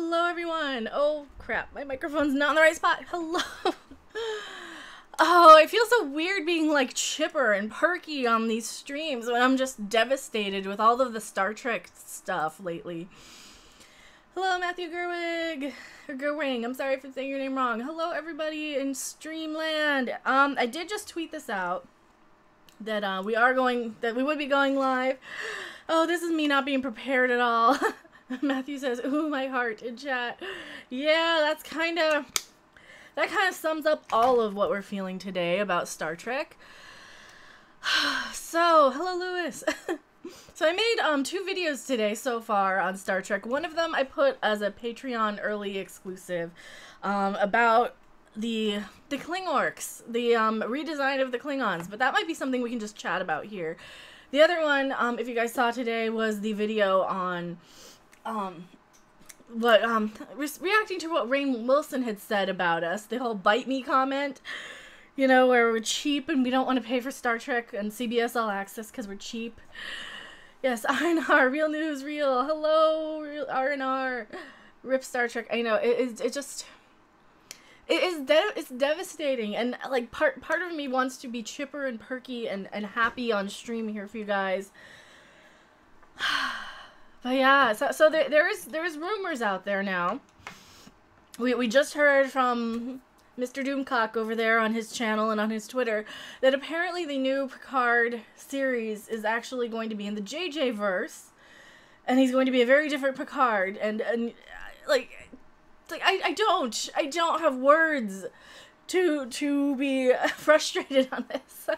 Hello, everyone. Oh, crap. My microphone's not in the right spot. Hello. Oh, it feels so weird being, like, chipper and perky on these streams when I'm just devastated with all of the Star Trek stuff lately. Hello, Matthew Gerwig. Or Gerwing. I'm sorry for saying your name wrong. Hello, everybody in Streamland. I did just tweet this out. That, we would be going live. Oh, this is me not being prepared at all. Matthew says, ooh, my heart in chat. Yeah, that kind of sums up all of what we're feeling today about Star Trek. So, hello, Lewis. So I made 2 videos today so far on Star Trek. One of them I put as a Patreon early exclusive about the Klingorks, the redesign of the Klingons, but that might be something we can just chat about here. The other one, if you guys saw today, was the video on reacting to what Rainn Wilson had said about us, the whole "bite me" comment, you know, where we're cheap and we don't want to pay for Star Trek and CBS All Access because we're cheap. Yes, R&R, real news, real. Hello, real R&R. Rip Star Trek. I know, it's devastating, and like part of me wants to be chipper and perky and happy on stream here for you guys. But yeah, so there is rumors out there now. We just heard from Mr. Doomcock over there on his channel and on his Twitter that apparently the new Picard series is actually going to be in the JJ verse, and he's going to be a very different Picard, and I don't have words to be frustrated on this.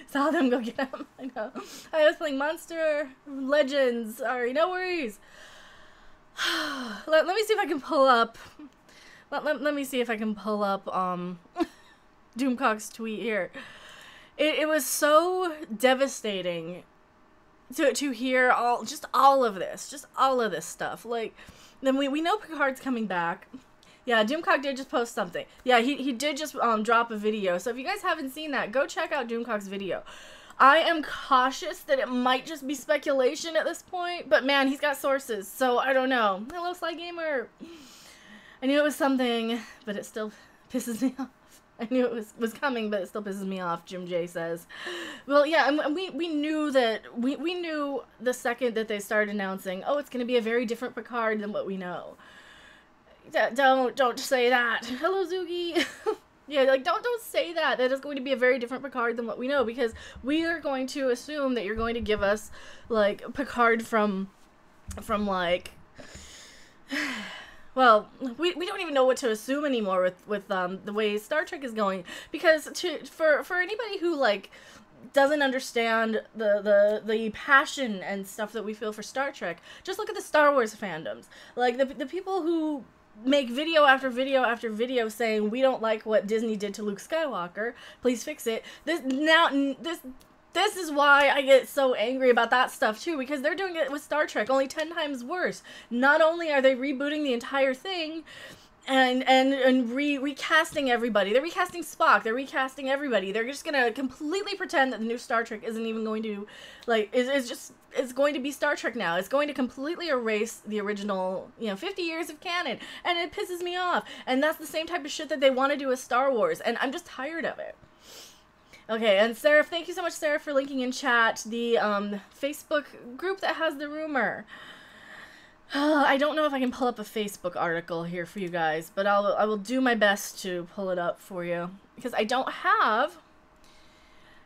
Saw them, go get them. I know. I was playing Monster Legends. Sorry, no worries. Let me see if I can pull up. Let me see if I can pull up Doomcock's tweet here. It was so devastating to hear all of this stuff. Like, then we know Picard's coming back. Yeah, Doomcock did just post something. Yeah, he did just drop a video. So if you guys haven't seen that, go check out Doomcock's video. I am cautious that it might just be speculation at this point, but man, he's got sources, so I don't know. Hello, Sly Gamer. I knew it was something, but it still pisses me off. I knew it was coming, but it still pisses me off, Jim J says. Well, yeah, and we knew that, we knew the second that they started announcing, oh, it's going to be a very different Picard than what we know. Don't say that. Hello, Zoogie. Yeah, like, don't say that. That is going to be a very different Picard than what we know, because we are going to assume that you're going to give us, like, Picard from like... Well, we don't even know what to assume anymore with the way Star Trek is going, because for anybody who, like, doesn't understand the passion and stuff that we feel for Star Trek, just look at the Star Wars fandoms. Like, the people who make video after video after video saying we don't like what Disney did to Luke Skywalker, please fix it. This is why I get so angry about that stuff too, because they're doing it with Star Trek only 10 times worse. Not only are they rebooting the entire thing and recasting everybody. They're recasting Spock. They're recasting everybody. They're just gonna completely pretend that the new Star Trek isn't even going to, like, it's going to be Star Trek now. It's going to completely erase the original, 50 years of canon. And it pisses me off. And that's the same type of shit that they want to do with Star Wars. And I'm just tired of it. Okay, and Sarah, thank you so much, Sarah, for linking in chat the Facebook group that has the rumor. I don't know if I can pull up a Facebook article here for you guys, but I will do my best to pull it up for you, because I don't have...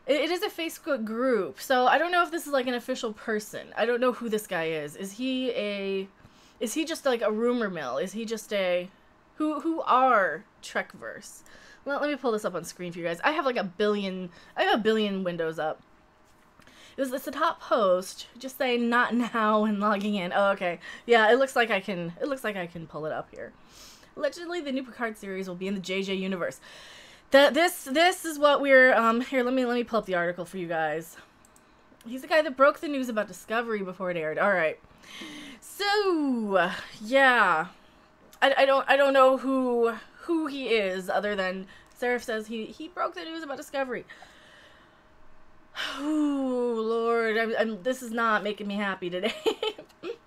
It is a Facebook group, so I don't know if this is like an official person. I don't know who this guy is. Is he just like a rumor mill? Is he just a... Who are Trekverse? Well, let me pull this up on screen for you guys. I have like a billion windows up. It's the top post, just saying not now and logging in. Oh, okay. Yeah, it looks like I can pull it up here. Allegedly, the new Picard series will be in the JJ universe. This is what we're, here, let me pull up the article for you guys. He's the guy that broke the news about Discovery before it aired. Alright. So, yeah. I don't know who he is, other than Seraph says he broke the news about Discovery. Ooh, Lord, this is not making me happy today.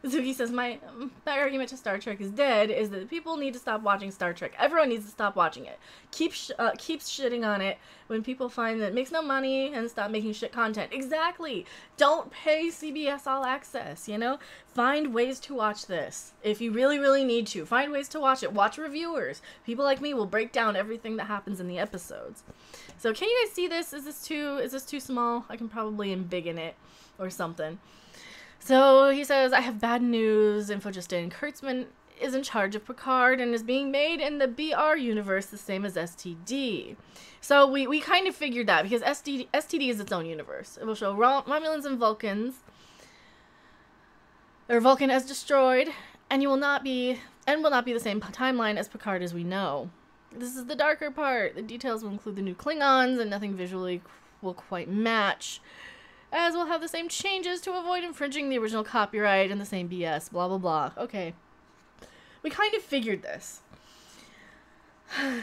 Zuki says, my argument to Star Trek is dead is that people need to stop watching Star Trek. Everyone needs to stop watching it. Keeps shitting on it when people find that it makes no money and stop making shit content. Exactly. Don't pay CBS All Access, you know? Find ways to watch this. If you really, really need to. Find ways to watch it. Watch reviewers. People like me will break down everything that happens in the episodes. So can you guys see this? Is this too small? I can probably embiggen it or something. So he says, I have bad news. Info just in. Kurtzman is in charge of Picard and is being made in the BR universe the same as STD. So we kind of figured that because STD is its own universe. It will show Romulans and Vulcans. Or Vulcan as destroyed, and will not be the same timeline as Picard as we know. This is the darker part. The details will include the new Klingons, and nothing visually will quite match. As we'll have the same changes to avoid infringing the original copyright and the same BS, blah, blah, blah. Okay. We kind of figured this.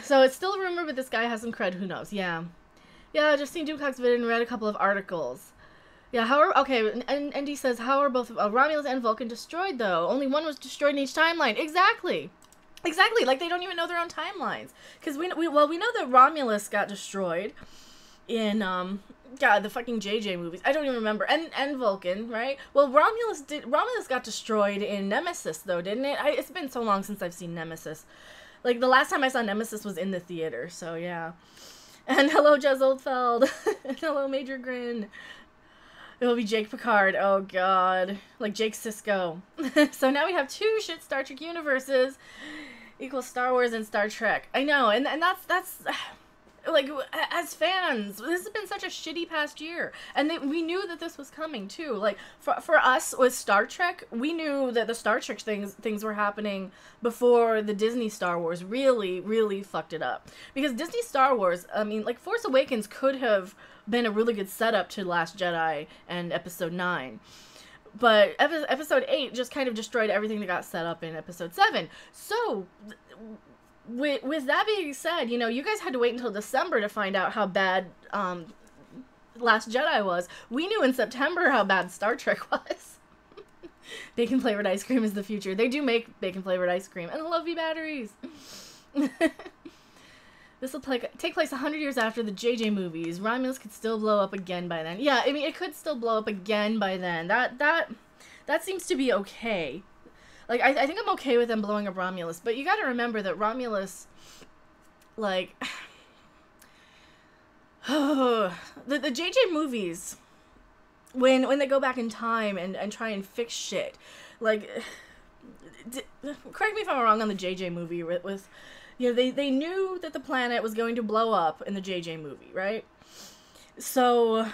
So it's still a rumor, but this guy has some cred, who knows? Yeah. Yeah, I just seen Dukak's video and read a couple of articles. Yeah, okay, and he says, how are both Romulus and Vulcan destroyed, though? Only one was destroyed in each timeline. Exactly. Exactly, like they don't even know their own timelines. Because we know that Romulus got destroyed in, God, the fucking JJ movies. I don't even remember. And Vulcan, right? Well, Romulus got destroyed in Nemesis, though, didn't it? It's been so long since I've seen Nemesis. Like, the last time I saw Nemesis was in the theater, so yeah. And hello, Jez Oldfeld. And hello, Major Grin. It'll be Jake Picard. Oh, God. Like Jake Sisko. So now we have two shit Star Trek universes equals Star Wars and Star Trek. I know, and that's... Like, as fans, this has been such a shitty past year. And we knew that this was coming, too. Like, for us, with Star Trek, we knew that the Star Trek things were happening before the Disney Star Wars really, really fucked it up. Because Disney Star Wars, I mean, like, Force Awakens could have been a really good setup to Last Jedi and Episode 9. But Episode 8 just kind of destroyed everything that got set up in Episode 7. So... With that being said, you know, you guys had to wait until December to find out how bad Last Jedi was. We knew in September how bad Star Trek was. Bacon flavored ice cream is the future. They do make bacon flavored ice cream and lovey batteries. This will take place 100 years after the JJ movies. Romulus could still blow up again by then. Yeah, I mean, it could still blow up again by then. That seems to be okay. Like, I think I'm okay with them blowing up Romulus, but you gotta remember that Romulus, like, the JJ movies, when they go back in time and try and fix shit, like, correct me if I'm wrong on the JJ movie with you know, they knew that the planet was going to blow up in the JJ movie, right? So...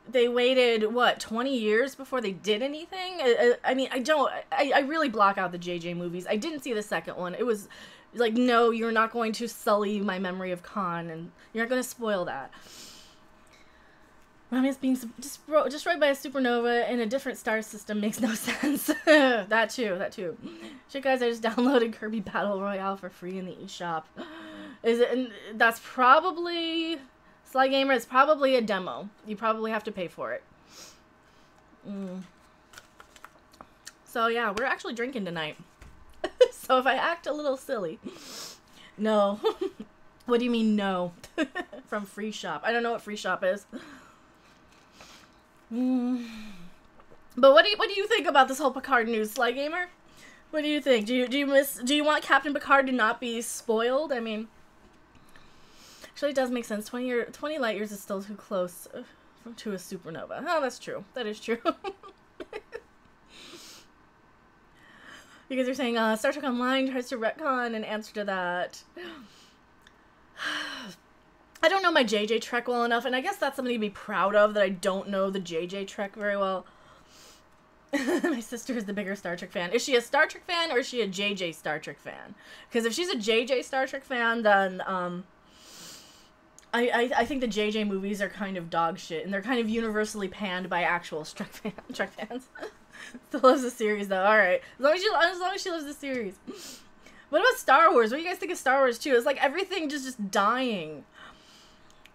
They waited, what, 20 years before they did anything? I mean, I really block out the JJ movies. I didn't see the second one. It was like, no, you're not going to sully my memory of Khan, and you're not going to spoil that. Romulus being destroyed by a supernova in a different star system makes no sense. That too. Shit, guys, I just downloaded Kirby Battle Royale for free in the eShop. And that's probably... Sly Gamer, it's probably a demo. You probably have to pay for it. So yeah, we're actually drinking tonight. So if I act a little silly, no. What do you mean no? From Free Shop. I don't know what Free Shop is. But what do you think about this whole Picard news, Sly Gamer? What do you think? Do you want Captain Picard to not be spoiled? I mean, actually, it does make sense. 20 light years is still too close to a supernova. Oh, that's true. That is true. You guys are saying, Star Trek Online tries to retcon an answer to that. I don't know my JJ Trek well enough, and I guess that's something to be proud of, that I don't know the JJ Trek very well. My sister is the bigger Star Trek fan. Is she a Star Trek fan, or is she a JJ Star Trek fan? Because if she's a JJ Star Trek fan, then, I think the JJ movies are kind of dog shit, and they're kind of universally panned by actual Trek fans. Still loves the series, though. Alright. As long as she loves the series. What about Star Wars? What do you guys think of Star Wars, too? It's like everything just dying.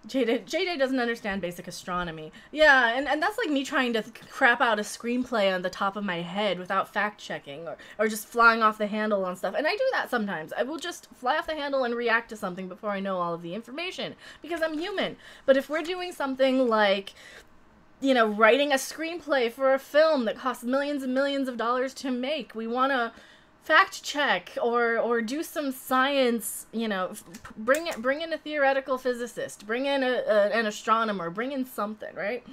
JJ doesn't understand basic astronomy. Yeah, and that's like me trying to crap out a screenplay on the top of my head without fact-checking, or just flying off the handle on stuff. And I do that sometimes. I will just fly off the handle and react to something before I know all of the information, because I'm human. But if we're doing something like, you know, writing a screenplay for a film that costs millions and millions of dollars to make, we want to fact check or do some science, you know, bring in a theoretical physicist, bring in an astronomer, bring in something, right?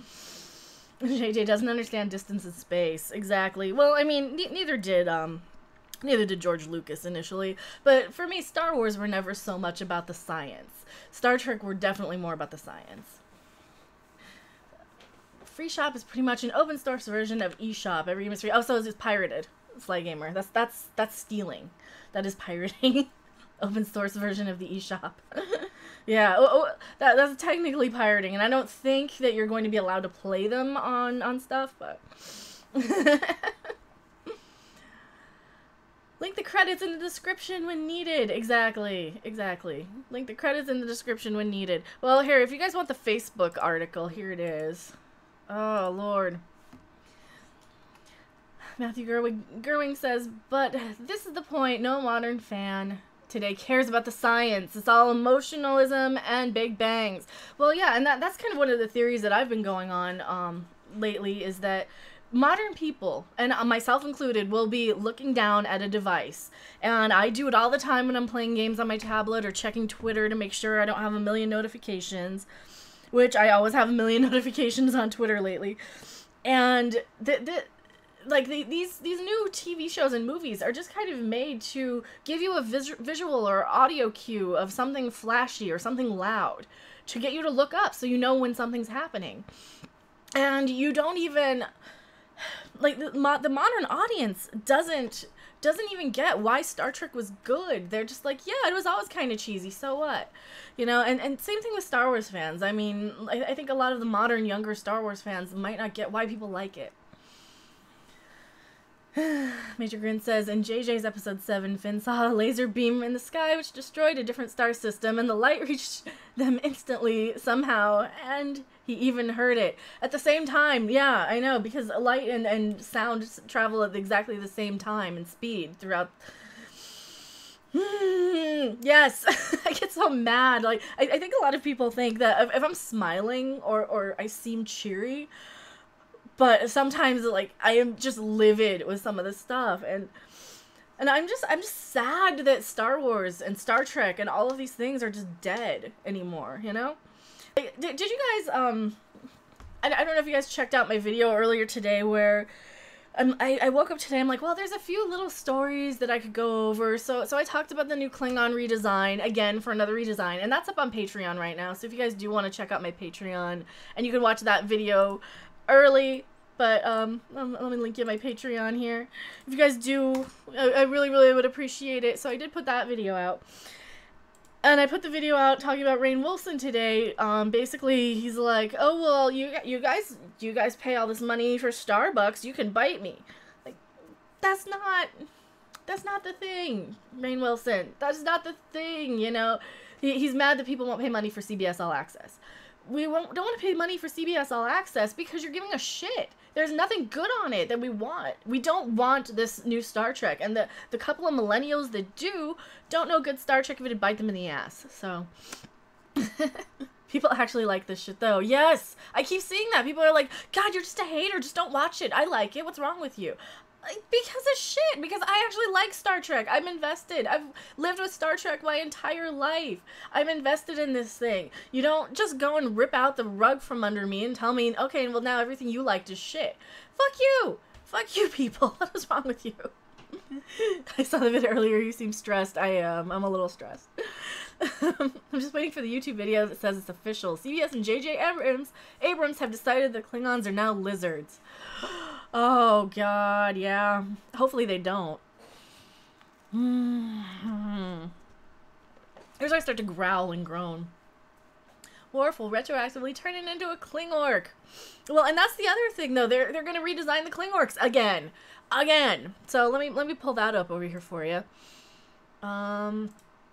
JJ doesn't understand distance and space. Exactly. Well, I mean, neither did George Lucas initially, but for me, Star Wars were never so much about the science. Star Trek were definitely more about the science. Free Shop is pretty much an open source version of eShop. Every game is free. Oh, so it's pirated. Sly Gamer. That's stealing. That is pirating. Open source version of the eShop. Yeah, that's technically pirating, and I don't think that you're going to be allowed to play them on stuff, but link the credits in the description when needed. Exactly. Link the credits in the description when needed. Well, here, if you guys want the Facebook article, here it is. Oh, Lord. Matthew Gerwing says, but this is the point. No modern fan today cares about the science. It's all emotionalism and big bangs. Well, yeah, and that's kind of one of the theories that I've been going on lately, is that modern people, and myself included, will be looking down at a device. And I do it all the time when I'm playing games on my tablet or checking Twitter to make sure I don't have a million notifications, which I always have a million notifications on Twitter lately. And these new TV shows and movies are just kind of made to give you a visual or audio cue of something flashy or something loud to get you to look up so you know when something's happening. And you don't even, like, the modern audience doesn't even get why Star Trek was good. They're just like, yeah, it was always kind of cheesy, so what? You know, and same thing with Star Wars fans. I mean, I think a lot of the modern, younger Star Wars fans might not get why people like it. Major Grin says, in JJ's episode 7, Finn saw a laser beam in the sky which destroyed a different star system, and the light reached them instantly somehow, and he even heard it. At the same time, yeah, I know, because light and sound travel at exactly the same time and speed throughout. Yes, I get so mad. Like, I think a lot of people think that if I'm smiling or I seem cheery, but sometimes, like, I am just livid with some of this stuff, and I'm just sad that Star Wars and Star Trek and all of these things are just dead anymore, you know? Like, did you guys, I don't know if you guys checked out my video earlier today where I woke up today, I'm like, well, there's a few little stories that I could go over, so I talked about the new Klingon redesign, again, for another redesign, and that's up on Patreon right now, so if you guys do want to check out my Patreon, and you can watch that video early, but let me link you my Patreon here. If you guys do, I really would appreciate it. So I did put that video out, and I put the video out talking about Rainn Wilson today. Basically, he's like, oh well, you guys pay all this money for Starbucks, you can bite me. Like, that's not the thing, Rainn Wilson. That's not the thing, you know. He's mad that people won't pay money for CBS All Access. We don't want to pay money for CBS All Access because you're giving us shit. There's nothing good on it that we want. We don't want this new Star Trek. And the couple of millennials that do don't know good Star Trek if it'd bite them in the ass. So, people actually like this shit, though. Yes! I keep seeing that. People are like, God, you're just a hater. Just don't watch it. I like it. What's wrong with you? Because of shit. Because I actually like Star Trek. I'm invested. I've lived with Star Trek my entire life. I'm invested in this thing. You don't just go and rip out the rug from under me and tell me, okay, well now everything you liked is shit. Fuck you. Fuck you, people. What is wrong with you? I saw the video earlier. You seem stressed. I am. I'm a little stressed. I'm just waiting for the YouTube video that says it's official. CBS and J.J. Abrams have decided that Klingons are now lizards. Oh, God, yeah. Hopefully they don't. Here's where I start to growl and groan. Worf will retroactively turn it into a Klingork. Well, and that's the other thing, though. They're going to redesign the Klingorks again. So let me pull that up over here for you.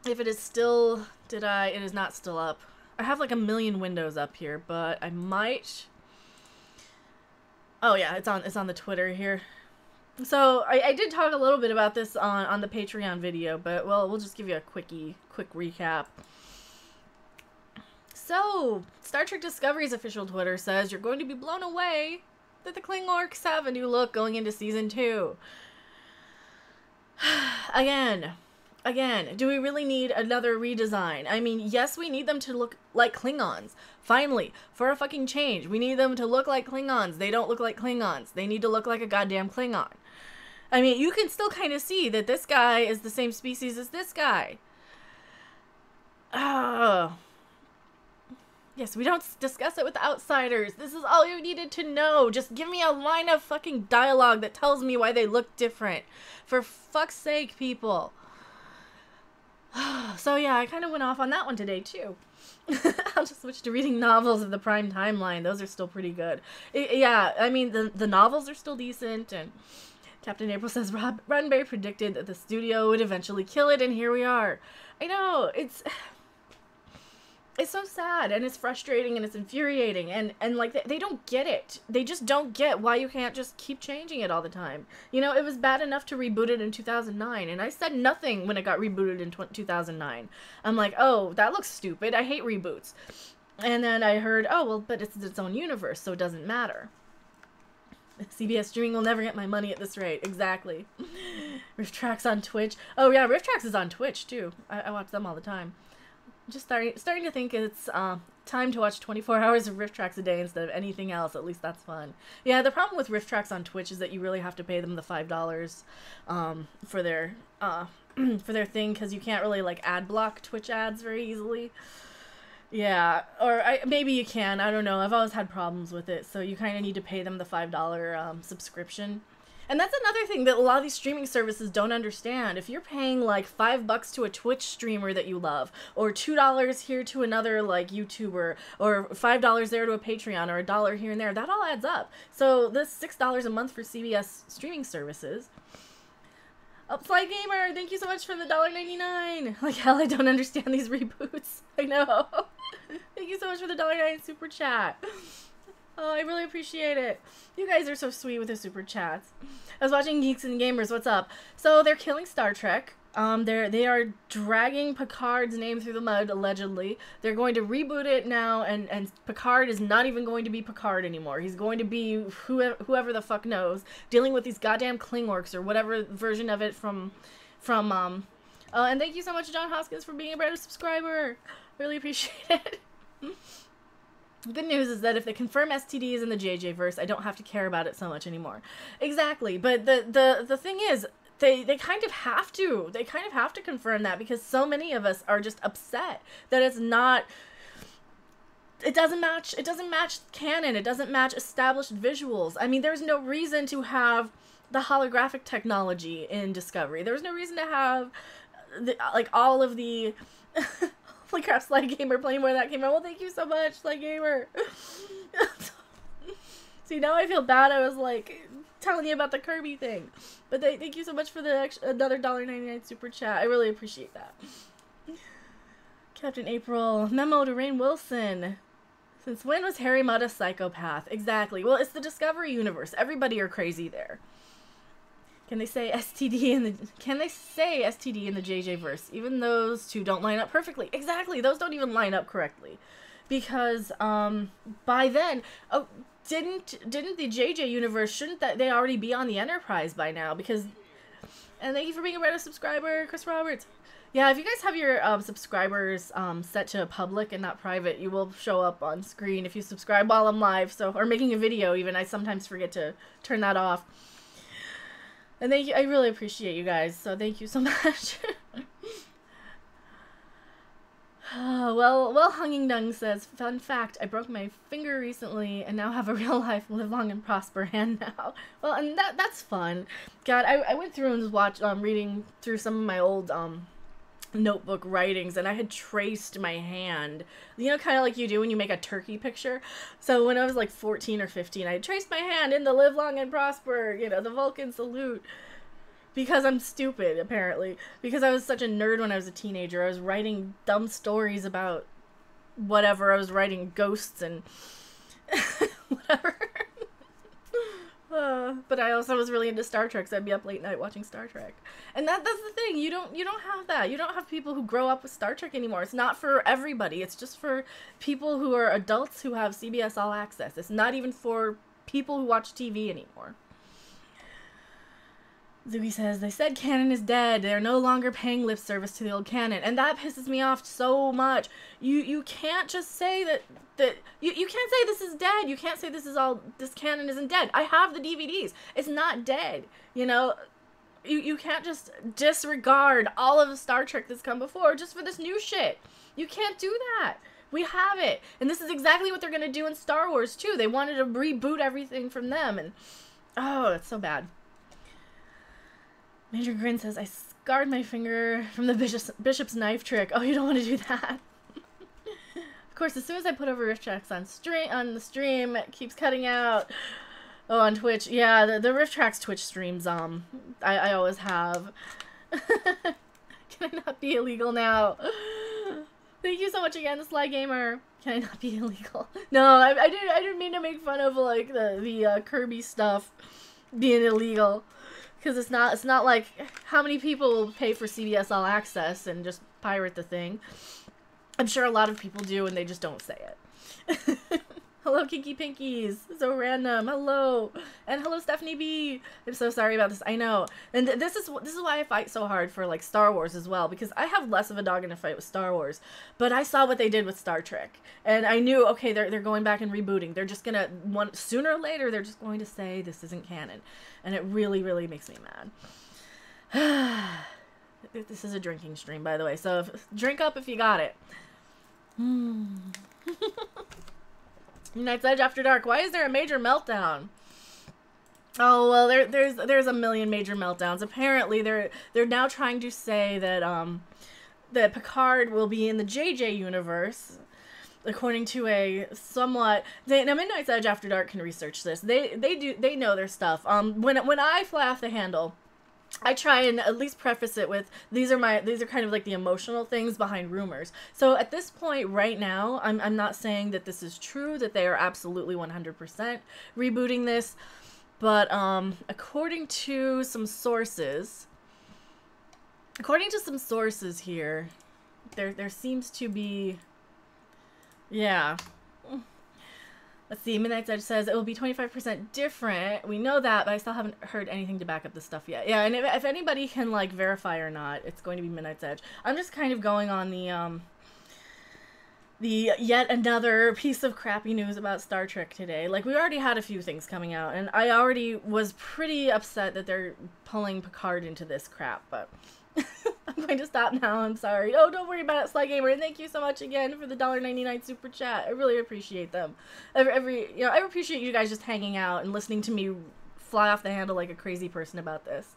If it is still... it is not still up. I have like a million windows up here, but I might... Oh yeah, it's on the Twitter here. So I did talk a little bit about this on the Patreon video, but well, we'll just give you a quick recap. So, Star Trek Discovery's official Twitter says you're going to be blown away that the Klingorks have a new look going into season 2. Again, do we really need another redesign? I mean, yes, we need them to look like Klingons. Finally, for a fucking change, we need them to look like Klingons. They don't look like Klingons. They need to look like a goddamn Klingon. I mean, you can still kind of see that this guy is the same species as this guy. Yes, we don't discuss it with outsiders. This is all you needed to know. Just give me a line of fucking dialogue that tells me why they look different. For fuck's sake, people. So yeah, I kind of went off on that one today, too. I'll just switch to reading novels of the Prime Timeline. Those are still pretty good. Yeah, I mean, the novels are still decent, and Captain April says Roddenberry predicted that the studio would eventually kill it, and here we are. I know, it's so sad, and it's frustrating, and it's infuriating, and like, they don't get it. They just don't get why you can't just keep changing it all the time. You know, it was bad enough to reboot it in 2009, and I said nothing when it got rebooted in 2009. I'm like, oh, that looks stupid. I hate reboots. And then I heard, oh, well, but it's its own universe, so it doesn't matter. CBS streaming will never get my money at this rate. Exactly. RiffTrax on Twitch. Oh, yeah, RiffTrax is on Twitch, too. I watch them all the time. Just starting to think it's time to watch 24 hours of RiffTrax a day instead of anything else. At least that's fun. Yeah, the problem with RiffTrax on Twitch is that you really have to pay them the $5 for their for their thing, because you can't really like ad block Twitch ads very easily. Yeah, or maybe you can. I don't know. I've always had problems with it, so you kind of need to pay them the $5 subscription. And that's another thing that a lot of these streaming services don't understand. If you're paying like $5 to a Twitch streamer that you love, or $2 here to another like YouTuber, or $5 there to a Patreon, or $1 here and there, that all adds up. So this $6 a month for CBS streaming services. Oh, Sly Gamer, thank you so much for the $1.99. Like hell, I don't understand these reboots. I know. Thank you so much for the $1.99 super chat. Oh, I really appreciate it. You guys are so sweet with the super chats. I was watching Geeks and Gamers. What's up? So they're killing Star Trek. They are dragging Picard's name through the mud, allegedly. They're going to reboot it now, and Picard is not even going to be Picard anymore. He's going to be whoever the fuck knows, dealing with these goddamn Klingorks or whatever version of it from and thank you so much, John Hoskins, for being a brand new subscriber. Really appreciate it. Good news is that if they confirm STDs in the JJ verse, I don't have to care about it so much anymore. Exactly, but the thing is, they kind of have to. They kind of have to confirm that, because so many of us are just upset that it's not. It doesn't match canon. It doesn't match established visuals. I mean, there's no reason to have the holographic technology in Discovery. There's no reason to have like all of the. Holy crap, Sly Gamer playing where that came from. Well, thank you so much, Sly Gamer. See, now I feel bad. I was like telling you about the Kirby thing. But thank you so much for the another $1.99 super chat. I really appreciate that. Captain April. Memo to Rainn Wilson. Since when was Harry Mudd a psychopath? Exactly. Well, it's the Discovery universe. Everybody are crazy there. Can they say STD in the JJ verse? Even those two don't line up perfectly. Exactly, those don't even line up correctly. Because by then, oh, didn't the JJ universe, shouldn't that they already be on the Enterprise by now? Because, and thank you for being a Reddit subscriber, Chris Roberts. Yeah, if you guys have your subscribers set to public and not private, you will show up on screen if you subscribe while I'm live, so, or making a video even. I sometimes forget to turn that off. And thank you, I really appreciate you guys, so thank you so much. Well, Hunging Dung says, fun fact, I broke my finger recently and now have a real life live long and prosper hand now. Well, and that's fun. God, I went through and watched, reading through some of my old, notebook writings, and I had traced my hand, you know, kind of like you do when you make a turkey picture. So when I was like 14 or 15, I had traced my hand in the live long and prosper, you know, the Vulcan salute, because I'm stupid, apparently, because I was such a nerd when I was a teenager. I was writing dumb stories about whatever. I was writing ghosts and whatever. But I also was really into Star Trek, so I'd be up late night watching Star Trek. And that's the thing. You don't have that. You don't have people who grow up with Star Trek anymore. It's not for everybody. It's just for people who are adults who have CBS All Access. It's not even for people who watch TV anymore. Zooey says, they said canon is dead. They're no longer paying lip service to the old canon. And that pisses me off so much. You can't just say that you can't say this is dead. You can't say this canon isn't dead. I have the DVDs. It's not dead. You know, you can't just disregard all of the Star Trek that's come before just for this new shit. You can't do that. We have it. And this is exactly what they're going to do in Star Wars too. They wanted to reboot everything from them, and oh, it's so bad. Major Grin says, I scarred my finger from the bishop's knife trick. Oh, you don't want to do that. Of course, as soon as I put over riff tracks on the stream, it keeps cutting out. Oh, on Twitch. Yeah, the riff tracks Twitch streams, I always have. Can I not be illegal now? Thank you so much again, the Sly Gamer. Can I not be illegal? No, I didn't mean to make fun of, like, the Kirby stuff being illegal. Because it's not like, how many people will pay for CBS All Access and just pirate the thing? I'm sure a lot of people do, and they just don't say it. Hello, Kinky Pinkies. So random. Hello. And hello, Stephanie B. I'm so sorry about this. I know. And this is why I fight so hard for, like, Star Wars as well. Because I have less of a dog in a fight with Star Wars. But I saw what they did with Star Trek. And I knew, okay, they're going back and rebooting. They're just going to, sooner or later, they're just going to say this isn't canon. And it really, really makes me mad. This is a drinking stream, by the way. So drink up if you got it. Night's Edge After Dark. Why is there a major meltdown? Oh, well, there's a million major meltdowns. Apparently, they're now trying to say that that Picard will be in the JJ universe, according to a somewhat. Now, Midnight's Edge After Dark can research this. They know their stuff. When I fly off the handle, I try and at least preface it with, these are kind of like the emotional things behind rumors. So at this point right now, I'm not saying that this is true, that they are absolutely 100% rebooting this, but according to some sources here, there seems to be, yeah. Let's see, Midnight's Edge says it will be 25% different. We know that, but I still haven't heard anything to back up this stuff yet. Yeah, and if anybody can, like, verify or not, it's going to be Midnight's Edge. I'm just kind of going on the yet another piece of crappy news about Star Trek today. Like, we already had a few things coming out, and I already was pretty upset that they're pulling Picard into this crap, but I'm going to stop now. I'm sorry. Oh, don't worry about it, Sly Gamer. And thank you so much again for the $1.99 super chat. I really appreciate them. I appreciate you guys just hanging out and listening to me fly off the handle like a crazy person about this.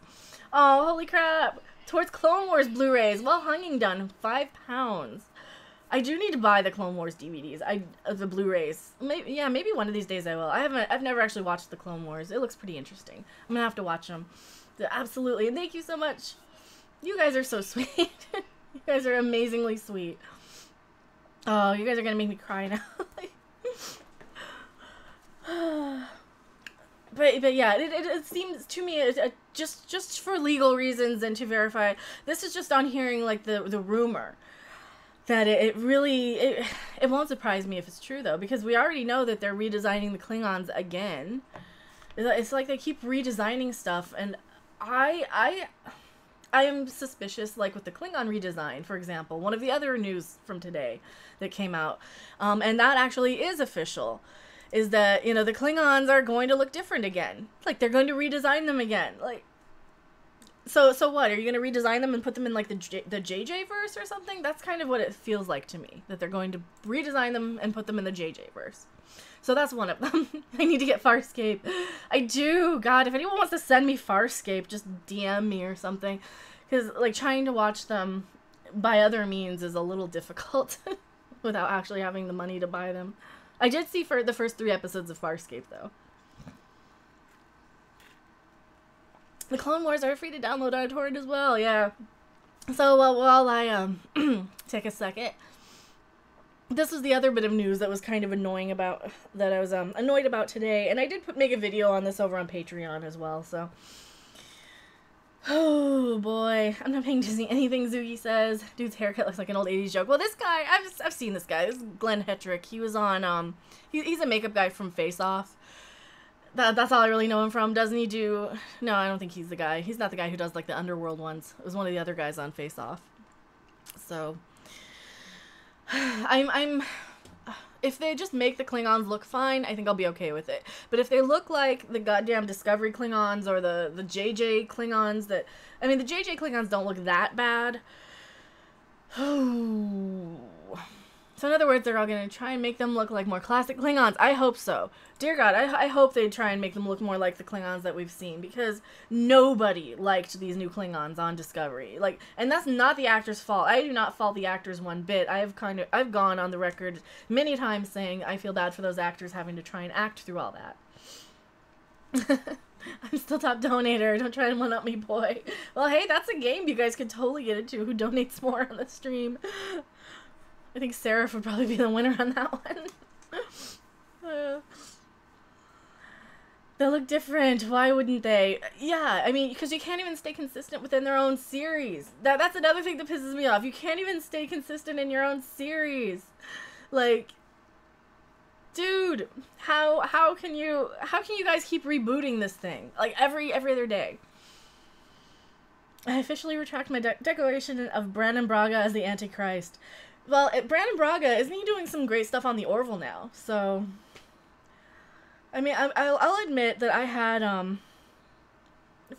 Oh, holy crap! Towards Clone Wars Blu-rays. Well, hunging done. £5. I do need to buy the Clone Wars DVDs. The Blu-rays. Maybe one of these days I will. I've never actually watched the Clone Wars. It looks pretty interesting. I'm gonna have to watch them. Absolutely. And thank you so much. You guys are so sweet. You guys are amazingly sweet. Oh, you guys are gonna make me cry now. But yeah, it seems to me just for legal reasons and to verify. This is just on hearing, like, the rumor that it won't surprise me if it's true though, because we already know that they're redesigning the Klingons again. It's like they keep redesigning stuff, and I am suspicious, like with the Klingon redesign, for example, one of the other news from today that came out, and that actually is official, is that, you know, the Klingons are going to look different again. Like, they're going to redesign them again. Like, so what? Are you going to redesign them and put them in, like, the JJ verse or something? That's kind of what it feels like to me, that they're going to redesign them and put them in the JJ verse. So that's one of them. I need to get Farscape. I do. God, if anyone wants to send me Farscape, just DM me or something. Because, like, trying to watch them by other means is a little difficult without actually having the money to buy them. I did see for the first 3 episodes of Farscape, though. The Clone Wars are free to download on torrent as well, yeah. So while I take a second this was the other bit of news that was kind of annoying about, that I was annoyed about today, and I did make a video on this over on Patreon as well, so. Oh boy, I'm not paying Disney anything Zoogie says. Dude's haircut looks like an old 80s joke. Well, this guy, I've seen this guy. This is Glenn Hetrick. He was on, he's a makeup guy from Face Off. That's all I really know him from. Doesn't he do, no, I don't think he's the guy. He's not the guy who does, like, the Underworld ones. It was one of the other guys on Face Off. So, if they just make the Klingons look fine, I think I'll be okay with it. But if they look like the goddamn Discovery Klingons or the JJ Klingons that... I mean, the JJ Klingons don't look that bad. So in other words, they're all going to try and make them look like more classic Klingons. I hope so. Dear God, I hope they try and make them look more like the Klingons that we've seen, because nobody liked these new Klingons on Discovery. Like, and that's not the actors' fault. I do not fault the actors one bit. I've gone on the record many times saying I feel bad for those actors having to try and act through all that. I'm still top donator. Don't try and one-up me, boy. Well, hey, that's a game you guys could totally get into. Who donates more on the stream? I think Sarah would probably be the winner on that one. They'll look different. Why wouldn't they? Yeah, I mean, because you can't even stay consistent within their own series. That's another thing that pisses me off. You can't even stay consistent in your own series. Like, dude, how can you guys keep rebooting this thing like every other day? I officially retract my declaration of Brandon Braga as the Antichrist. Well, Brandon Braga, isn't he doing some great stuff on the Orville now? So, I mean, I'll admit that I had, there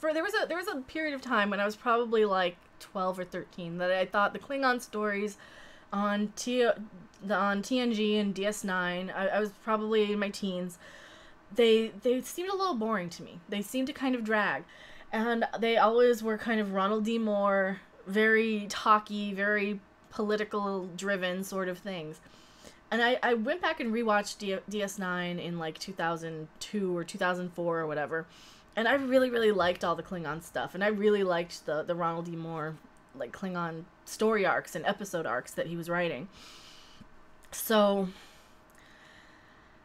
was a period of time when I was probably like 12 or 13 that I thought the Klingon stories on TNG and DS9, I was probably in my teens, they seemed a little boring to me. They seemed to kind of drag. And they always were kind of Ronald D. Moore, very talky, very political driven sort of things. And I went back and rewatched DS9 in like 2002 or 2004 or whatever, and I really liked all the Klingon stuff, and I really liked the Ronald D. Moore like Klingon story arcs and episode arcs that he was writing. So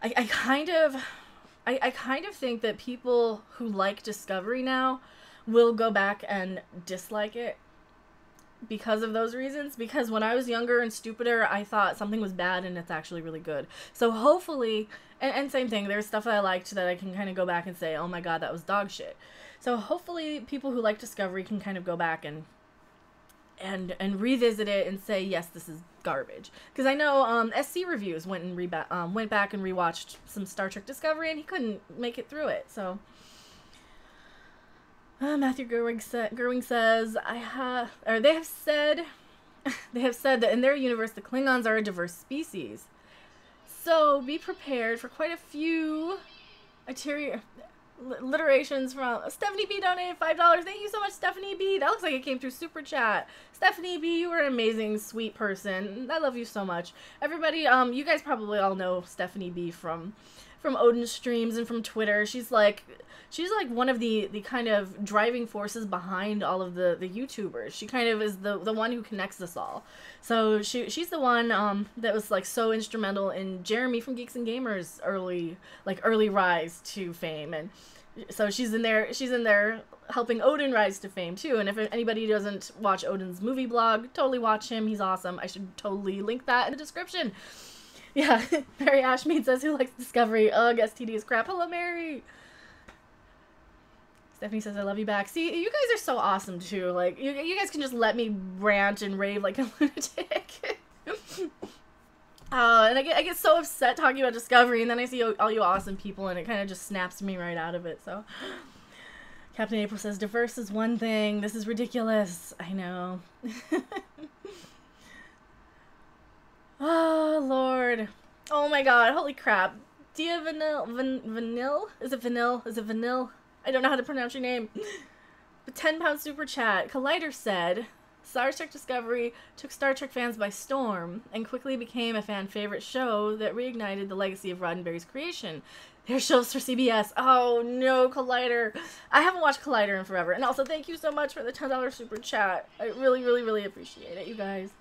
I kind of think that people who like Discovery now will go back and dislike it because of those reasons. Because when I was younger and stupider, I thought something was bad and it's actually really good. So hopefully, and same thing, there's stuff that I liked that I can kind of go back and say, oh my god, that was dog shit. So hopefully people who like Discovery can kind of go back and revisit it and say, yes, this is garbage. Because I know SC Reviews went back and rewatched some Star Trek Discovery and he couldn't make it through it. So Matthew Gerwig says, they have said that in their universe the Klingons are a diverse species. So be prepared for quite a few alliterations from Stephanie B. donated $5. Thank you so much, Stephanie B. That looks like it came through Super Chat. Stephanie B., you were an amazing, sweet person. I love you so much. Everybody, you guys probably all know Stephanie B. from Odin's streams and from Twitter. She's like one of the kind of driving forces behind all of the YouTubers. She kind of is the one who connects us all. So she's the one that was like so instrumental in Jeremy from Geeks and Gamers early rise to fame. And so she's in there helping Odin rise to fame too. And if anybody doesn't watch Odin's movie blog, totally watch him. He's awesome. I should totally link that in the description. Yeah, Mary Ashmead says, who likes Discovery? Ugh, STD is crap. Hello, Mary. Stephanie says, I love you back. See, you guys are so awesome, too. Like, you guys can just let me rant and rave like a lunatic. And I get so upset talking about Discovery, and then I see all you awesome people, and it kind of just snaps me right out of it, so. Captain April says, diverse is one thing. This is ridiculous. I know. Oh, Lord. Oh, my God. Holy crap. Dia Vanille? Is it Vanille? Is it Vanille? I don't know how to pronounce your name. But 10-pound super chat. Collider said, Star Trek Discovery took Star Trek fans by storm and quickly became a fan favorite show that reignited the legacy of Roddenberry's creation. There's shows for CBS. Oh, no, Collider. I haven't watched Collider in forever. And also, thank you so much for the $10 super chat. I really, really, really appreciate it, you guys.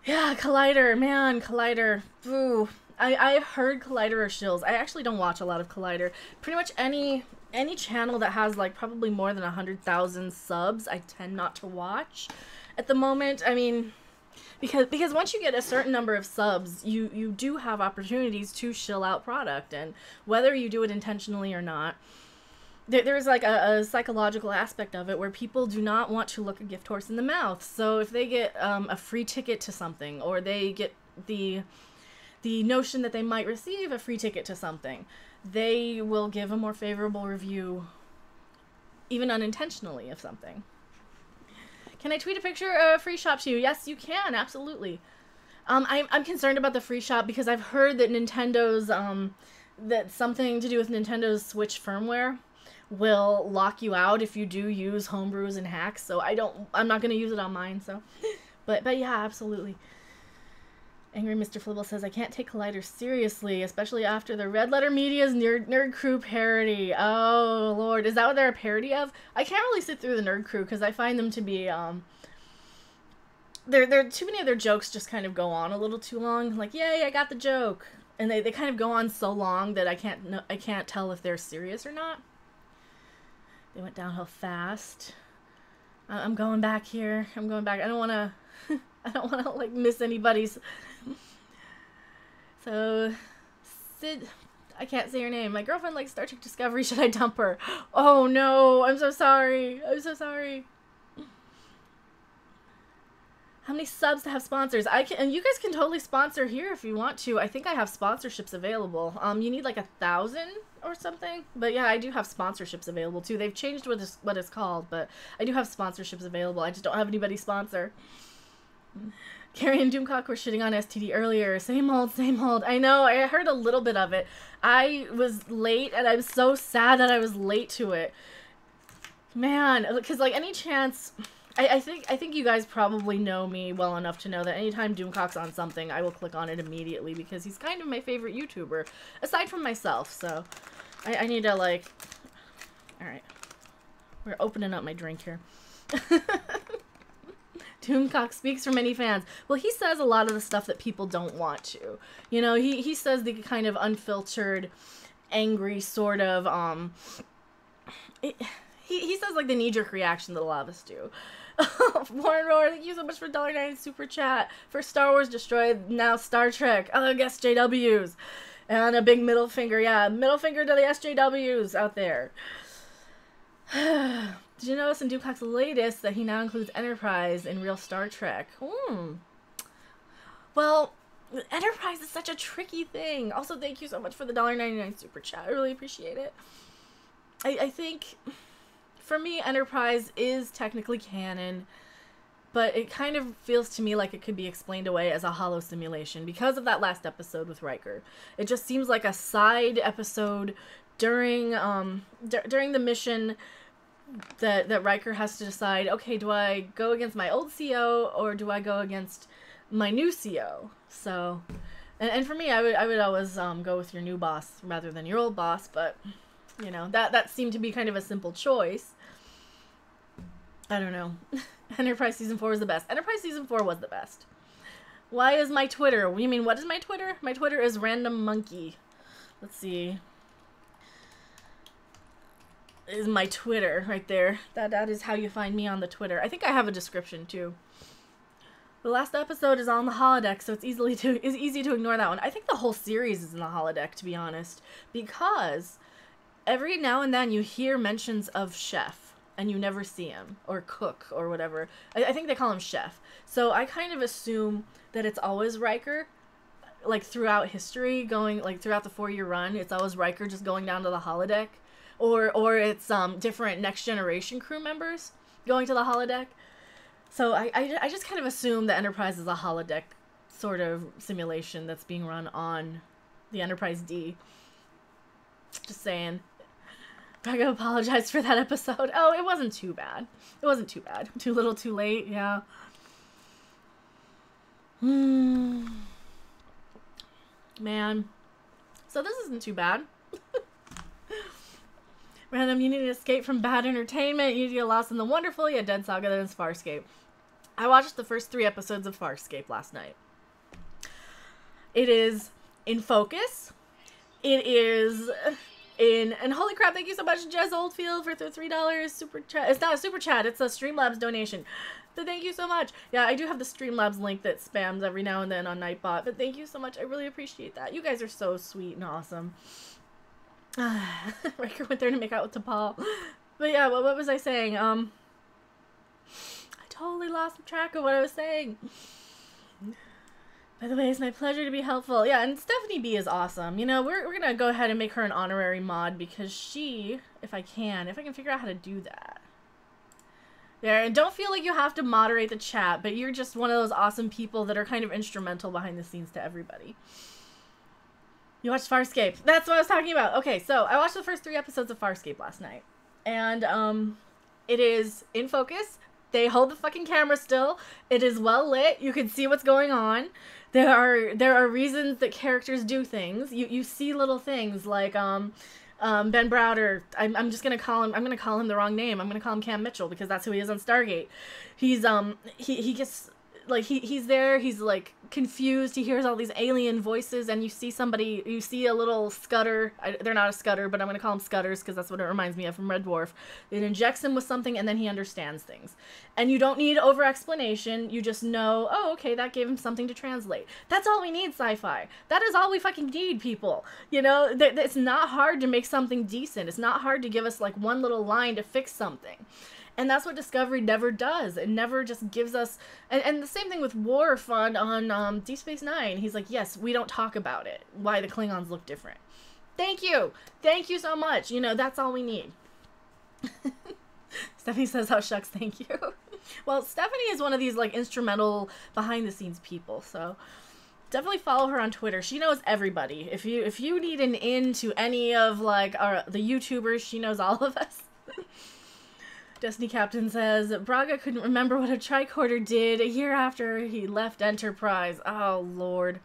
Yeah, Collider, man, Collider. Ooh. I've heard Collider or shills. I actually don't watch a lot of Collider. Pretty much any channel that has like probably more than 100,000 subs, I tend not to watch at the moment. I mean, because once you get a certain number of subs, you do have opportunities to shill out product, and whether you do it intentionally or not, there's like a psychological aspect of it where people do not want to look a gift horse in the mouth. So if they get a free ticket to something, or they get the notion that they might receive a free ticket to something, they will give a more favorable review, even unintentionally, of something. Can I tweet a picture of a free shop to you? Yes, you can, absolutely. I'm concerned about the free shop because I've heard that Nintendo's, that something to do with Nintendo's Switch firmware will lock you out if you do use homebrews and hacks, so I'm not going to use it on mine, so. But yeah, absolutely. Angry Mr. Flibble says, I can't take Collider seriously, especially after the Red Letter Media's Nerd Crew parody. Oh, Lord. Is that what they're a parody of? I can't really sit through the Nerd Crew because I find them to be, they're too many of their jokes just kind of go on a little too long. Like, yay, I got the joke. And they kind of go on so long that I can't tell if they're serious or not. They went downhill fast. I'm going back here. I'm going back. I don't want to, like, miss anybody's. So, Sid, I can't say your name. My girlfriend likes Star Trek Discovery. Should I dump her? Oh, no. I'm so sorry. I'm so sorry. How many subs to have sponsors? And you guys can totally sponsor here if you want to. I think I have sponsorships available. You need like 1,000 or something. But yeah, I do have sponsorships available too. They've changed what it's called, but I do have sponsorships available. I just don't have anybody sponsor. Carrie and Doomcock were shitting on STD earlier. Same old, same old. I know, I heard a little bit of it. I was late, and I'm so sad that I was late to it. Man, because like any chance... I think you guys probably know me well enough to know that anytime Doomcock's on something, I will click on it immediately because he's kind of my favorite YouTuber, aside from myself, so I need to, like... Alright. We're opening up my drink here. Doomcock speaks for many fans. Well, he says a lot of the stuff that people don't want to. You know, he says the kind of unfiltered, angry sort of, he says, like, the knee-jerk reaction that a lot of us do. Warren Roar, thank you so much for $1.09 super chat. For Star Wars Destroyed, now Star Trek. Oh, I guess JWs. And a big middle finger, yeah. Middle finger to the SJWs out there. Did you notice in Doomcock's latest that he now includes Enterprise in real Star Trek? Well, Enterprise is such a tricky thing. Also, thank you so much for the $1.99 super chat. I really appreciate it. I think... For me, Enterprise is technically canon, but it kind of feels to me like it could be explained away as a hollow simulation because of that last episode with Riker. It just seems like a side episode during the mission that Riker has to decide, okay, do I go against my old CO or do I go against my new CO? So, and for me, I would always go with your new boss rather than your old boss, but... You know, that seemed to be kind of a simple choice. I don't know. Enterprise Season 4 was the best. Enterprise Season 4 was the best. Why is my Twitter? You mean, what is my Twitter? My Twitter is Random Monkey. Let's see. Is my Twitter right there. That is how you find me on the Twitter. I think I have a description, too. The last episode is on the holodeck, so it's easy to ignore that one. I think the whole series is in the holodeck, to be honest. Because... every now and then you hear mentions of Chef, and you never see him, or Cook, or whatever. I think they call him Chef. So I kind of assume that it's always Riker, like throughout history, going, like throughout the 4-year run, it's always Riker just going down to the holodeck. Or it's different Next Generation crew members going to the holodeck. So I just kind of assume that Enterprise is a holodeck sort of simulation that's being run on the Enterprise D. Just saying. I gotta apologize for that episode. Oh, it wasn't too bad. It wasn't too bad. Too little, too late, yeah. Man. So this isn't too bad. Random, you need to escape from bad entertainment. You need to get lost in the wonderful, yet dead saga that is Farscape. I watched the first 3 episodes of Farscape last night. It is in focus. It is in, and holy crap, thank you so much, Jez Oldfield, for the $3 super chat. It's not a super chat, it's a Streamlabs donation. But thank you so much. Yeah, I do have the Streamlabs link that spams every now and then on Nightbot, but thank you so much. I really appreciate that. You guys are so sweet and awesome. Riker went there to make out with T'Pol. But yeah, what was I saying? I totally lost track of what I was saying. By the way, it's my pleasure to be helpful. Yeah, and Stephanie B is awesome. You know, we're gonna go ahead and make her an honorary mod because she, if I can figure out how to do that. There, and don't feel like you have to moderate the chat, but you're just one of those awesome people that are kind of instrumental behind the scenes to everybody. You watched Farscape. That's what I was talking about. Okay, so I watched the first 3 episodes of Farscape last night. And, it is in focus. They hold the fucking camera still. It is well lit. You can see what's going on. There are reasons that characters do things. You see little things like, Ben Browder. I'm just gonna call him. I'm gonna call him the wrong name. I'm gonna call him Cam Mitchell because that's who he is on Stargate. He's he gets like he's there. He's like confused. He hears all these alien voices, and you see somebody. You see a little Scudder. They're not a Scudder, but I'm gonna call them Scudders because that's what it reminds me of from Red Dwarf. It injects him with something, and then he understands things. And you don't need over explanation. You just know. Oh, okay, that gave him something to translate. That's all we need, sci-fi. That is all we fucking need, people. You know, it's not hard to make something decent. It's not hard to give us like one little line to fix something. And that's what Discovery never does. It never just gives us... And the same thing with War Fund on Deep Space Nine. He's like, yes, we don't talk about it. Why the Klingons look different. Thank you. Thank you so much. You know, that's all we need. Stephanie says, oh, shucks, thank you. Well, Stephanie is one of these, like, instrumental behind-the-scenes people, so... Definitely follow her on Twitter. She knows everybody. If you need an in to any of, like, the YouTubers, she knows all of us. Destiny Captain says, Braga couldn't remember what a tricorder did a year after he left Enterprise. Oh, Lord.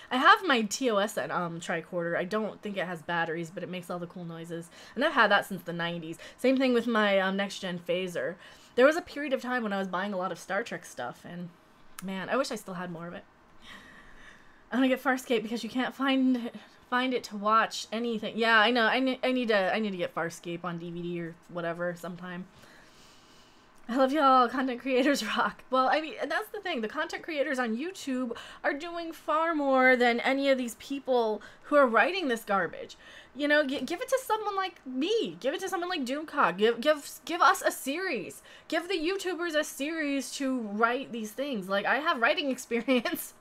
I have my TOS at tricorder. I don't think it has batteries, but it makes all the cool noises. And I've had that since the 90s. Same thing with my next-gen phaser. There was a period of time when I was buying a lot of Star Trek stuff, and man, I wish I still had more of it. I'm gonna get Farscape because you can't find it to watch anything. Yeah, I know. I need to get Farscape on DVD or whatever sometime. I love y'all. Content creators rock. Well, I mean, and that's the thing. The content creators on YouTube are doing far more than any of these people who are writing this garbage. You know, give it to someone like me. Give it to someone like Doomcock. Give us a series. Give the YouTubers a series to write these things. Like, I have writing experience.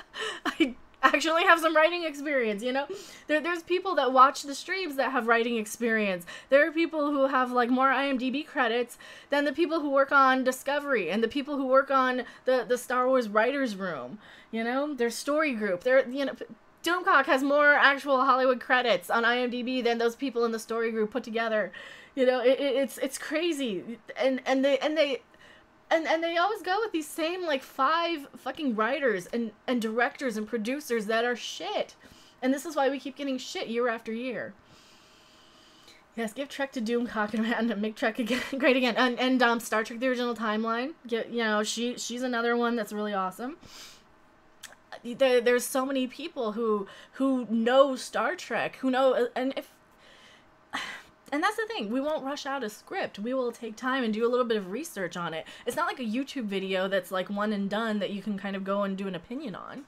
I actually have some writing experience, you know? There's people that watch the streams that have writing experience. There are people who have, like, more IMDb credits than the people who work on Discovery and the people who work on the Star Wars Writers Room, you know? Their story group. You know, Doomcock has more actual Hollywood credits on IMDb than those people in the story group put together. You know, it's crazy. And they always go with these same, like, 5 fucking writers and directors and producers that are shit. And this is why we keep getting shit year after year. Yes, give Trek to Doomcock and make Trek again, great again. And Star Trek: The Original Timeline. You know, she's another one that's really awesome. There's so many people who know Star Trek, who know, and that's the thing. We won't rush out a script. We will take time and do a little bit of research on it. It's not like a YouTube video that's like one and done that you can kind of go and do an opinion on.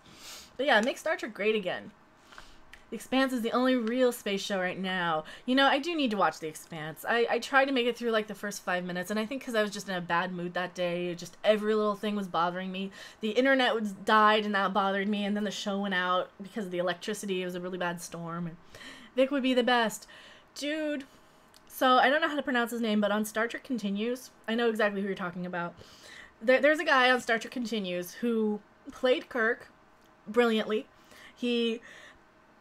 But yeah, make Star Trek great again. The Expanse is the only real space show right now. You know, I do need to watch The Expanse. I tried to make it through like the first 5 minutes, and I think because I was just in a bad mood that day, just every little thing was bothering me. The internet died, and that bothered me, and then the show went out because of the electricity. It was a really bad storm, and Vic would be the best. Dude... So, I don't know how to pronounce his name, but on Star Trek Continues, I know exactly who you're talking about. There's a guy on Star Trek Continues who played Kirk brilliantly. He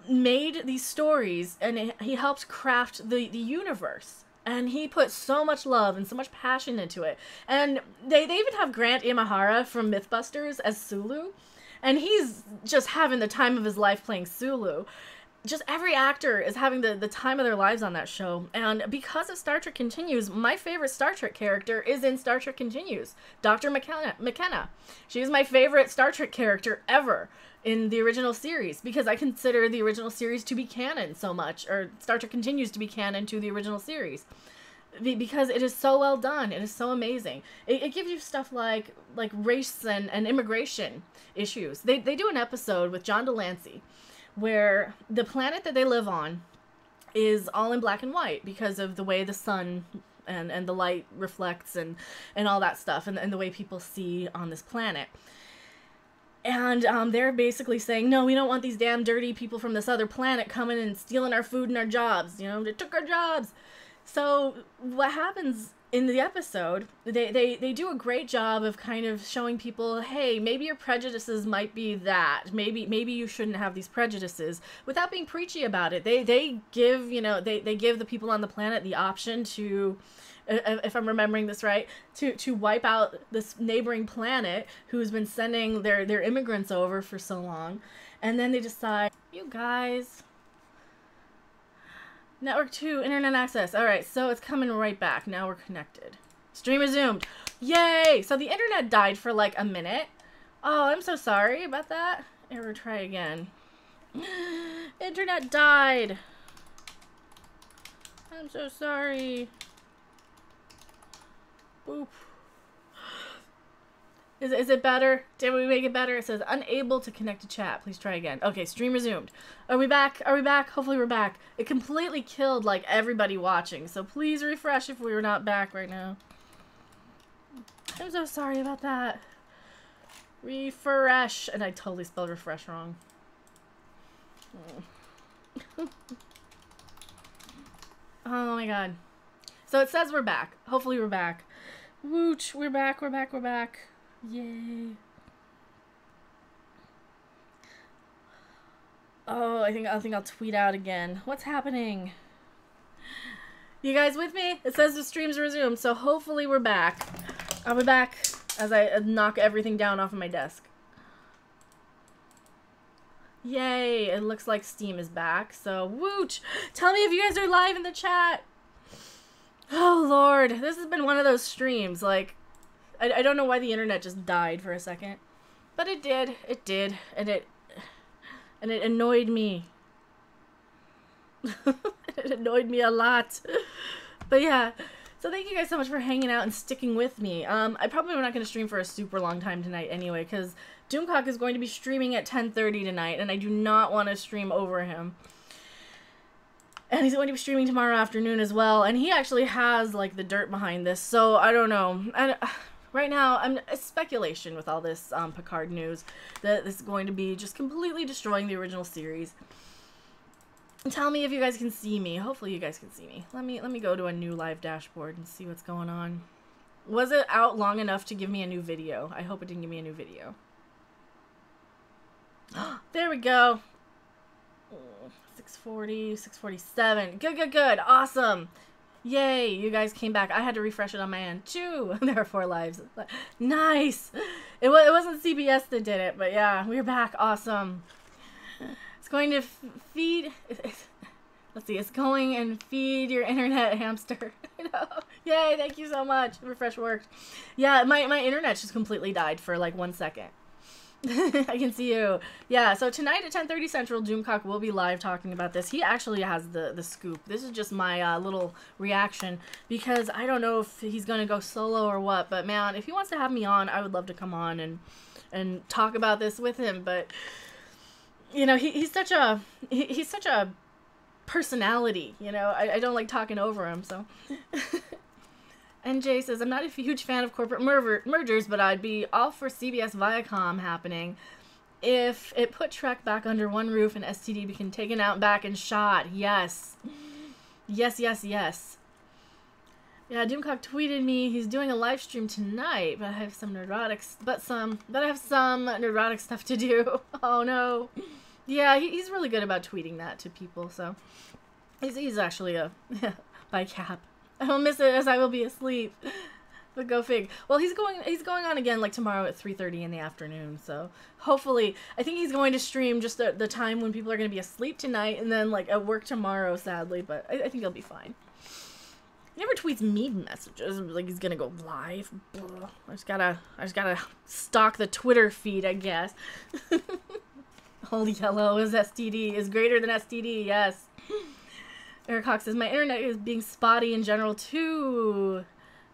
made these stories, and he helped craft the universe. And he put so much love and so much passion into it. And they even have Grant Imahara from Mythbusters as Sulu. And he's just having the time of his life playing Sulu. just every actor is having the time of their lives on that show. And because of Star Trek Continues, my favorite Star Trek character is in Star Trek Continues. Dr. McKenna. She's my favorite Star Trek character ever in the original series, because I consider the original series to be canon so much, or Star Trek Continues to be canon to the original series. Because it is so well done. It is so amazing. It gives you stuff like race and immigration issues. They do an episode with John Delancey where the planet that they live on is all in black and white because of the way the sun and the light reflects and all that stuff, and the way people see on this planet. And they're basically saying, no, we don't want these damn dirty people from this other planet coming and stealing our food and our jobs. You know, they took our jobs. So what happens in the episode, they do a great job of kind of showing people, hey, maybe your prejudices might be that. Maybe you shouldn't have these prejudices, without being preachy about it. They give, you know, they give the people on the planet the option to, if I'm remembering this right, to wipe out this neighboring planet who's been sending their immigrants over for so long. And then they decide, you guys... Network 2, internet access. Alright, so it's coming right back. Now we're connected. Stream resumed. Yay! So the internet died for like a minute. Oh, I'm so sorry about that. Error, try again. Internet died. I'm so sorry. Boop. Is it better? Did we make it better? It says unable to connect to chat. Please try again. Okay, stream resumed. Are we back? Are we back? Hopefully we're back. It completely killed like everybody watching. So please refresh if we were not back right now. I'm so sorry about that. Refresh. And I totally spelled refresh wrong. Oh my god. So it says we're back. Hopefully we're back. Wooch, we're back, we're back, we're back. Yay. Oh, I think I'll tweet out again. What's happening? You guys with me? It says the stream's resumed, so hopefully we're back. I'll be back as I knock everything down off of my desk. Yay, it looks like Steam is back, so wooch! Tell me if you guys are live in the chat! Oh lord, this has been one of those streams, like, I don't know why the internet just died for a second. But it did, and it annoyed me. It annoyed me a lot. But yeah, so thank you guys so much for hanging out and sticking with me. I probably am not going to stream for a super long time tonight anyway, because Doomcock is going to be streaming at 10:30 tonight, and I do not want to stream over him. And he's going to be streaming tomorrow afternoon as well, and he actually has, like, the dirt behind this, so I don't know. Right now, it's speculation with all this Picard news that this is going to be just completely destroying the original series. And tell me if you guys can see me. Hopefully you guys can see me. Let me go to a new live dashboard and see what's going on. Was it out long enough to give me a new video? I hope it didn't give me a new video. There we go. 640, 647. Good. Awesome. Yay, you guys came back. I had to refresh it on my end too. There are 4 lives. Nice. It wasn't CBS that did it, but yeah, we're back. Awesome. It's going to feed. Let's see. It's going and feed your internet, hamster. Yay! Thank you so much. Refresh worked. Yeah, my internet just completely died for like 1 second. I can see you. Yeah, so tonight at 10:30 Central, Doomcock will be live talking about this. He actually has the scoop. This is just my little reaction, because I don't know if he's going to go solo or what, but man, if he wants to have me on, I would love to come on and talk about this with him. But you know, he's such a personality, you know. I don't like talking over him, so. NJ says, I'm not a huge fan of corporate mergers, but I'd be all for CBS Viacom happening if it put Trek back under one roof and STD became taken out back and shot. Yes. Yes. Yeah, Doomcock tweeted me. He's doing a live stream tonight, but I have some neurotic stuff to do. Oh no. Yeah, he's really good about tweeting that to people, so he's actually a by cap. I will miss it as I will be asleep. But go fig. Well, he's going on again like tomorrow at 3:30 in the afternoon. So hopefully, I think he's going to stream just the time when people are going to be asleep tonight, and then like at work tomorrow. Sadly, but I think he'll be fine. He never tweets me messages like he's gonna go live. Blah. I just gotta stalk the Twitter feed, I guess. Holy yellow is STD is greater than STD. Yes. Eric Hawk says my internet is being spotty in general too.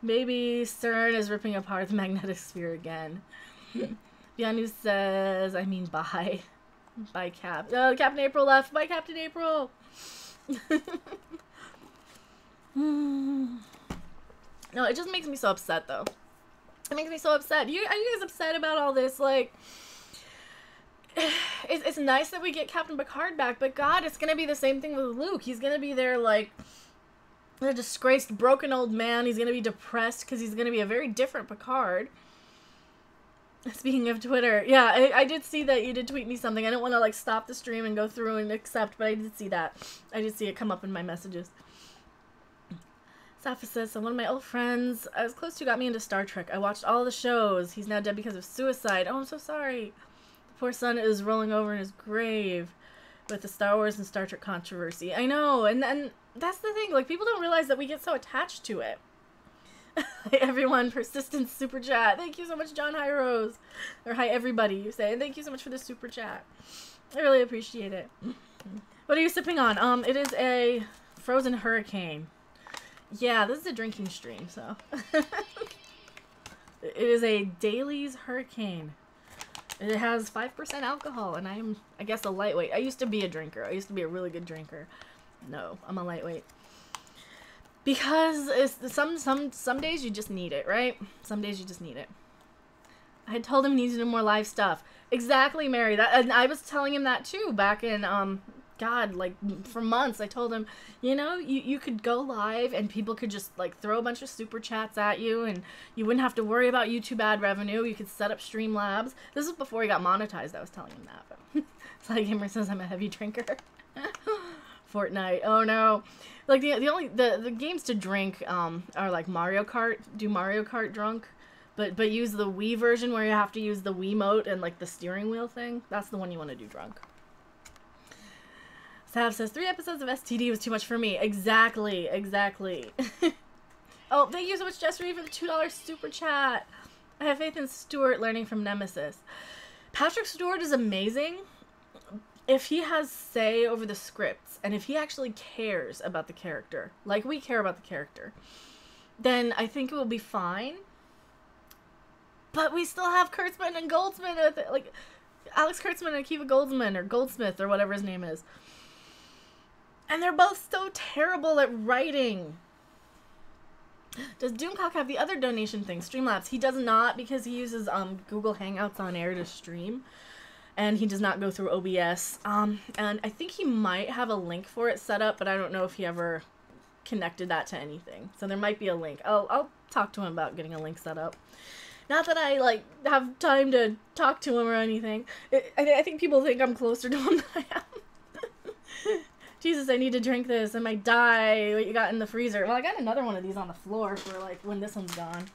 Maybe CERN is ripping apart the magnetic sphere again. Bianu says, I mean, bye. Bye, Cap. Oh, Captain April left. Bye, Captain April. No, it just makes me so upset, though. It makes me so upset. Are you guys upset about all this? Like, it's nice that we get Captain Picard back, but God, it's going to be the same thing with Luke. He's going to be there, like, a disgraced, broken old man. He's going to be depressed because he's going to be a very different Picard. Speaking of Twitter, yeah, I did see that you did tweet me something. I didn't want to, like, stop the stream and go through and accept, but I did see that. I did see it come up in my messages. Safa says, so one of my old friends I was close to got me into Star Trek. I watched all the shows. He's now dead because of suicide. Oh, I'm so sorry. The poor son is rolling over in his grave with the Star Wars and Star Trek controversy. I know, and that's the thing. Like, people don't realize that we get so attached to it. Hi, everyone. Persistent super chat. Thank you so much, John. Hi, Rose. Or hi, everybody, you say. And thank you so much for the super chat. I really appreciate it. What are you sipping on? It is a frozen hurricane. Yeah, this is a drinking stream, so. It is a Daly's Hurricane. It has 5% alcohol, and I'm, I guess, a lightweight. I used to be a drinker. I used to be a really good drinker. No, I'm a lightweight. Because it's, some days you just need it, right? Some days you just need it. I had told him he needs to do more live stuff. Exactly, Mary. That, and I was telling him that, too, back in, God, like, for months. I told him, you know, you could go live and people could just, like, throw a bunch of super chats at you and you wouldn't have to worry about YouTube ad revenue. You could set up Streamlabs. This was before he got monetized. I was telling him that. But Sly Gamer says I'm a heavy drinker. Fortnite. Oh, no. Like, the games to drink are, like, Mario Kart. Do Mario Kart drunk. But use the Wii version where you have to use the Wiimote and, like, the steering wheel thing. That's the one you want to do drunk. Sav says, 3 episodes of STD was too much for me. Exactly, exactly. Oh, thank you so much, Jess Reed, for the $2 super chat. I have faith in Stewart learning from Nemesis. Patrick Stewart is amazing if he has say over the scripts and if he actually cares about the character, like we care about the character, then I think it will be fine. But we still have Kurtzman and Goldsmith, like Alex Kurtzman and Akiva Goldsman, or Goldsmith, or whatever his name is. And they're both so terrible at writing. Does Doomcock have the other donation thing, Streamlabs? He does not, because he uses Google Hangouts on air to stream. And he does not go through OBS. And I think he might have a link for it set up, but I don't know if he ever connected that to anything. So there might be a link. I'll talk to him about getting a link set up. Not that I, like, have time to talk to him or anything. I think people think I'm closer to him than I am. Jesus, I need to drink this. I might die. What you got in the freezer? Well, I got another one of these on the floor for, like, when this one's gone.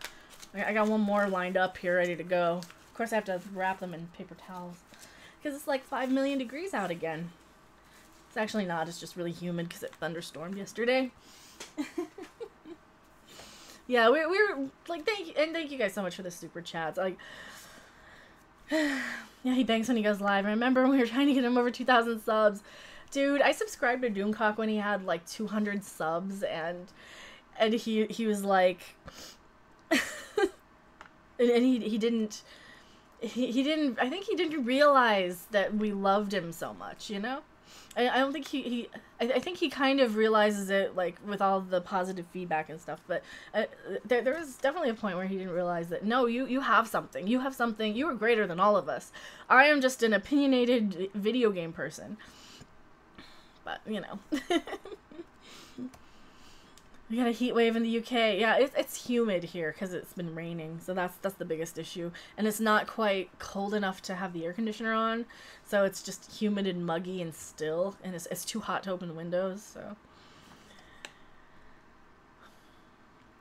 I got one more lined up here ready to go. Of course, I have to wrap them in paper towels. Because it's, like, 5 million degrees out again. It's actually not. It's just really humid because it thunderstormed yesterday. Yeah, we were, like, thank you guys so much for the super chats. Like, yeah, he bangs when he goes live. I remember when we were trying to get him over 2,000 subs. Dude, I subscribed to Doomcock when he had, like, 200 subs, and he was, like, and he didn't, I think he didn't realize that we loved him so much, you know? I don't think I think he kind of realizes it, like, with all the positive feedback and stuff, but there was definitely a point where he didn't realize that, no, you have something, you are greater than all of us. I am just an opinionated video game person. But, you know. We got a heat wave in the UK. Yeah, it's humid here because it's been raining. So that's the biggest issue. And it's not quite cold enough to have the air conditioner on. So it's just humid and muggy and still. And it's too hot to open the windows. So.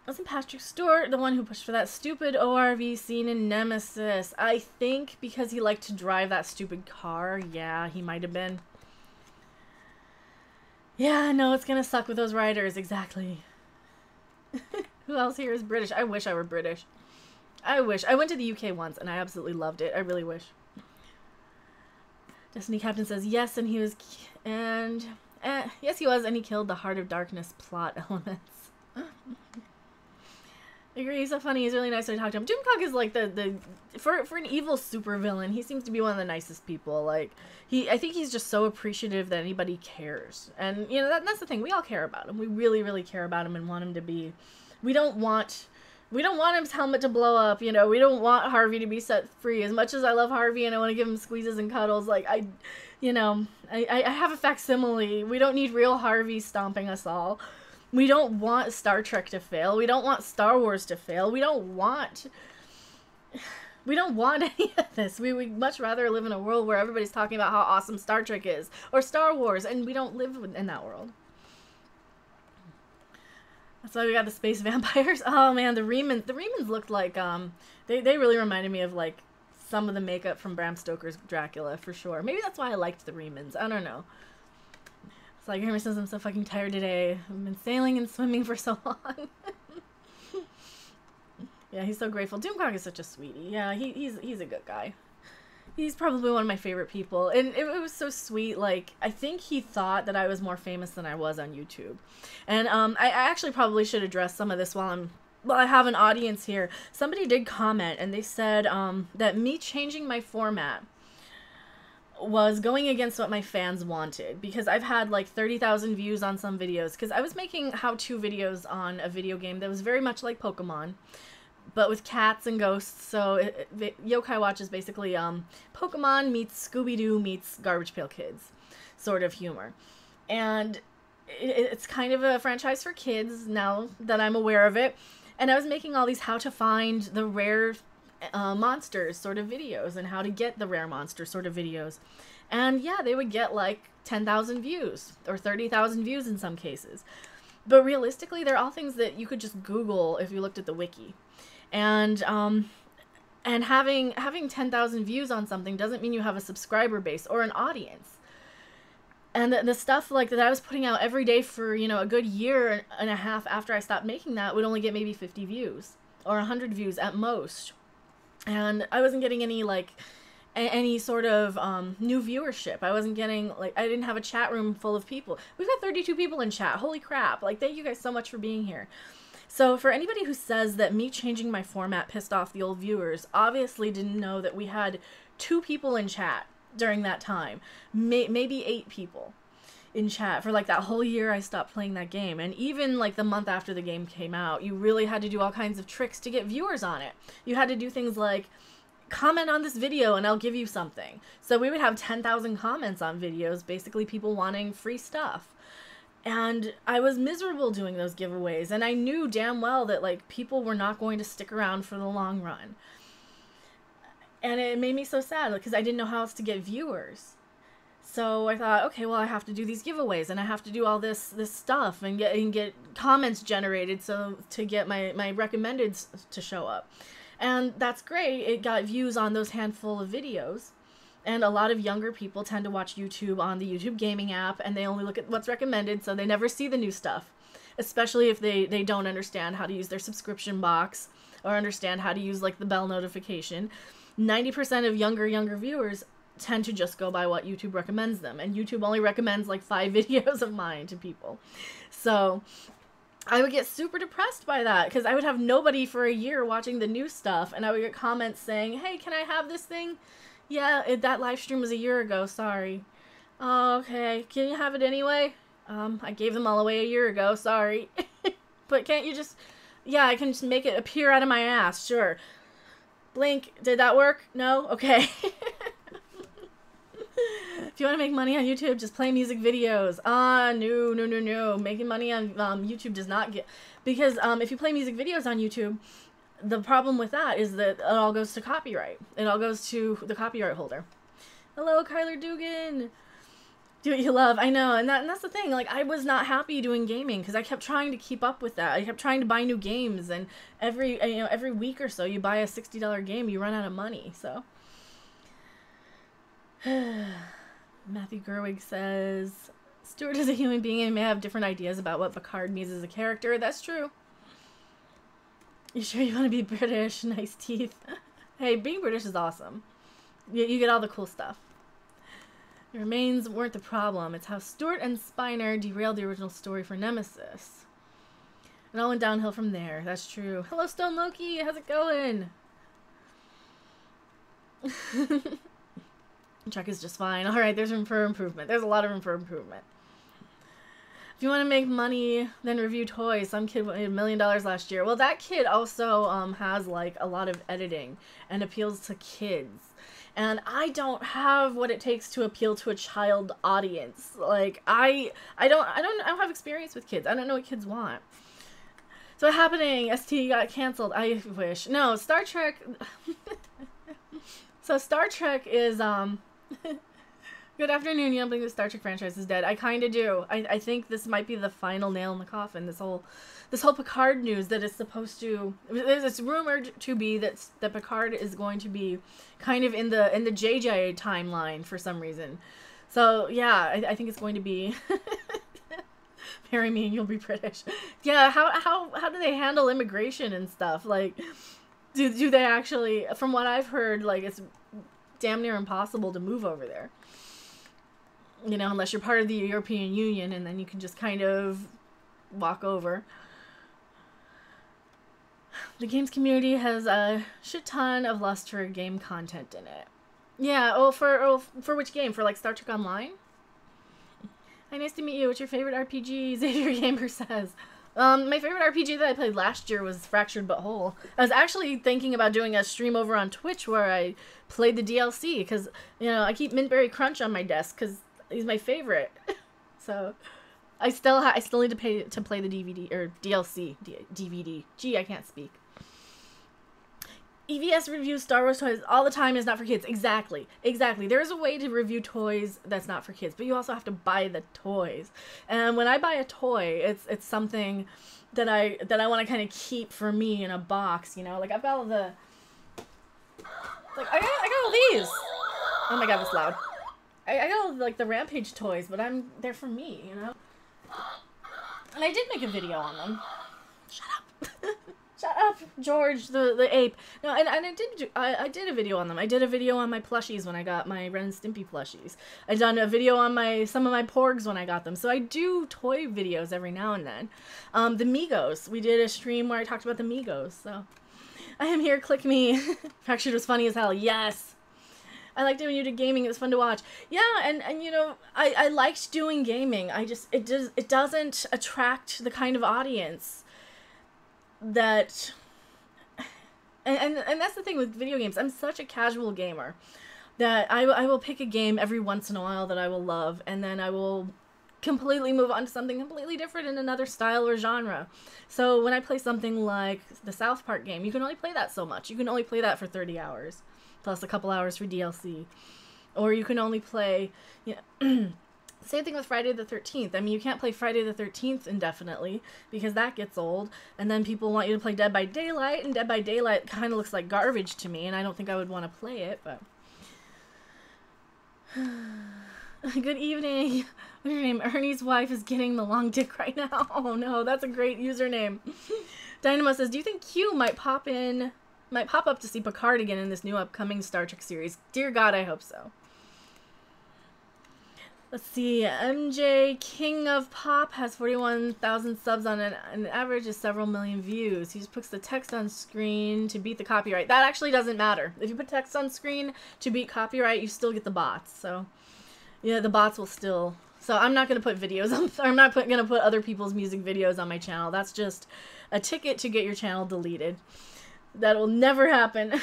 Wasn't Patrick Stewart the one who pushed for that stupid ORV scene in Nemesis? I think because he liked to drive that stupid car. Yeah, he might have been. Yeah, no, it's gonna suck with those writers, exactly. Who else here is British? I wish I were British. I wish. I went to the UK once, and I absolutely loved it. I really wish. Destiny Captain says, yes, and he was... yes, he was, and he killed the Heart of Darkness plot elements. I agree, he's so funny. He's really nice to talk to him. Doomcock is like for an evil supervillain, he seems to be one of the nicest people. Like, I think he's just so appreciative that anybody cares. And, you know, that's the thing. We all care about him. We really, really care about him and want him to be... We don't want his helmet to blow up, you know. We don't want Harvey to be set free. As much as I love Harvey and I want to give him squeezes and cuddles, like, I have a facsimile. We don't need real Harvey stomping us all. We don't want Star Trek to fail. We don't want Star Wars to fail. We don't want any of this. We would much rather live in a world where everybody's talking about how awesome Star Trek is or Star Wars, and we don't live in that world. That's why we got the space vampires. Oh man, the Remans. The Remans looked like they really reminded me of like some of the makeup from Bram Stoker's Dracula for sure. Maybe that's why I liked the Remans. I don't know. It's like, Hermes says, I'm so fucking tired today. I've been sailing and swimming for so long. Yeah, he's so grateful. Doomcock is such a sweetie. Yeah, he's a good guy. He's probably one of my favorite people. And it was so sweet. Like, I think he thought that I was more famous than I was on YouTube. And I actually probably should address some of this while I have an audience here. Somebody did comment, and they said that me changing my format was going against what my fans wanted, because I've had like 30,000 views on some videos, because I was making how-to videos on a video game that was very much like Pokemon, but with cats and ghosts. So Yokai Watch is basically Pokemon meets Scooby-Doo meets Garbage Pail Kids sort of humor. And it's kind of a franchise for kids now that I'm aware of it. And I was making all these how to find the rare monsters sort of videos and how to get the rare monster sort of videos. And yeah, they would get like 10,000 views or 30,000 views in some cases. But realistically, they're all things that you could just Google if you looked at the wiki. And having 10,000 views on something doesn't mean you have a subscriber base or an audience. And the stuff like that I was putting out every day for, you know, a good year and a half after I stopped making that would only get maybe 50 views or 100 views at most. And I wasn't getting any, like, any sort of new viewership. I wasn't getting, like, I didn't have a chat room full of people. We've got 32 people in chat. Holy crap. Like, thank you guys so much for being here. So for anybody who says that me changing my format pissed off the old viewers, obviously didn't know that we had 2 people in chat during that time. Maybe 8 people in chat for like that whole year I stopped playing that game. And even like the month after the game came out, you really had to do all kinds of tricks to get viewers on it. You had to do things like comment on this video and I'll give you something. So we would have 10,000 comments on videos, basically people wanting free stuff. And I was miserable doing those giveaways, and I knew damn well that like people were not going to stick around for the long run. And it made me so sad because I didn't know how else to get viewers. So I thought, okay, well, I have to do these giveaways and I have to do all this stuff and get comments generated so to get my recommendeds to show up. And that's great. It got views on those handful of videos. And a lot of younger people tend to watch YouTube on the YouTube gaming app, and they only look at what's recommended, so they never see the new stuff. Especially if they don't understand how to use their subscription box or understand how to use like the bell notification. 90% of younger viewers tend to just go by what YouTube recommends them, and YouTube only recommends like 5 videos of mine to people. So I would get super depressed by that because I would have nobody for a year watching the new stuff, and I would get comments saying, hey, can I have this thing? Yeah, that live stream was a year ago, sorry. Oh, okay, can you have it anyway? I gave them all away a year ago, sorry. But can't you just... Yeah, I can just make it appear out of my ass, sure. Blink, did that work? No? Okay. If you want to make money on YouTube, just play music videos. No. Making money on YouTube does not get... Because if you play music videos on YouTube, the problem with that is that it all goes to copyright. It all goes to the copyright holder. Hello, Kyler Dugan. Do what you love. I know, and that's the thing. Like, I was not happy doing gaming because I kept trying to keep up with that. I kept trying to buy new games, and every week or so, you buy a $60 game, you run out of money. So, Matthew Gerwig says, Stuart is a human being and may have different ideas about what Picard means as a character. That's true. You sure you want to be British? Nice teeth. Hey, being British is awesome. You get all the cool stuff. The remains weren't the problem. It's how Stewart and Spiner derailed the original story for Nemesis. It all went downhill from there. That's true. Hello, Stone Loki. How's it going? Chuck is just fine. All right, there's room for improvement. There's a lot of room for improvement. If you want to make money, then review toys. Some kid made $1 million last year. Well, that kid also has like a lot of editing and appeals to kids. And I don't have what it takes to appeal to a child audience. Like I don't have experience with kids. I don't know what kids want. So what's happening? ST got canceled. I wish. No, Star Trek. So Star Trek is Good afternoon. You don't believe the Star Trek franchise is dead? I kind of do. I think this might be the final nail in the coffin. This whole Picard news that is supposed to. It's rumored to be that Picard is going to be kind of in the JJ timeline for some reason. So yeah, I think it's going to be. Marry me and you'll be British. Yeah. How do they handle immigration and stuff? Like, do they actually? From what I've heard, like it's damn near impossible to move over there. You know, unless you're part of the European Union, and then you can just kind of walk over. The games community has a shit ton of lust for game content in it. Yeah, for which game? For like Star Trek Online? Hi, nice to meet you. What's your favorite RPG? Xavier Gamer says. My favorite RPG that I played last year was Fractured But Whole. I was actually thinking about doing a stream over on Twitch where I played the DLC, because, you know, I keep Mintberry Crunch on my desk, because he's my favorite. So I still need to pay to play the DVD or DLC DVD. Gee, I can't speak. EVS reviews Star Wars toys all the time. Is not for kids. Exactly. There's a way to review toys that's not for kids, but you also have to buy the toys. And when I buy a toy, it's something that I want to kind of keep for me in a box. You know, like I've got all the. Like I got all these. Oh my god, that's loud. I got like the Rampage toys, but they're for me, you know? And I did make a video on them. Shut up. Shut up, George, the ape. No, and I did a video on them. I did a video on my plushies when I got my Ren and Stimpy plushies. I done a video on some of my Porgs when I got them. So I do toy videos every now and then. The Migos. We did a stream where I talked about the Migos, so. I am here, click me. Fractured was funny as hell, yes. I liked it when you did gaming. It was fun to watch. Yeah, and you know, I liked doing gaming. It doesn't attract the kind of audience that. And that's the thing with video games. I'm such a casual gamer that I will pick a game every once in a while that I will love, and then I will completely move on to something completely different in another style or genre. So when I play something like the South Park game, you can only play that so much. You can only play that for 30 hours. Plus a couple hours for DLC. Or you can only play, you know, same thing with Friday the 13th. I mean, you can't play Friday the 13th indefinitely, because that gets old, and then people want you to play Dead by Daylight, and Dead by Daylight kind of looks like garbage to me, and I don't think I would want to play it, but. Good evening. What's your name? Ernie's wife is getting the long dick right now. Oh no, that's a great username. Dynamo says, do you think Q might pop up to see Picard again in this new upcoming Star Trek series? Dear God, I hope so. Let's see. MJ King of Pop has 41,000 subs on an average of several million views. He just puts the text on screen to beat the copyright. That actually doesn't matter. If you put text on screen to beat copyright, you still get the bots. So, yeah, the bots will still. So I'm not going to put videos on. I'm not going to put other people's music videos on my channel. That's just a ticket to get your channel deleted. That will never happen.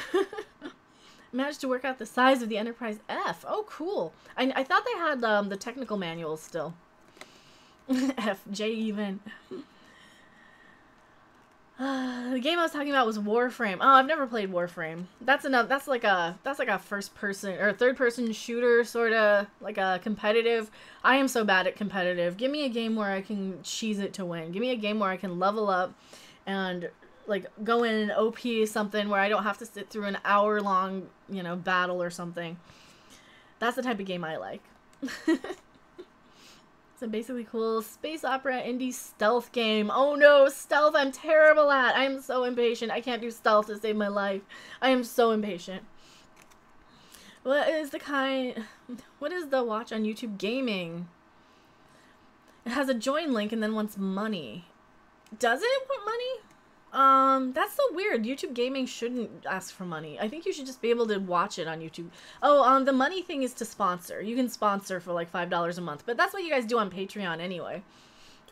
Managed to work out the size of the Enterprise F. Oh, cool. I thought they had the technical manuals still. F, J even. The game I was talking about was Warframe. Oh, I've never played Warframe. That's like a first person or third person shooter, sort of like a competitive. I am so bad at competitive. Give me a game where I can cheese it to win. Give me a game where I can level up and like go in and OP something where I don't have to sit through an hour-long, you know, battle or something. That's the type of game I like. It's a basically cool space opera indie stealth game. Oh no, stealth I'm terrible at. I am so impatient. I can't do stealth to save my life. I am so impatient. What is the watch on YouTube gaming? It has a join link and then wants money. Does it want money? That's so weird. YouTube gaming shouldn't ask for money. I think you should just be able to watch it on YouTube. Oh, the money thing is to sponsor. You can sponsor for like $5 a month, but that's what you guys do on Patreon anyway.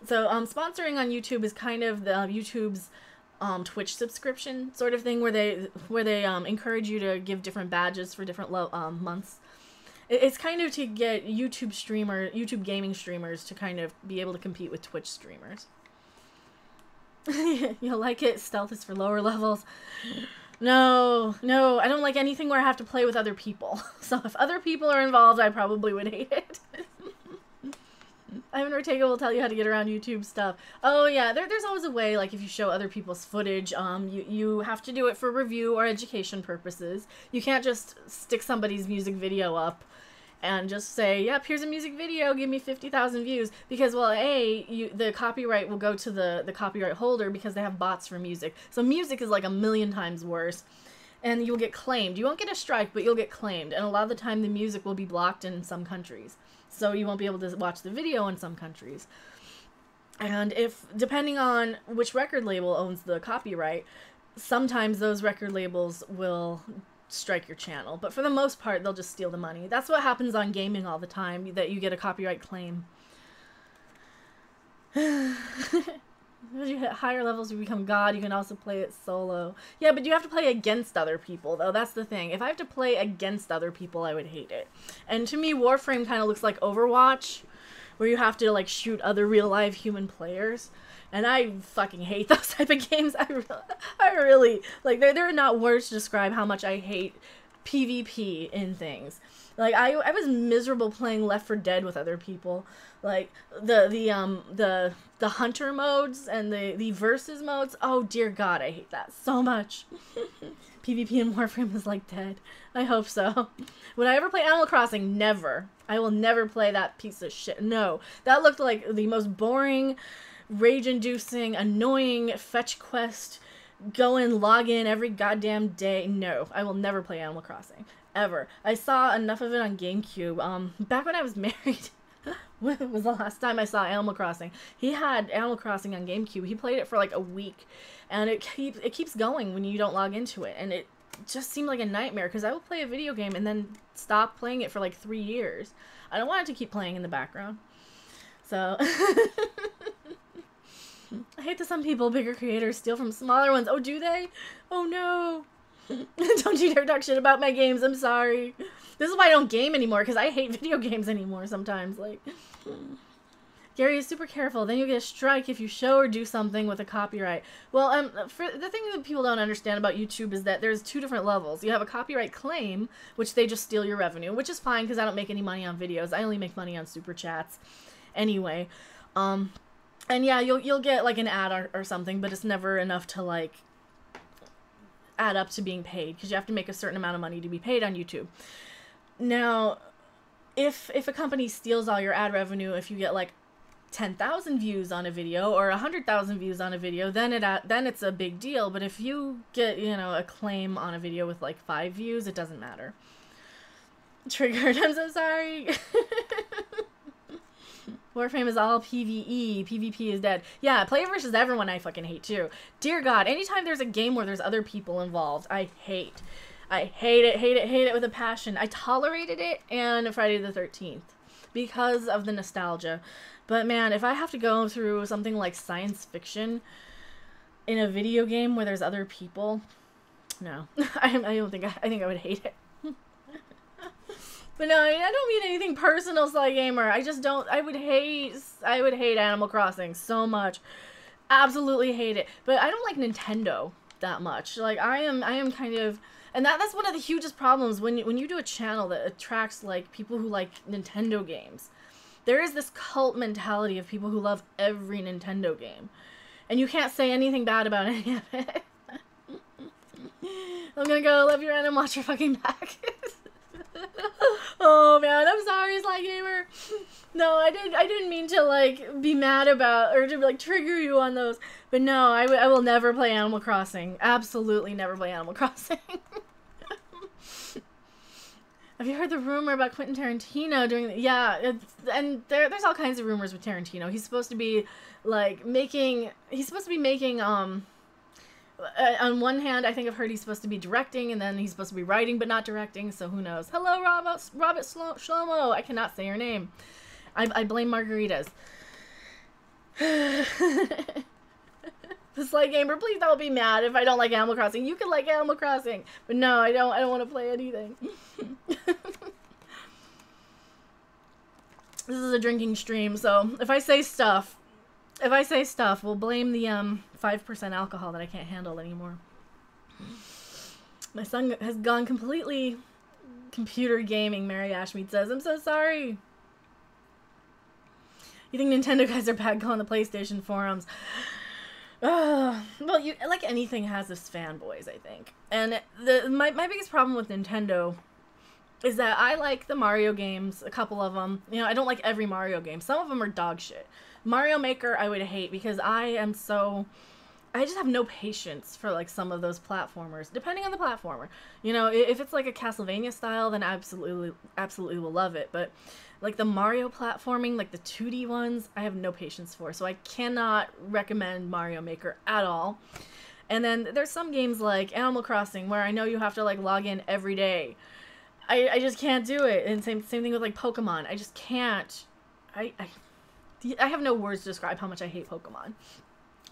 So, sponsoring on YouTube is kind of the YouTube's Twitch subscription sort of thing where they encourage you to give different badges for different months. It's kind of to get YouTube gaming streamers to kind of be able to compete with Twitch streamers. You'll like it. Stealth is for lower levels. No, I don't like anything where I have to play with other people. So if other people are involved, I probably would hate it. Ivan Ortega will tell you how to get around YouTube stuff. Oh yeah, there's always a way, like if you show other people's footage, you have to do it for review or education purposes. You can't just stick somebody's music video up and just say, yep, here's a music video, give me 50,000 views. Because, well, the copyright will go to the copyright holder because they have bots for music. So music is like 1,000,000 times worse. And you'll get claimed. You won't get a strike, but you'll get claimed. And a lot of the time the music will be blocked in some countries. So you won't be able to watch the video in some countries. And depending on which record label owns the copyright, sometimes those record labels will strike your channel, but for the most part they'll just steal the money. That's what happens on gaming all the time, that you get a copyright claim. As you hit higher levels, you become God. You can also play it solo. Yeah, but you have to play against other people, though. That's the thing. If I have to play against other people, I would hate it. And to me, Warframe kind of looks like Overwatch, where you have to like shoot other real live human players. And I fucking hate those type of games. I really, like, they're not words to describe how much I hate PvP in things. Like, I was miserable playing Left 4 Dead with other people. Like, the hunter modes and the versus modes. Oh, dear God, I hate that so much. PvP in Warframe is like dead. I hope so. Would I ever play Animal Crossing? Never. I will never play that piece of shit. No. That looked like the most boring, rage-inducing, annoying fetch quest, go and log in every goddamn day. No, I will never play Animal Crossing. Ever. I saw enough of it on GameCube. Back when I was married, when was the last time I saw Animal Crossing? He had Animal Crossing on GameCube. He played it for like a week, and it keeps going when you don't log into it, and it just seemed like a nightmare, because I will play a video game and then stop playing it for like 3 years. I don't want it to keep playing in the background. So... I hate that some people, bigger creators, steal from smaller ones. Oh, do they? Oh, no. Don't you dare talk shit about my games. I'm sorry. This is why I don't game anymore, because I hate video games anymore sometimes. Like, Gary is super careful. Then you get a strike if you show or do something with a copyright. Well, for the thing that people don't understand about YouTube is that there's 2 different levels. You have a copyright claim, which they just steal your revenue, which is fine because I don't make any money on videos. I only make money on super chats. Anyway, and yeah, you'll get like an ad or something, but it's never enough to like add up to being paid, because you have to make a certain amount of money to be paid on YouTube. Now, if a company steals all your ad revenue, if you get like 10,000 views on a video or 100,000 views on a video, then it's a big deal. But if you get, you know, a claim on a video with like 5 views, it doesn't matter. Triggered. I'm so sorry. Warframe is all PvE. PvP is dead. Yeah, player versus everyone I fucking hate too. Dear God, anytime there's a game where there's other people involved, I hate. I hate it with a passion. I tolerated it in Friday the 13th because of the nostalgia. But man, if I have to go through something like science fiction in a video game where there's other people, no. I think I would hate it. But no, I don't mean anything personal, Sly Gamer. I just don't. I would hate Animal Crossing so much. absolutely hate it. But I don't like Nintendo that much. Like I am kind of, and that's one of the hugest problems when you do a channel that attracts like people who like Nintendo games. There is this cult mentality of people who love every Nintendo game, and you can't say anything bad about any of it. I'm gonna go love your end and watch your fucking back. Oh man, I'm sorry, Sly Gamer. No, I didn't mean to like be mad about or to like trigger you on those. But no, I will never play Animal Crossing. Absolutely never play Animal Crossing. Have you heard the rumor about Quentin Tarantino doing that? Yeah, and there's all kinds of rumors with Tarantino. He's supposed to be like making. He's supposed to be making on one hand, I think I've heard he's supposed to be directing, and then he's supposed to be writing, but not directing, so who knows. Hello, Robert Shlomo. I cannot say your name. I blame margaritas. The Sly Gamer, please don't be mad if I don't like Animal Crossing. You can like Animal Crossing, but no, I don't want to play anything. This is a drinking stream, so if I say stuff, we'll blame the 5% alcohol that I can't handle anymore. My son has gone completely computer gaming, Mary Ashmead says. I'm so sorry. You think Nintendo guys are bad? Go on the PlayStation forums. Well, like anything has its fanboys, I think. And my biggest problem with Nintendo is that I like the Mario games, a couple of them. You know, I don't like every Mario game. Some of them are dog shit. Mario Maker I would hate because I just have no patience for like some of those platformers, depending on the platformer. You know, if it's like a Castlevania style, then absolutely will love it. But like the Mario platforming, like the 2D ones, I have no patience for. So I cannot recommend Mario Maker at all. And then there's some games like Animal Crossing where I know you have to like log in every day. I just can't do it. And same thing with like Pokemon. I just can't. I have no words to describe how much I hate Pokemon.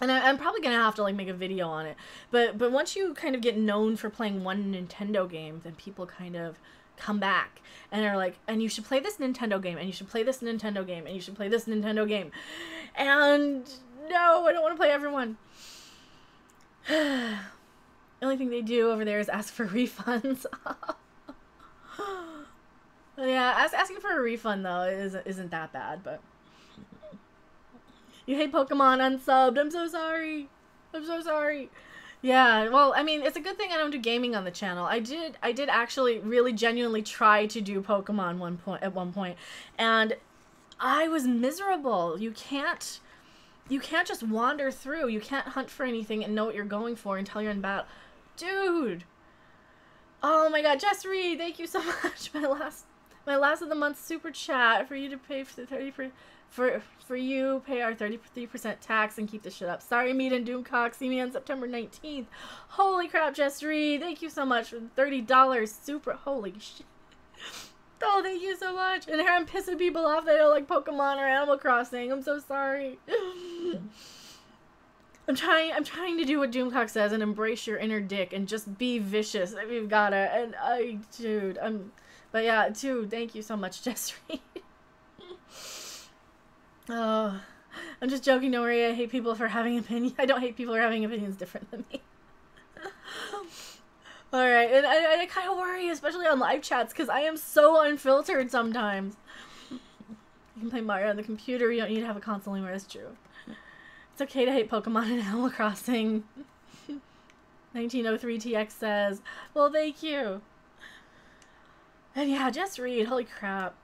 And I'm probably going to have to like make a video on it. But once you kind of get known for playing one Nintendo game, then people kind of come back and are like, and you should play this Nintendo game, and you should play this Nintendo game, and you should play this Nintendo game. And no, I don't want to play everyone. The only thing they do over there is ask for refunds. Yeah, asking for a refund though isn't that bad, but you hate Pokemon unsubbed. I'm so sorry. I'm so sorry. Yeah, well, I mean, it's a good thing I don't do gaming on the channel. I did actually really genuinely try to do Pokemon at one point, and I was miserable. You can't just wander through. You can't hunt for anything and know what you're going for until you're in battle. Dude. Oh my god, Jess Reed, thank you so much. My last of the month super chat for you to pay for the 30%. For you, pay our 33% tax and keep this shit up. Sorry, Meat and Doomcock. See me on September 19th. Holy crap, Jess Reed. Thank you so much for $30. Super. Holy shit. Oh, thank you so much. And here I'm pissing people off that I don't like Pokemon or Animal Crossing. I'm so sorry. I'm trying to do what Doomcock says and embrace your inner dick and just be vicious. I mean, you've gotta. And dude, but yeah, dude, thank you so much, Jess Reed. Oh, I'm just joking, don't worry. I hate people for having opinions. I don't hate people for having opinions different than me. Alright, and I kind of worry, especially on live chats, because I am so unfiltered sometimes. You can play Mario on the computer, you don't need to have a console anymore, that's true. It's okay to hate Pokemon and Animal Crossing. 1903TX says, well, thank you. And yeah, Jess Reed, holy crap.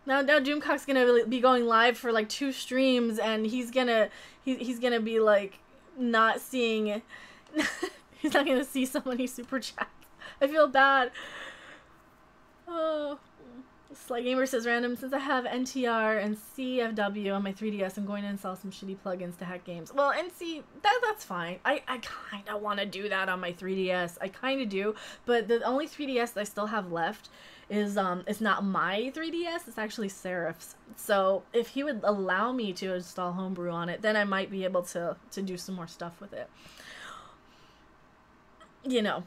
Now Doomcock's gonna be going live for like 2 streams, and he's gonna be like not seeing. He's not gonna see someone he super chats. I feel bad. Oh, Sly Gamer says random. Since I have NTR and CFW on my 3DS, I'm going to install some shitty plugins to hack games. Well, and see that's fine. I kind of want to do that on my 3DS. I kind of do, but the only 3DS that I still have left is it's not my 3DS, it's actually Seraph's. So if he would allow me to install Homebrew on it, then I might be able to do some more stuff with it. You know.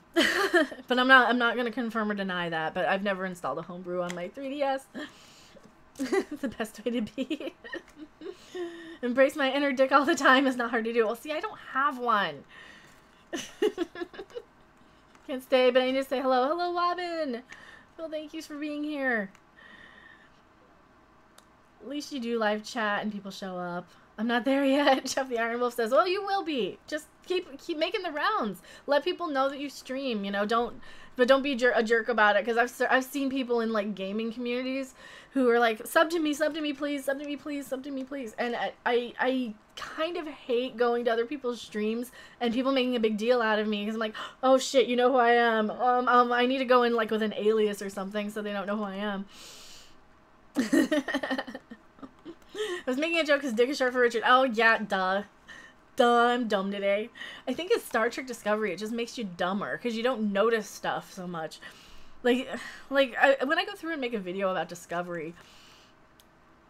But I'm not gonna confirm or deny that, but I've never installed a Homebrew on my 3DS. It's the best way to be. Embrace my inner dick all the time is not hard to do. Well, see, I don't have one. Can't stay, but I need to say hello. Hello, Robin. Well, thank you for being here. At least you do live chat and people show up. I'm not there yet. Jeff the Iron Wolf says, well, you will be. Just keep making the rounds. Let people know that you stream, you know, don't be a jerk about it. Because I've seen people in, like, gaming communities who are like, sub to me, please, sub to me, please, sub to me, please. And I kind of hate going to other people's streams and people making a big deal out of me. Because I'm like, oh, shit, you know who I am. I need to go in, like, with an alias or something so they don't know who I am. I was making a joke because Dick is short for Richard. Oh, yeah, duh. Duh, I'm dumb today. I think it's Star Trek Discovery. It just makes you dumber because you don't notice stuff so much. When I go through and make a video about Discovery,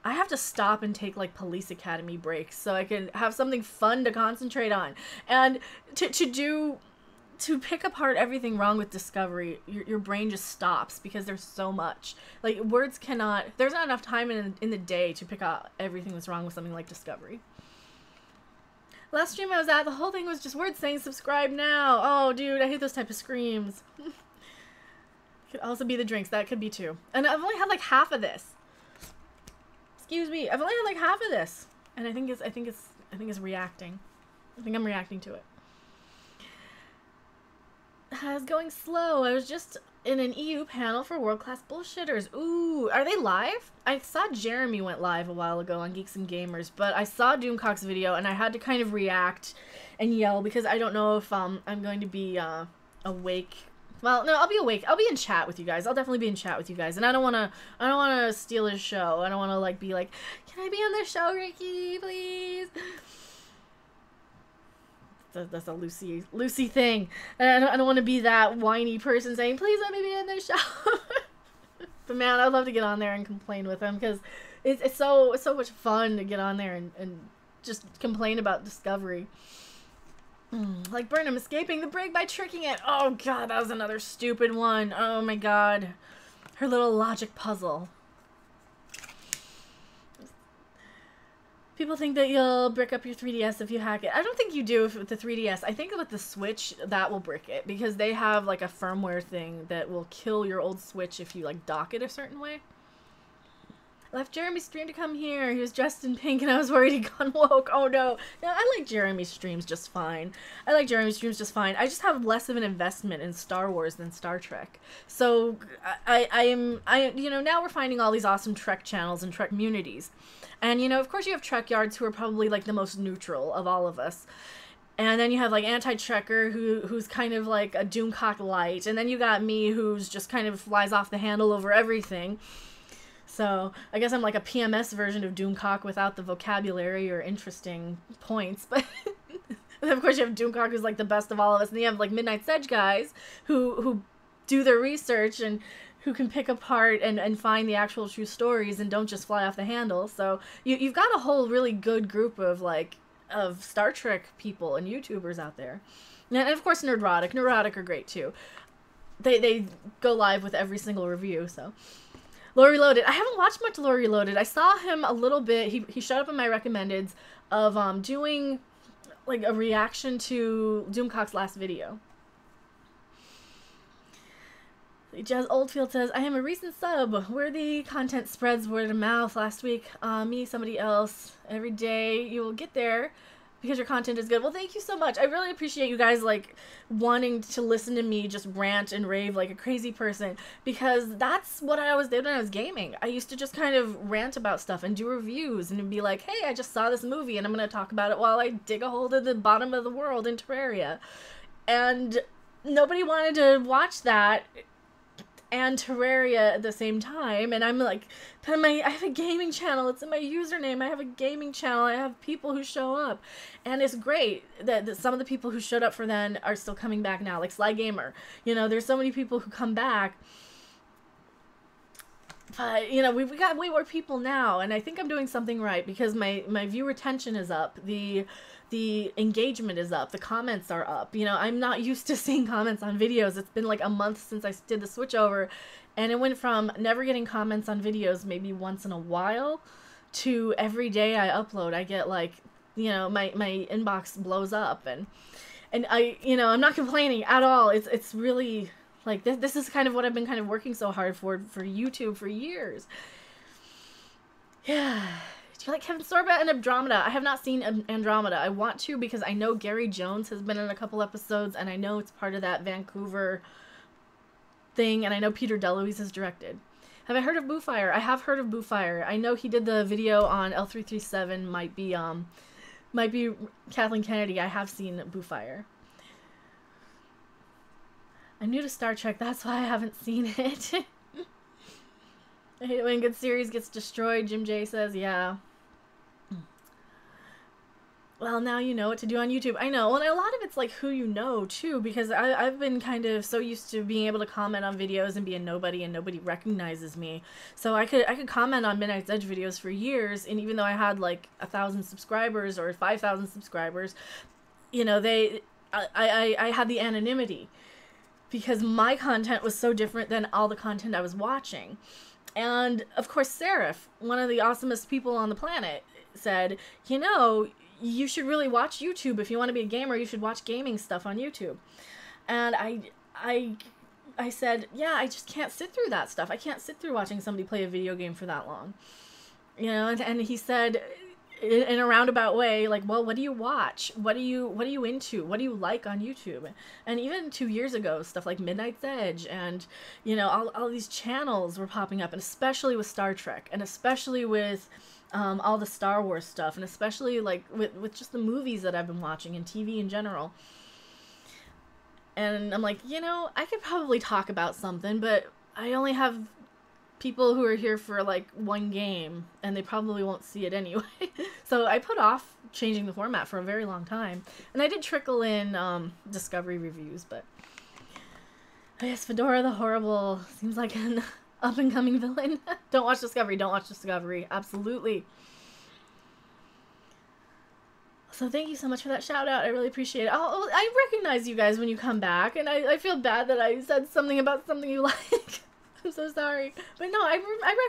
I have to stop and take, like, Police Academy breaks so I can have something fun to concentrate on. And to pick apart everything wrong with Discovery, your brain just stops because there's so much. Like, words cannot... There's not enough time in the day to pick out everything that's wrong with something like Discovery. Last stream I was at, the whole thing was just words saying subscribe now. Oh, dude, I hate those type of screams. Could also be the drinks. That could be too. And I've only had, like, half of this. Excuse me. I've only had, like, half of this. And I think it's reacting. I think I'm reacting to it. I was going slow. I was just in an EU panel for world-class bullshitters. Ooh, are they live? I saw Jeremy went live a while ago on Geeks and Gamers, but I saw Doomcock's video and I had to kind of react and yell because I don't know if I'm going to be awake. Well, no, I'll be awake. I'll be in chat with you guys. I'll definitely be in chat with you guys. And I don't want to steal his show. I don't want to, like, be like, "Can I be on the show, Ricky, please?" That's a Lucy thing. And I don't want to be that whiny person saying, please let me be in this show. But man, I'd love to get on there and complain with him because it's so much fun to get on there and just complain about Discovery. Like Burnham escaping the brig by tricking it. Oh god, that was another stupid one. Oh my god. Her little logic puzzle. People think that you'll brick up your 3DS if you hack it. I don't think you do with the 3DS. I think with the Switch, that will brick it. Because they have, like, a firmware thing that will kill your old Switch if you, like, dock it a certain way. Left Jeremy's stream to come here. He was dressed in pink and I was worried he'd gone woke. Oh, no. No, I like Jeremy's streams just fine. I just have less of an investment in Star Wars than Star Trek. So, you know, now we're finding all these awesome Trek channels and Trek communities. And, you know, of course you have Trek yards who are probably, like, the most neutral of all of us. And then you have, like, Anti-Trekker who's kind of like a Doomcock light. And then you got me who's just kind of flies off the handle over everything. So, I guess I'm like a PMS version of Doomcock without the vocabulary or interesting points. But, and of course you have Doomcock who's, like, the best of all of us. And then you have, like, Midnight Sedge guys who do their research and who can pick apart and find the actual true stories and don't just fly off the handle. So you've got a whole really good group of Star Trek people and YouTubers out there. And of course Nerdrotic. Nerdrotic are great too. They go live with every single review, so. Lore Reloaded. I haven't watched much Lore Reloaded. I saw him a little bit. He showed up in my recommendeds of doing, like, a reaction to Doomcock's last video. Jazz Oldfield says, I am a recent sub. Worthy content spreads word of mouth. Last week, me, somebody else. Every day you will get there because your content is good. Well, thank you so much. I really appreciate you guys, like, wanting to listen to me just rant and rave like a crazy person, because that's what I always did when I was gaming. I used to just kind of rant about stuff and do reviews and be like, hey, I just saw this movie and I'm going to talk about it while I dig a hole to the bottom of the world in Terraria. And nobody wanted to watch that and Terraria at the same time, and I'm like, I have a gaming channel, it's in my username, I have a gaming channel, I have people who show up, and it's great that some of the people who showed up for then are still coming back now, like Sly Gamer, you know, there's so many people who come back, but, you know, we've got way more people now, and I think I'm doing something right, because my view retention is up, the engagement is up, the comments are up. You know, I'm not used to seeing comments on videos. It's been like a month since I did the switch over, and it went from never getting comments on videos maybe once in a while to every day I upload, I get like, you know, my inbox blows up, and I, you know, I'm not complaining at all. It's really like this is kind of what I've been kind of working so hard for YouTube for years. Yeah. Do you like Kevin Sorbo and Andromeda? I have not seen Andromeda. I want to because I know Gary Jones has been in a couple episodes, and I know it's part of that Vancouver thing, and I know Peter DeLuise has directed. Have I heard of Boofire? I have heard of Boofire. I know he did the video on L337, might be Kathleen Kennedy. I have seen Boofire. I'm new to Star Trek, that's why I haven't seen it. I hate it when a good series gets destroyed, Jim J says, yeah. Well, now you know what to do on YouTube. I know, and a lot of it's like who you know, too, because I've been kind of so used to being able to comment on videos and be a nobody, and nobody recognizes me. So I could comment on Midnight's Edge videos for years, and even though I had like 1,000 subscribers or 5,000 subscribers, you know, I had the anonymity because my content was so different than all the content I was watching. And of course, Seraph, one of the awesomest people on the planet, said, you know, you should really watch YouTube. If you want to be a gamer, you should watch gaming stuff on YouTube. And I said, yeah, I just can't sit through that stuff. I can't sit through watching somebody play a video game for that long. You know, and he said in a roundabout way, like, well, what do you watch? What are you into? What do you like on YouTube? And even 2 years ago, stuff like Midnight's Edge and, you know, all these channels were popping up, and especially with Star Trek, and especially with all the Star Wars stuff, and especially like with just the movies that I've been watching and TV in general. And I'm like, you know, I could probably talk about something, but I only have people who are here for like one game, and they probably won't see it anyway. So I put off changing the format for a very long time, and I did trickle in Discovery reviews, but I guess Fedora the Horrible seems like an up-and-coming villain. Don't watch Discovery. Don't watch Discovery. Absolutely. So thank you so much for that shout out. I really appreciate it. I recognize you guys when you come back, and I feel bad that I said something about something you like. I'm so sorry. But no, I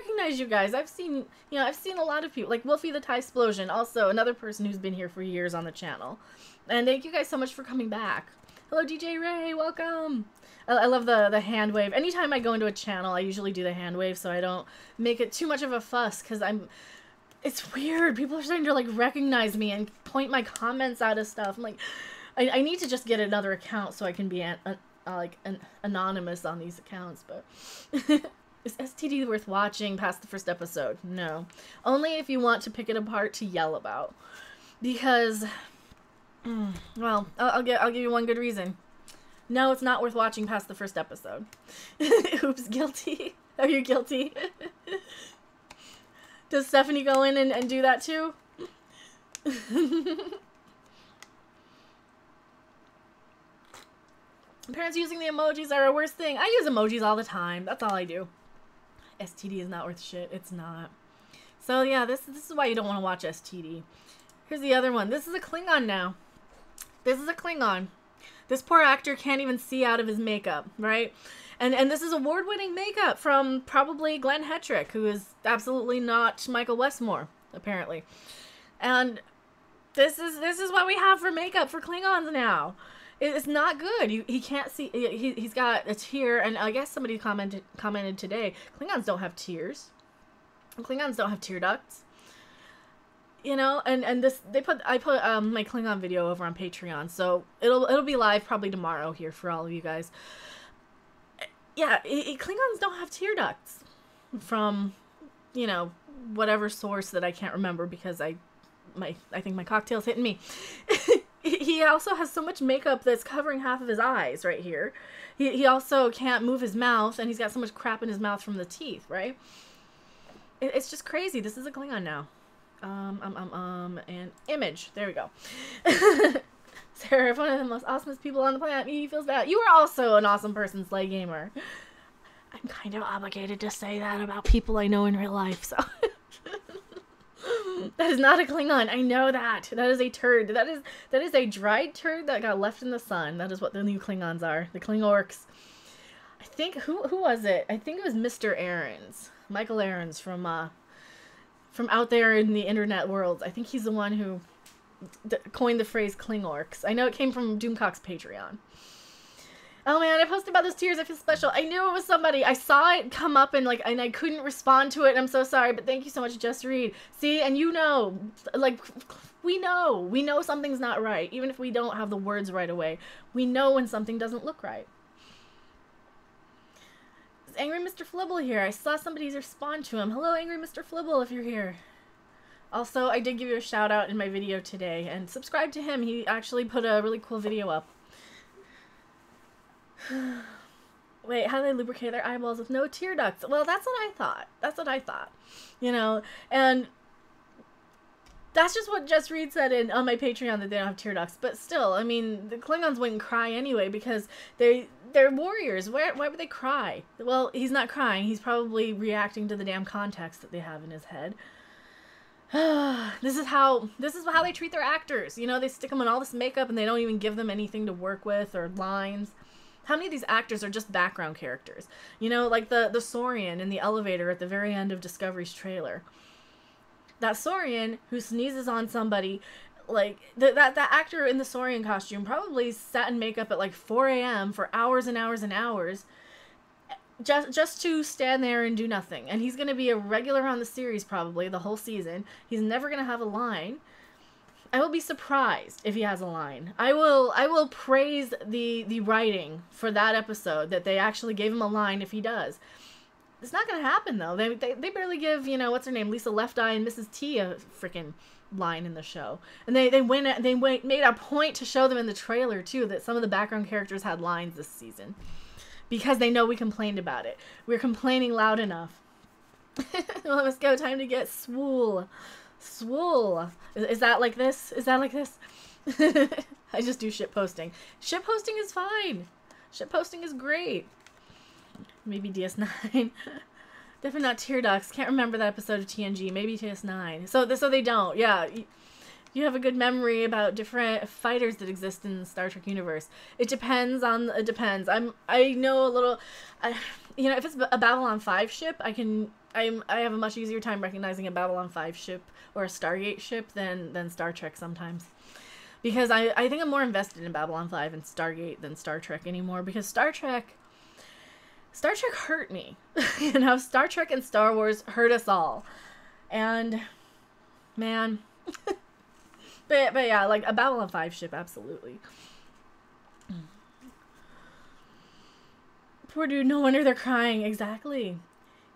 recognize you guys. I've seen a lot of people, like Wolfie the Tie Explosion, also another person who's been here for years on the channel. And thank you guys so much for coming back. Hello, DJ Ray. Welcome. I love the hand wave. Anytime I go into a channel, I usually do the hand wave so I don't make it too much of a fuss, because it's weird. People are starting to like recognize me and point my comments out of stuff. I'm like, I need to just get another account so I can be anonymous on these accounts. But is STD worth watching past the first episode? No. Only if you want to pick it apart to yell about. Because, well, I'll give you one good reason. No, it's not worth watching past the first episode. Oops, guilty. Are you guilty? Does Stephanie go in and do that too? Parents using the emojis are a worst thing. I use emojis all the time. That's all I do. STD is not worth shit. It's not. So yeah, this is why you don't want to watch STD. Here's the other one. This is a Klingon now. This is a Klingon. This poor actor can't even see out of his makeup, right? And this is award-winning makeup from probably Glenn Hetrick, who is absolutely not Michael Westmore, apparently. And this is what we have for makeup for Klingons now. It's not good. He can't see. He's got a tear, and I guess somebody commented today. Klingons don't have tears. Klingons don't have tear ducts. You know, and this I put my Klingon video over on Patreon, so it'll be live probably tomorrow here for all of you guys. Yeah, Klingons don't have tear ducts from, you know, whatever source that I can't remember because I think my cocktail's hitting me. He also has so much makeup that's covering half of his eyes right here. He also can't move his mouth, and he's got so much crap in his mouth from the teeth, right? It's just crazy. This is a Klingon now. And image. There we go. Sarah, one of the most awesomest people on the planet. He feels bad. You are also an awesome person, Slay Gamer. I'm kind of obligated to say that about people I know in real life, so. That is not a Klingon. I know that. That is a turd. That is a dried turd that got left in the sun. That is what the new Klingons are. The Klingorks. I think, who was it? I think it was Mr. Aarons. Michael Aarons from from out there in the internet world. I think he's the one who coined the phrase Klingorks. I know it came from Doomcock's Patreon. Oh man, I posted about those tears. I feel special. I knew it was somebody. I saw it come up and and I couldn't respond to it. And I'm so sorry, but thank you so much, Just Read. See, and you know, like, we know something's not right. Even if we don't have the words right away, we know when something doesn't look right. It's Angry Mr. Flibble here. I saw somebody respond to him. Hello, Angry Mr. Flibble, if you're here. Also, I did give you a shout out in my video today, and subscribe to him. He actually put a really cool video up. Wait, how do they lubricate their eyeballs with no tear ducts? Well, that's what I thought. That's what I thought. You know, and that's just what Just Read said on my Patreon, that they don't have tear ducts. But still, I mean, the Klingons wouldn't cry anyway because they're warriors. Why would they cry? Well, he's not crying. He's probably reacting to the damn context that they have in his head. This is how they treat their actors. You know, they stick them in all this makeup and they don't even give them anything to work with or lines. How many of these actors are just background characters? You know, like the Saurian in the elevator at the very end of Discovery's trailer. That Saurian who sneezes on somebody, like, that actor in the Saurian costume probably sat in makeup at like 4 a.m. for hours and hours and hours just to stand there and do nothing. And he's going to be a regular on the series probably the whole season. He's never going to have a line. I will be surprised if he has a line. I will praise the writing for that episode, that they actually gave him a line if he does. It's not going to happen, though. They barely give, you know, what's her name, Lisa Left Eye and Mrs. T a freaking line in the show. And they made a point to show them in the trailer, too, that some of the background characters had lines this season. Because they know we complained about it. We're complaining loud enough. Well, let's go. Time to get swool. Swool. Is that like this? Is that like this? I just do shit posting. Shit posting is fine. Shit posting is great. Maybe DS9. Definitely not tear ducts. Can't remember that episode of TNG. Maybe DS9. So they don't. Yeah. You have a good memory about different fighters that exist in the Star Trek universe. It depends. I know a little. You know, if it's a Babylon 5 ship, I have a much easier time recognizing a Babylon 5 ship or a Stargate ship than Star Trek sometimes. Because I think I'm more invested in Babylon 5 and Stargate than Star Trek anymore. Because Star Trek hurt me. You know, Star Trek and Star Wars hurt us all. And, man. but yeah, like a Babylon 5 ship, absolutely. Poor dude, no wonder they're crying. Exactly.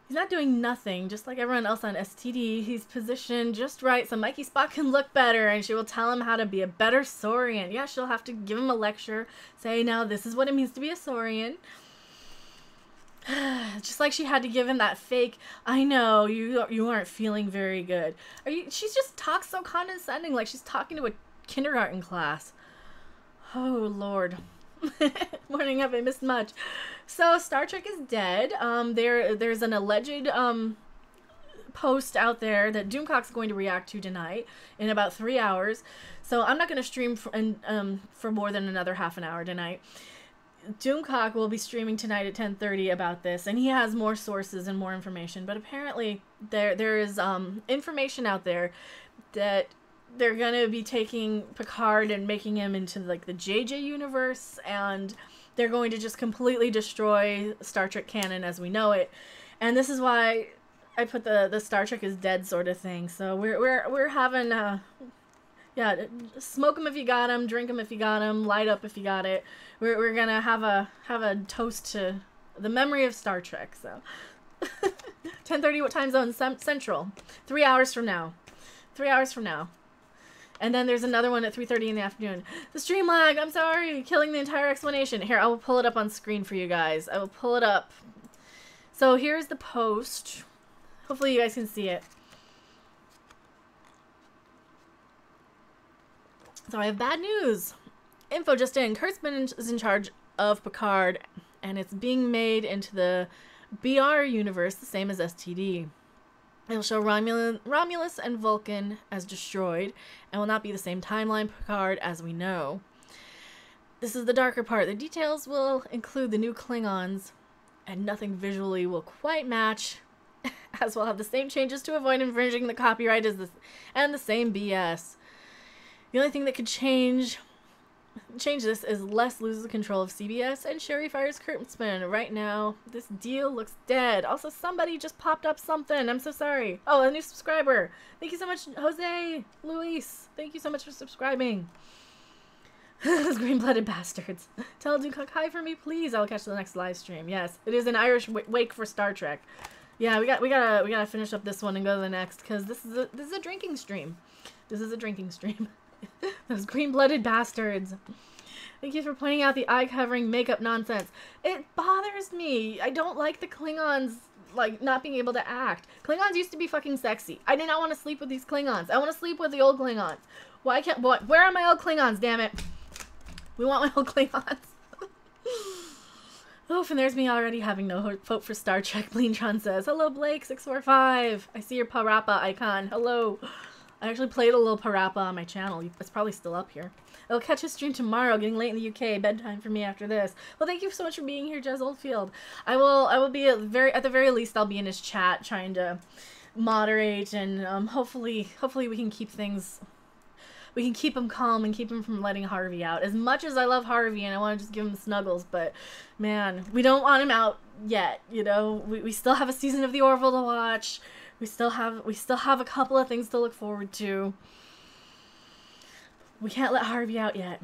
He's not doing nothing, just like everyone else on STD. He's positioned just right so Mikey Spock can look better, and she will tell him how to be a better Saurian. Yeah, she'll have to give him a lecture, say, now this is what it means to be a Saurian. Just like she had to give him that fake, I know, you aren't feeling very good. She just talks so condescending, like she's talking to a kindergarten class. Oh, Lord. Morning up, I missed much. So Star Trek is dead. There's an alleged post out there that Doomcock's going to react to tonight in about 3 hours. So I'm not going to stream for more than another half an hour tonight. Doomcock will be streaming tonight at 10:30 about this, and he has more sources and more information. But apparently there is information out there that they're gonna be taking Picard and making him into like the JJ universe, and they're going to just completely destroy Star Trek canon as we know it. And this is why I put the Star Trek is dead sort of thing. So we're having yeah, smoke them if you got them, drink them if you got them, light up if you got it. We're gonna have a toast to the memory of Star Trek. So 10:30, what time zone? Central. 3 hours from now. 3 hours from now. And then there's another one at 3:30 in the afternoon. The stream lag, I'm sorry, killing the entire explanation. Here, I will pull it up on screen for you guys. I will pull it up. So here's the post. Hopefully you guys can see it. So I have bad news. Info just in. Kurtzman is in charge of Picard, and it's being made into the BR universe, the same as STD. It'll show Romulus and Vulcan as destroyed, and will not be the same timeline Picard as we know. This is the darker part. The details will include the new Klingons, and nothing visually will quite match as well have the same changes to avoid infringing the copyright as this, and the same BS. The only thing that could change this is Les loses control of CBS and Sherry fires Kurtzman. Right now, this deal looks dead. Also, somebody just popped up something. I'm so sorry. Oh, a new subscriber. Thank you so much, Jose Luis. Thank you so much for subscribing. Those green-blooded bastards. Tell Dukak hi for me, please. I'll catch the next live stream. Yes, it is an Irish wake for Star Trek. Yeah, we gotta finish up this one and go to the next, because this is a drinking stream. This is a drinking stream. Those green-blooded bastards. Thank you for pointing out the eye-covering makeup nonsense. It bothers me. I don't like the Klingons, like, not being able to act. Klingons used to be fucking sexy. I did not want to sleep with these Klingons. I want to sleep with the old Klingons. Why can't... Where are my old Klingons, damn it? We want my old Klingons. Oof, and there's me already having no hope for Star Trek. Bleentron says, hello, Blake645. I see your Parappa icon. Hello. I actually played a little Parappa on my channel. It's probably still up here. I'll catch a stream tomorrow, getting late in the UK. Bedtime for me after this. Well, thank you so much for being here, Jez Oldfield. I will be at the very least, I'll be in his chat trying to moderate, and hopefully we can keep things... We can keep him calm and keep him from letting Harvey out. As much as I love Harvey and I want to just give him snuggles, but man, we don't want him out yet, you know? We still have a season of The Orville to watch. We still have a couple of things to look forward to. We can't let Harvey out yet.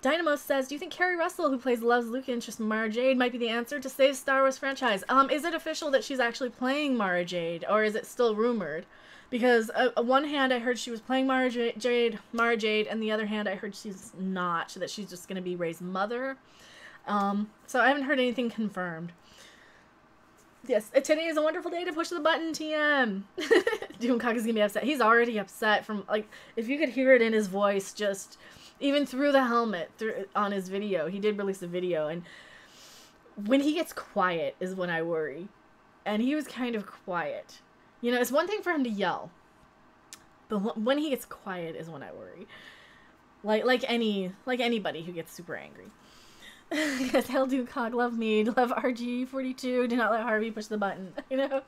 Dynamo says, do you think Kerry Russell, who plays Love's Luke interest Mara Jade, might be the answer to save Star Wars franchise? Is it official that she's actually playing Mara Jade, or is it still rumored? Because on one hand, I heard she was playing Mara Jade, and the other hand, I heard she's not, that she's just going to be Rey's mother. So I haven't heard anything confirmed. Yes, today is a wonderful day to push the button, TM. Doomcock is going to be upset. He's already upset from, like, if you could hear it in his voice, just, even through the helmet, on his video. He did release a video, and when he gets quiet is when I worry. And he was kind of quiet. You know, it's one thing for him to yell, but when he gets quiet is when I worry. Like anybody who gets super angry. Yes, hell do cog, love me, love RG42, do not let Harvey push the button, you know?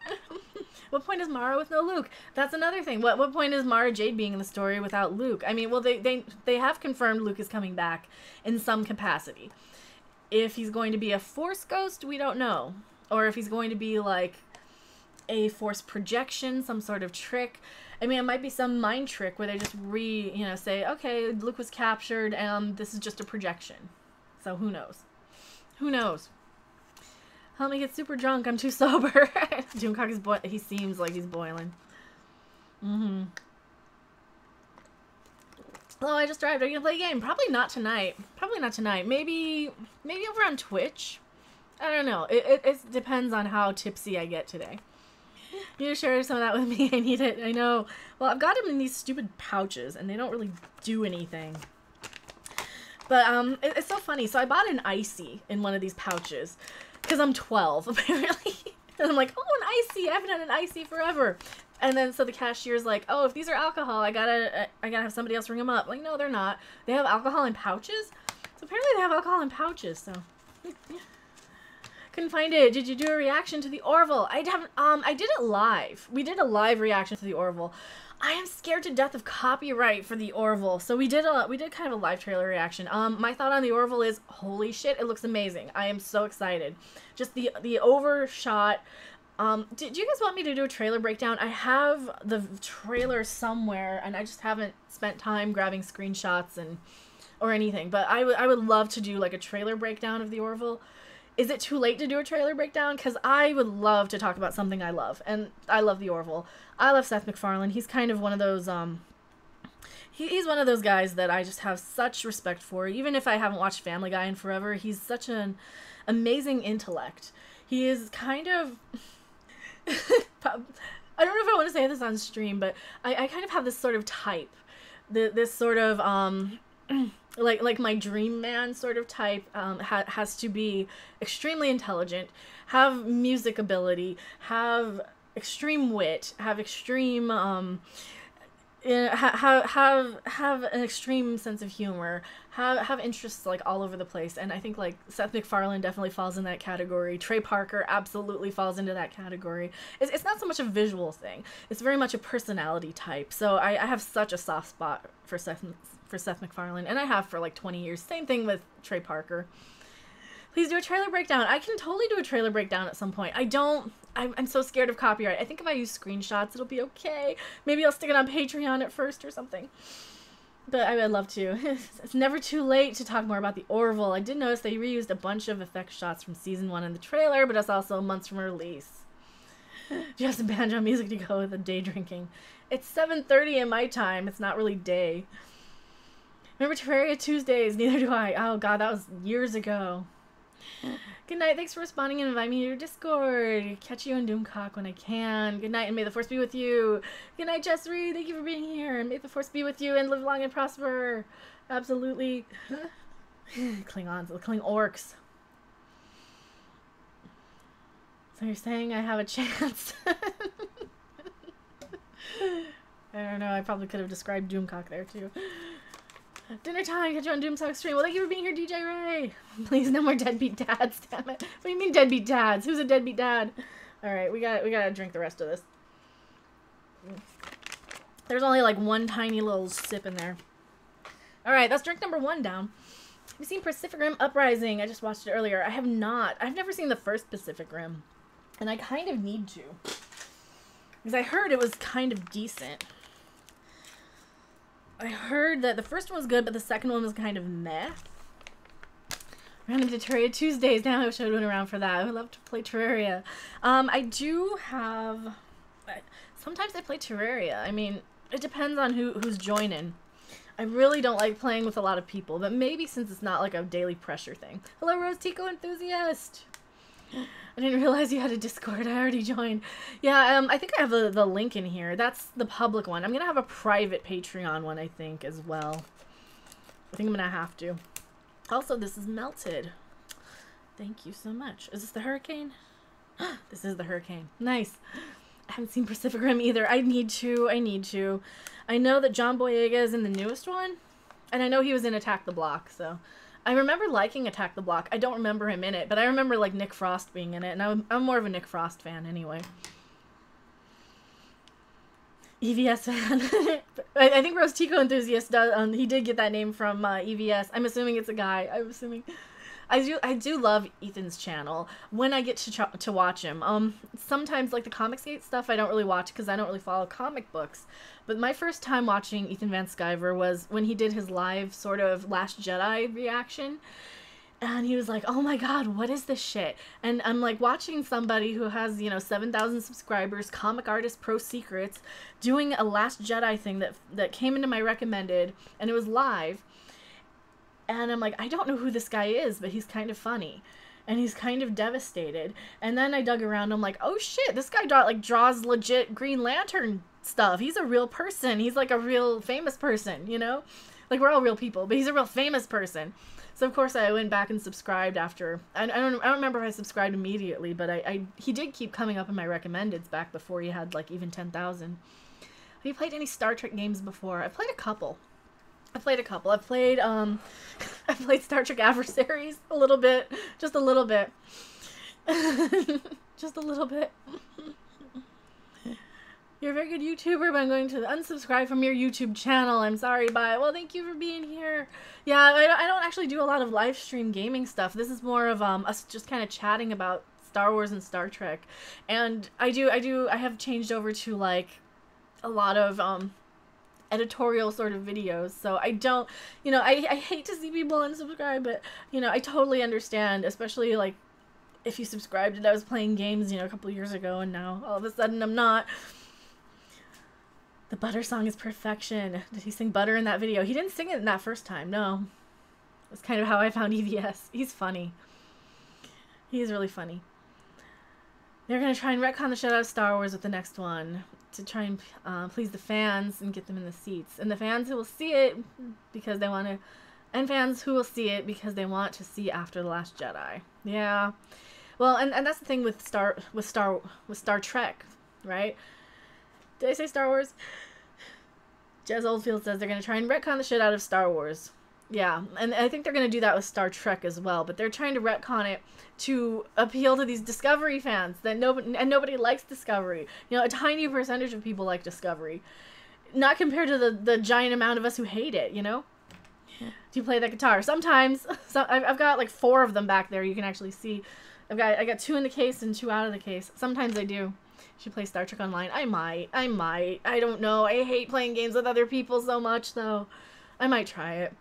What point is Mara with no Luke? That's another thing. What point is Mara Jade being in the story without Luke? I mean, well, they have confirmed Luke is coming back in some capacity. If he's going to be a Force ghost, we don't know. Or if he's going to be, like, a Force projection, some sort of trick. I mean, it might be some mind trick where they just say, okay, Luke was captured, and this is just a projection. So who knows? Who knows? Help me get super drunk. I'm too sober. Doomcock is he seems like he's boiling. Mm-hmm. Oh, I just arrived. Are you gonna play a game? Probably not tonight. Probably not tonight. Maybe over on Twitch. I don't know. It depends on how tipsy I get today. You need to share some of that with me. I need it. I know. Well, I've got them in these stupid pouches, and they don't really do anything. But it's so funny. So I bought an icy in one of these pouches because I'm 12 apparently, and I'm like, oh, an icy! I haven't had an icy forever. And then so the cashier's like, oh, if these are alcohol, I gotta have somebody else ring them up. I'm like, no, they're not. They have alcohol in pouches. So apparently they have alcohol in pouches. So couldn't find it. Did you do a reaction to the Orville? I haven't. I did it live. We did a live reaction to the Orville. I am scared to death of copyright for the Orville, so we did kind of a live trailer reaction. My thought on the Orville is, holy shit, it looks amazing. I am so excited. Just the overshot. Did you guys want me to do a trailer breakdown? I have the trailer somewhere, and I just haven't spent time grabbing screenshots or anything. But I would love to do like a trailer breakdown of the Orville. Is it too late to do a trailer breakdown? Because I would love to talk about something I love. And I love the Orville. I love Seth MacFarlane. He's kind of one of those, he's one of those guys that I just have such respect for. Even if I haven't watched Family Guy in forever, he's such an amazing intellect. He is kind of, I don't know if I want to say this on stream, but I kind of have this sort of type. This sort of, like my dream man sort of type has to be extremely intelligent, have music ability, have extreme wit, have extreme you know, have an extreme sense of humor, have interests like all over the place, and I think like Seth MacFarlane definitely falls in that category. Trey Parker absolutely falls into that category. It's not so much a visual thing; it's very much a personality type. So I have such a soft spot for Seth MacFarlane, and I have for like 20 years. Same thing with Trey Parker. Please do a trailer breakdown. I can totally do a trailer breakdown at some point. I'm so scared of copyright. I think if I use screenshots, it'll be okay. Maybe I'll stick it on Patreon at first or something. But I would love to. It's never too late to talk more about the Orville. I did notice they reused a bunch of effect shots from season 1 in the trailer, but it's also months from release. Just banjo music to go with the day drinking. It's 7:30 in my time. It's not really day. Remember Terraria Tuesdays? Neither do I. Oh god, that was years ago. Good night. Thanks for responding and inviting me to your Discord. Catch you on Doomcock when I can. Good night and may the force be with you. Good night, Jess Reed. Thank you for being here. And may the force be with you and live long and prosper. Absolutely. Klingons. The Kling orcs. So you're saying I have a chance? I don't know. I probably could have described Doomcock there too. Dinner time, catch you on Doomtalk stream. Well, thank you for being here, DJ Ray. Please, no more deadbeat dads, damn it. What do you mean deadbeat dads? Who's a deadbeat dad? Alright, we gotta drink the rest of this. There's only like one tiny little sip in there. Alright, that's drink number 1 down. Have you seen Pacific Rim Uprising? I just watched it earlier. I have not. I've never seen the first Pacific Rim. And I kind of need to. Because I heard it was kind of decent. I heard that the first one was good, but the second one was kind of meh. Random Terraria Tuesdays. Now I wish I would have been around for that. I would love to play Terraria. I do have... Sometimes I play Terraria. I mean, it depends on who's joining. I really don't like playing with a lot of people, but maybe since it's not like a daily pressure thing. Hello, Rose Tico Enthusiast! I didn't realize you had a Discord. I already joined. Yeah, I think I have the link in here. That's the public one. I'm going to have a private Patreon one, I think, as well. I think I'm going to have to. Also, this is melted. Thank you so much. Is this the hurricane? This is the hurricane. Nice. I haven't seen Pacific Rim either. I need to. I know that John Boyega is in the newest one. And I know he was in Attack the Block, so... I remember liking Attack the Block. I don't remember him in it, but I remember like Nick Frost being in it, and I'm more of a Nick Frost fan anyway. EVS fan. I think Rose Tico Enthusiast does. He did get that name from EVS. I'm assuming it's a guy. I'm assuming. I do love Ethan's channel when I get to watch him. Sometimes like the Comicsgate stuff I don't really watch because I don't really follow comic books. But my first time watching Ethan Van Sciver was when he did his live sort of Last Jedi reaction. And he was like, oh my god, what is this shit? And I'm like watching somebody who has, you know, 7,000 subscribers, comic artist Pro Secrets, doing a Last Jedi thing that came into my recommended, and it was live. And I'm like, I don't know who this guy is, but he's kind of funny. And he's kind of devastated. And then I dug around, I'm like, oh shit, this guy draws legit Green Lantern stuff. He's a real person. He's like a real famous person, you know? Like, we're all real people, but he's a real famous person. So, of course, I went back and subscribed after. I don't remember if I subscribed immediately, but he did keep coming up in my recommendeds back before he had, like, even 10,000. Have you played any Star Trek games before? I've played a couple. I've played Star Trek Adversaries a little bit. Just a little bit. Just a little bit. You're a very good YouTuber, but I'm going to unsubscribe from your YouTube channel. I'm sorry, bye. Well, thank you for being here. Yeah, I don't actually do a lot of live stream gaming stuff. This is more of us just kind of chatting about Star Wars and Star Trek. And I have changed over to like a lot of editorial sort of videos, so I don't, you know, I hate to see people unsubscribe, but, you know, I totally understand, especially, like, if you subscribed and I was playing games, you know, a couple years ago, and now, all of a sudden, I'm not. The Butter song is perfection. Did he sing Butter in that video? He didn't sing it in that first time, no. That's kind of how I found EVS. He's funny. He's really funny. They're gonna try and retcon the shit out of Star Wars with the next one to try and please the fans and get them in the seats. And the fans who will see it because they want to, and fans who will see it because they want to see After the Last Jedi. Yeah. Well, and that's the thing with Star Trek, right? Did I say Star Wars? Jez Oldfield says they're going to try and retcon the shit out of Star Wars. Yeah, and I think they're going to do that with Star Trek as well, but they're trying to retcon it to appeal to these Discovery fans that nobody likes Discovery. You know, a tiny percentage of people like Discovery. Not compared to the giant amount of us who hate it, you know? Do you play the guitar? Sometimes. So I've got like 4 of them back there. You can actually see. I got 2 in the case and 2 out of the case. Sometimes I do. You should play Star Trek Online. I might. I don't know. I hate playing games with other people so much, though. I might try it.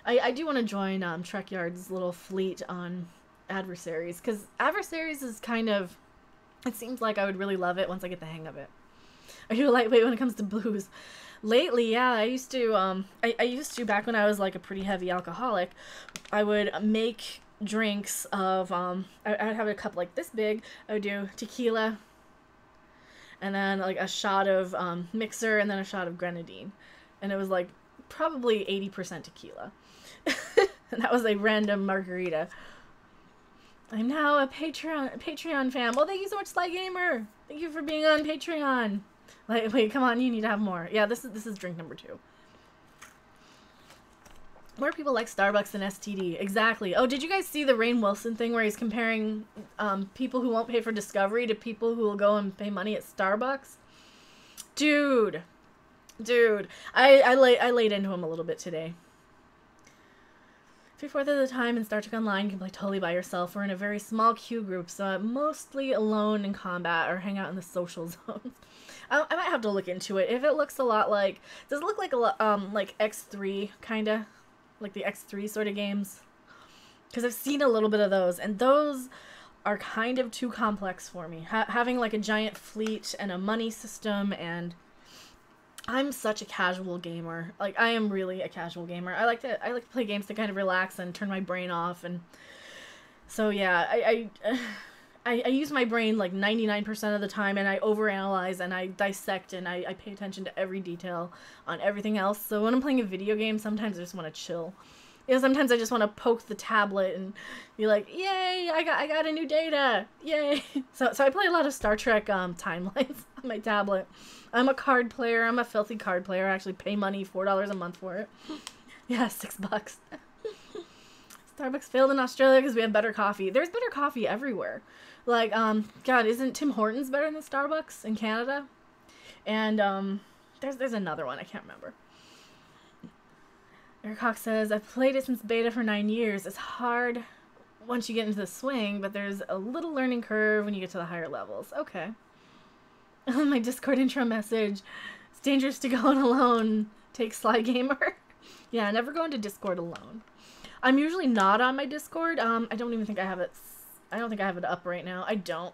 I do want to join Trekyard's little fleet on Adversaries, because Adversaries is kind of... It seems like I would really love it once I get the hang of it. Are you a lightweight when it comes to booze? Lately, yeah, I used to, I used to, back when I was, like, a pretty heavy alcoholic, I would make drinks of, I would have a cup, like, this big. I would do tequila, and then, like, a shot of, mixer, and then a shot of grenadine. And it was, like, probably 80% tequila. And that was a random margarita. I'm now a Patreon fan. Well, thank you so much, Sly Gamer. Thank you for being on Patreon. Like, wait, come on, you need to have more. Yeah, this is drink number 2. More people like Starbucks than STD. Exactly. Oh, did you guys see the Rainn Wilson thing where he's comparing people who won't pay for Discovery to people who will go and pay money at Starbucks? Dude, I laid into him a little bit today. 3/4 of the time in Star Trek Online, you can play totally by yourself or in a very small queue group, so mostly alone in combat or hang out in the social zones. I might have to look into it. If it looks a lot like... Does it look like a lot, like X3, kinda? Like the X3 sort of games? Because I've seen a little bit of those, and those are kind of too complex for me. Having like a giant fleet and a money system, and... I'm such a casual gamer. Like, I am really a casual gamer. I like to play games to kind of relax and turn my brain off, and so yeah, I use my brain like 99% of the time, and I overanalyze and I dissect and I pay attention to every detail on everything else. So when I'm playing a video game, sometimes I just want to chill. You know, sometimes I just want to poke the tablet and be like, "Yay! I got a new data! Yay!" So I play a lot of Star Trek timelines on my tablet. I'm a card player. I'm a filthy card player. I actually pay money, $4 a month for it. Yeah, $6. Starbucks failed in Australia because we have better coffee. There's better coffee everywhere. Like, God, isn't Tim Hortons better than Starbucks in Canada? And there's another one. I can't remember. Eric Hawk says, I've played it since beta for 9 years. It's hard once you get into the swing, but there's a little learning curve when you get to the higher levels. Okay. My Discord intro message. It's dangerous to go in alone. Take Sly Gamer. Yeah, never go into Discord alone. I'm usually not on my Discord. I don't even think I have it. I don't think I have it up right now. I don't.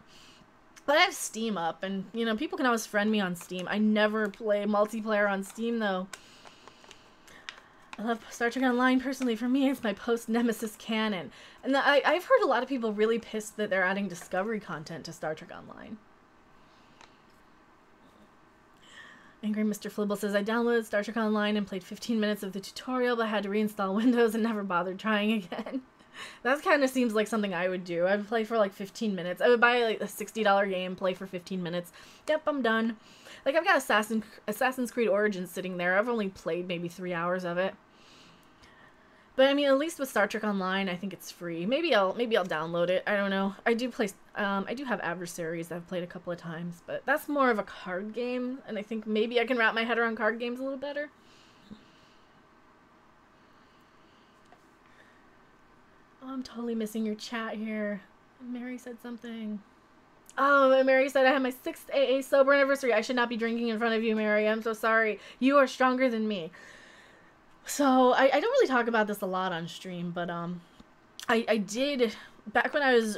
But I have Steam up, and, you know, people can always friend me on Steam. I never play multiplayer on Steam, though. I love Star Trek Online. Personally, for me, it's my post-Nemesis canon. And I've heard a lot of people really pissed that they're adding Discovery content to Star Trek Online. Angry Mr. Flibble says, I downloaded Star Trek Online and played 15 minutes of the tutorial, but had to reinstall Windows and never bothered trying again. That kind of seems like something I would do. I would play for like 15 minutes. I would buy like a $60 game, play for 15 minutes. Yep, I'm done. Like, I've got Assassin's Creed Origins sitting there. I've only played maybe 3 hours of it. But I mean, at least with Star Trek Online, I think it's free. Maybe I'll download it. I don't know. I do have Adversaries that I've played a couple of times, but that's more of a card game, and I think maybe I can wrap my head around card games a little better. Oh, I'm totally missing your chat here. Mary said something. Oh, Mary said I had my 6th AA sober anniversary. I should not be drinking in front of you, Mary. I'm so sorry. You are stronger than me. So, I don't really talk about this a lot on stream, but, I did, back when I was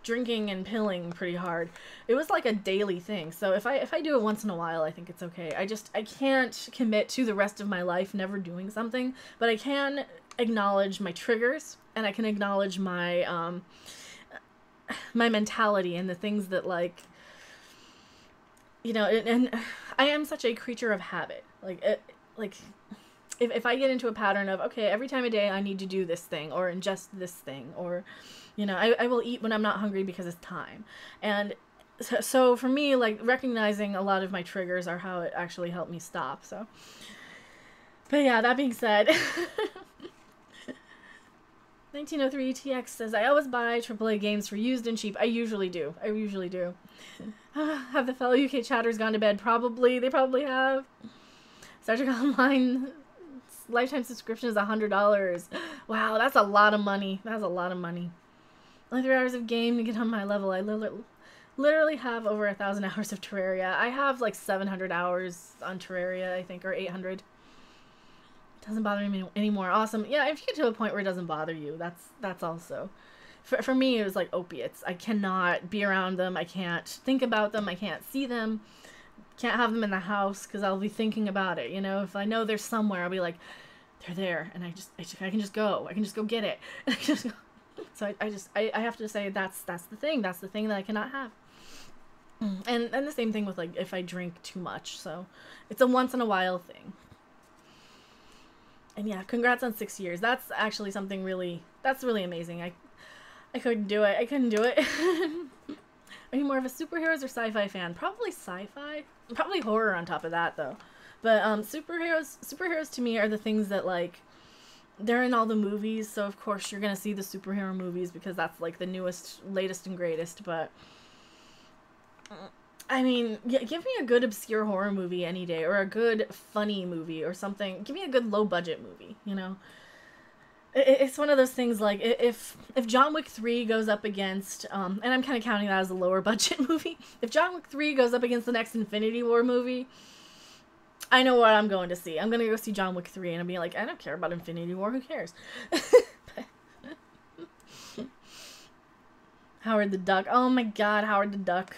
drinking and pilling pretty hard, it was like a daily thing. So if I do it once in a while, I think it's okay. I can't commit to the rest of my life never doing something, but I can acknowledge my triggers, and I can acknowledge my, my mentality and the things that, like, you know, and I am such a creature of habit. If I get into a pattern of, okay, every time of day I need to do this thing or ingest this thing, or, you know, I will eat when I'm not hungry because it's time. And so for me, like, recognizing a lot of my triggers are how it actually helped me stop. So But yeah, that being said, 1903 TX says, I always buy AAA games for used and cheap. I usually do. Have the fellow UK chatters gone to bed? Probably. They probably have. Star Trek Online lifetime subscription is $100. Wow, that's a lot of money. That's a lot of money. Only 3 hours of game to get on my level. I literally have over 1,000 hours of Terraria. I have like 700 hours on Terraria, I think, or 800. Doesn't bother me anymore. Awesome. Yeah, if you get to a point where it doesn't bother you, that's also... For me, it was like opiates. I cannot be around them. I can't think about them. I can't see them. Can't have them in the house because I'll be thinking about it. You know, if I know they're somewhere, I'll be like, they're there, and I can just go. I can just go get it. So I have to say that's the thing. That's the thing that I cannot have. And the same thing with like if I drink too much. So it's a once in a while thing. And yeah, congrats on 6 years. That's actually something really amazing. I couldn't do it. I couldn't do it. Are you more of a superheroes or sci-fi fan? Probably sci-fi. Probably horror on top of that, though. But superheroes to me are the things that, like, they're in all the movies. So, of course, you're going to see the superhero movies because that's, like, the newest, latest, and greatest. But, I mean, yeah, give me a good obscure horror movie any day. Or a good funny movie or something. Give me a good low-budget movie, you know? It's one of those things, like, if John Wick 3 goes up against, and I'm kind of counting that as a lower budget movie, if John Wick 3 goes up against the next Infinity War movie, I know what I'm going to see. I'm going to go see John Wick 3, and I'll be like, I don't care about Infinity War, who cares? Howard the Duck. Oh my god, Howard the Duck.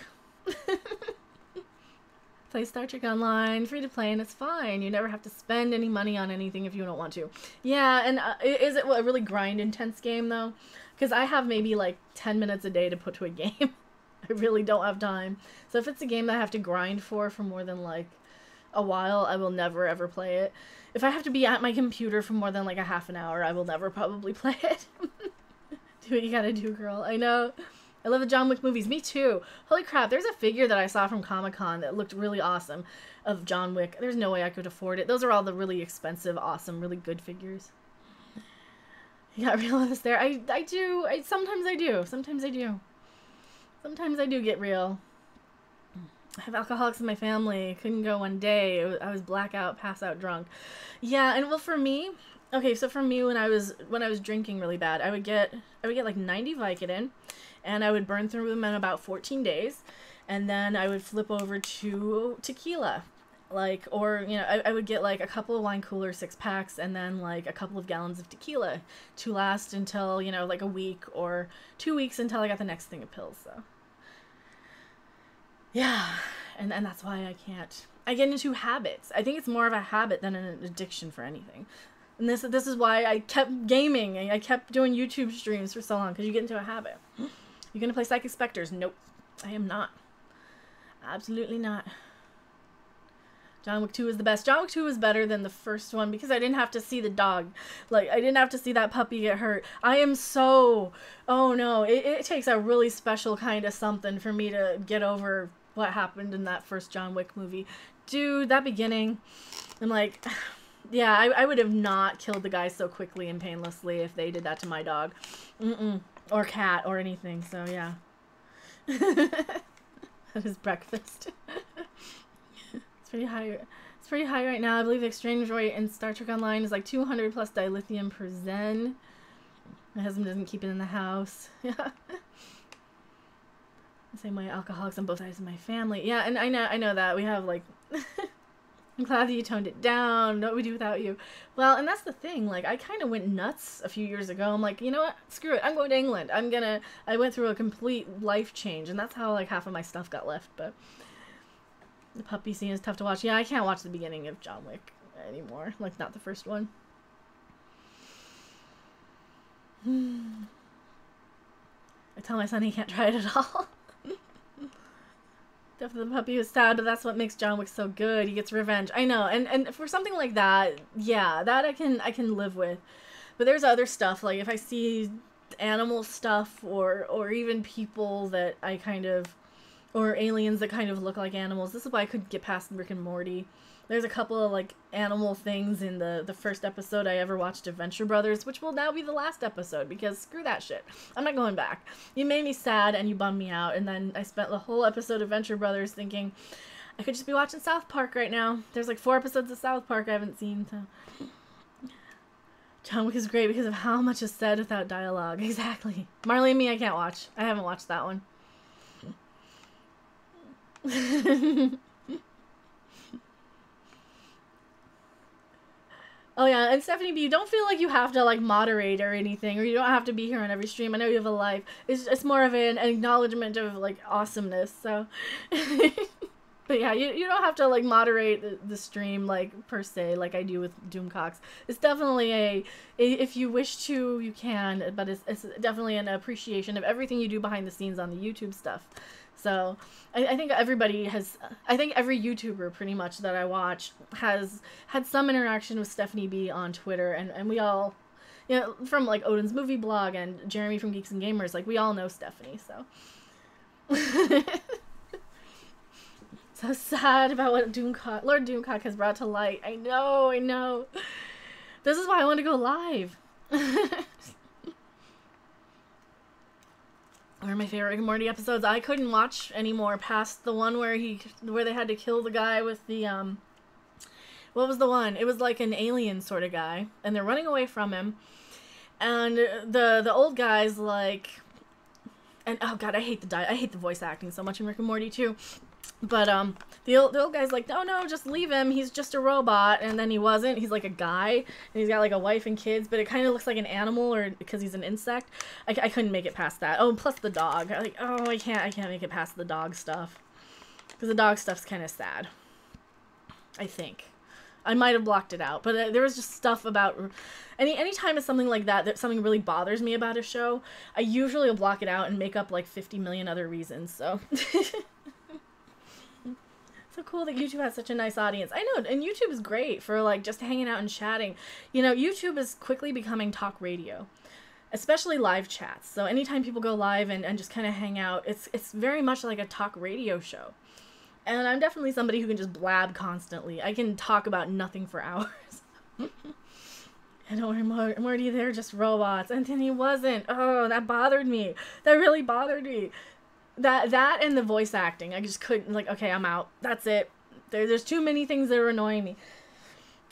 Play Star Trek Online, free to play, and it's fine. You never have to spend any money on anything if you don't want to. Yeah, and is it a really grind-intense game, though? Because I have maybe, like, 10 minutes a day to put to a game. I really don't have time. So if it's a game that I have to grind for more than, like, a while, I will never, ever play it. If I have to be at my computer for more than, like, a half an hour, I will never probably play it. Do what you gotta do, girl. I know. I love the John Wick movies. Me too. Holy crap, there's a figure that I saw from Comic-Con that looked really awesome of John Wick. There's no way I could afford it. Those are all the really expensive, awesome, really good figures. You got real with us there. I do. Sometimes I do. Sometimes I do. Sometimes I do get real. I have alcoholics in my family. Couldn't go one day. I was blackout, pass out drunk. Yeah, and well for me, okay, so for me when I was drinking really bad, I would get like 90 Vicodin. And I would burn through them in about 14 days. And then I would flip over to tequila. Like, or, you know, I would get like a couple of wine cooler 6-packs and then like a couple of gallons of tequila to last until, you know, like a week or 2 weeks until I got the next thing of pills, so. Yeah. And that's why I can't. I get into habits. I think it's more of a habit than an addiction for anything. And this is why I kept gaming and I kept doing YouTube streams for so long, because you get into a habit. You gonna play Psychic Spectres? Nope. I am not. Absolutely not. John Wick 2 is the best. John Wick 2 was better than the first one because I didn't have to see the dog. Like, I didn't have to see that puppy get hurt. I am so... Oh no. It takes a really special kind of something for me to get over what happened in that first John Wick movie. Dude, that beginning. I'm like... Yeah, I would have not killed the guy so quickly and painlessly if they did that to my dog. Or cat or anything, so yeah. That is breakfast. It's pretty high. It's pretty high right now. I believe the exchange rate in Star Trek Online is like 200 plus dilithium per zen. My husband doesn't keep it in the house. Yeah. The same way alcoholics on both sides of my family. Yeah, and I know that. We have like... I'm glad that you toned it down. What would we do without you? Well, and that's the thing. Like, I kind of went nuts a few years ago. I'm like, you know what? Screw it. I'm going to England. I went through a complete life change, and that's how, like, half of my stuff got left. But the puppy scene is tough to watch. Yeah, I can't watch the beginning of John Wick anymore. Like, not the first one. I tell my son he can't try it at all. Definitely the puppy was sad, but that's what makes John Wick so good. He gets revenge. I know, and for something like that, yeah, that I can live with. But there's other stuff, like if I see animal stuff or even people that I kind of, or aliens that kind of look like animals. This is why I couldn't get past Rick and Morty. There's a couple of, like, animal things in the first episode I ever watched of Venture Brothers, which will now be the last episode, because screw that shit. I'm not going back. You made me sad, and you bummed me out, and then I spent the whole episode of Venture Brothers thinking, I could just be watching South Park right now. There's, like, 4 episodes of South Park I haven't seen, so... John Wick is great because of how much is said without dialogue. Exactly. Marley and Me, I can't watch. I haven't watched that one. Oh yeah, and Stephanie B, you don't feel like you have to, like, moderate or anything, or you don't have to be here on every stream. I know you have a life. It's more of an acknowledgement of, like, awesomeness, so... But yeah, you don't have to, like, moderate the stream, like, per se, like I do with Doomcox. It's definitely if you wish to, you can, but it's definitely an appreciation of everything you do behind the scenes on the YouTube stuff. So, I think everybody has, I think every YouTuber, pretty much, that I watch has had some interaction with Stephanie B on Twitter, and we all, you know, from, like, Odin's Movie Blog and Jeremy from Geeks and Gamers, like, we all know Stephanie, so. So sad about what Lord Doomcock has brought to light. I know. This is why I want to go live. One of my favorite Rick and Morty episodes. I couldn't watch anymore past the one where they had to kill the guy with the what was the one? It was like an alien sort of guy, and they're running away from him. And the old guy's like, and oh god, I hate the voice acting so much in Rick and Morty too. But the old guy's like, no, just leave him. He's just a robot. And then he wasn't. He's like a guy, and he's got like a wife and kids. But it kind of looks like an animal, or because he's an insect. I couldn't make it past that. Oh, plus the dog. I can't make it past the dog stuff, because the dog stuff's kind of sad. I think I might have blocked it out, but there was just stuff about anytime it's something like that something really bothers me about a show. I usually will block it out and make up like 50 million other reasons. So. So cool that YouTube has such a nice audience. I know, and YouTube is great for, like, just hanging out and chatting. You know, YouTube is quickly becoming talk radio, especially live chats. So anytime people go live and just kind of hang out, it's very much like a talk radio show. And I'm definitely somebody who can just blab constantly. I can talk about nothing for hours. And don't worry, Morty, they're just robots. And then he wasn't. Oh, that bothered me. That really bothered me. That and the voice acting, I just couldn't, like, okay, I'm out. That's it. There's too many things that are annoying me.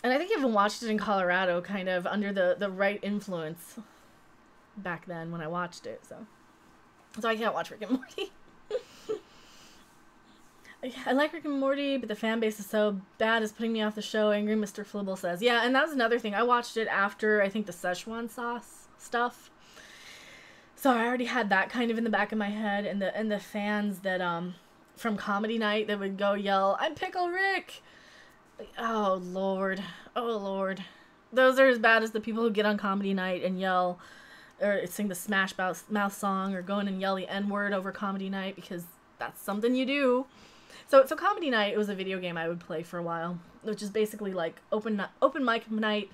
And I think I even watched it in Colorado, kind of under the right influence back then when I watched it, so I can't watch Rick and Morty. I like Rick and Morty, but the fan base is so bad, it's putting me off the show, Angry Mr. Flibble says. Yeah, and that was another thing. I watched it after, I think, the Szechuan sauce stuff. So I already had that kind of in the back of my head, and the fans that from Comedy Night that would go yell, "I'm Pickle Rick!" Like, oh lord, those are as bad as the people who get on Comedy Night and yell or sing the Smash Mouth song or go in and yell the N-word over Comedy Night, because that's something you do. So Comedy Night, it was a video game I would play for a while, which is basically like open mic night,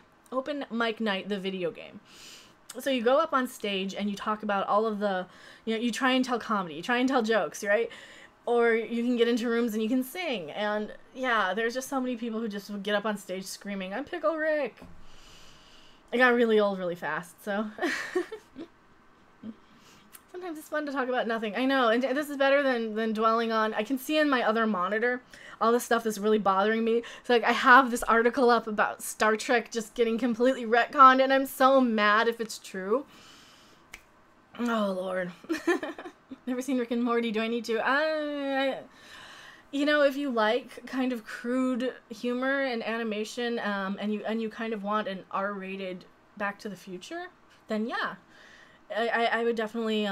the video game. So you go up on stage and you talk about all of the, you know, you try and tell comedy, you try and tell jokes, right? Or you can get into rooms and you can sing. And yeah, there's just so many people who just would get up on stage screaming, "I'm Pickle Rick!" I got really old really fast, so. Sometimes it's fun to talk about nothing. I know, and this is better than dwelling on, I can see in my other monitor all the stuff that's really bothering me. So, like, I have this article up about Star Trek just getting completely retconned, and I'm so mad if it's true. Oh, Lord. Never seen Rick and Morty. Do I need to? You know, if you like kind of crude humor and animation, and you kind of want an R-rated Back to the Future, then yeah. I would definitely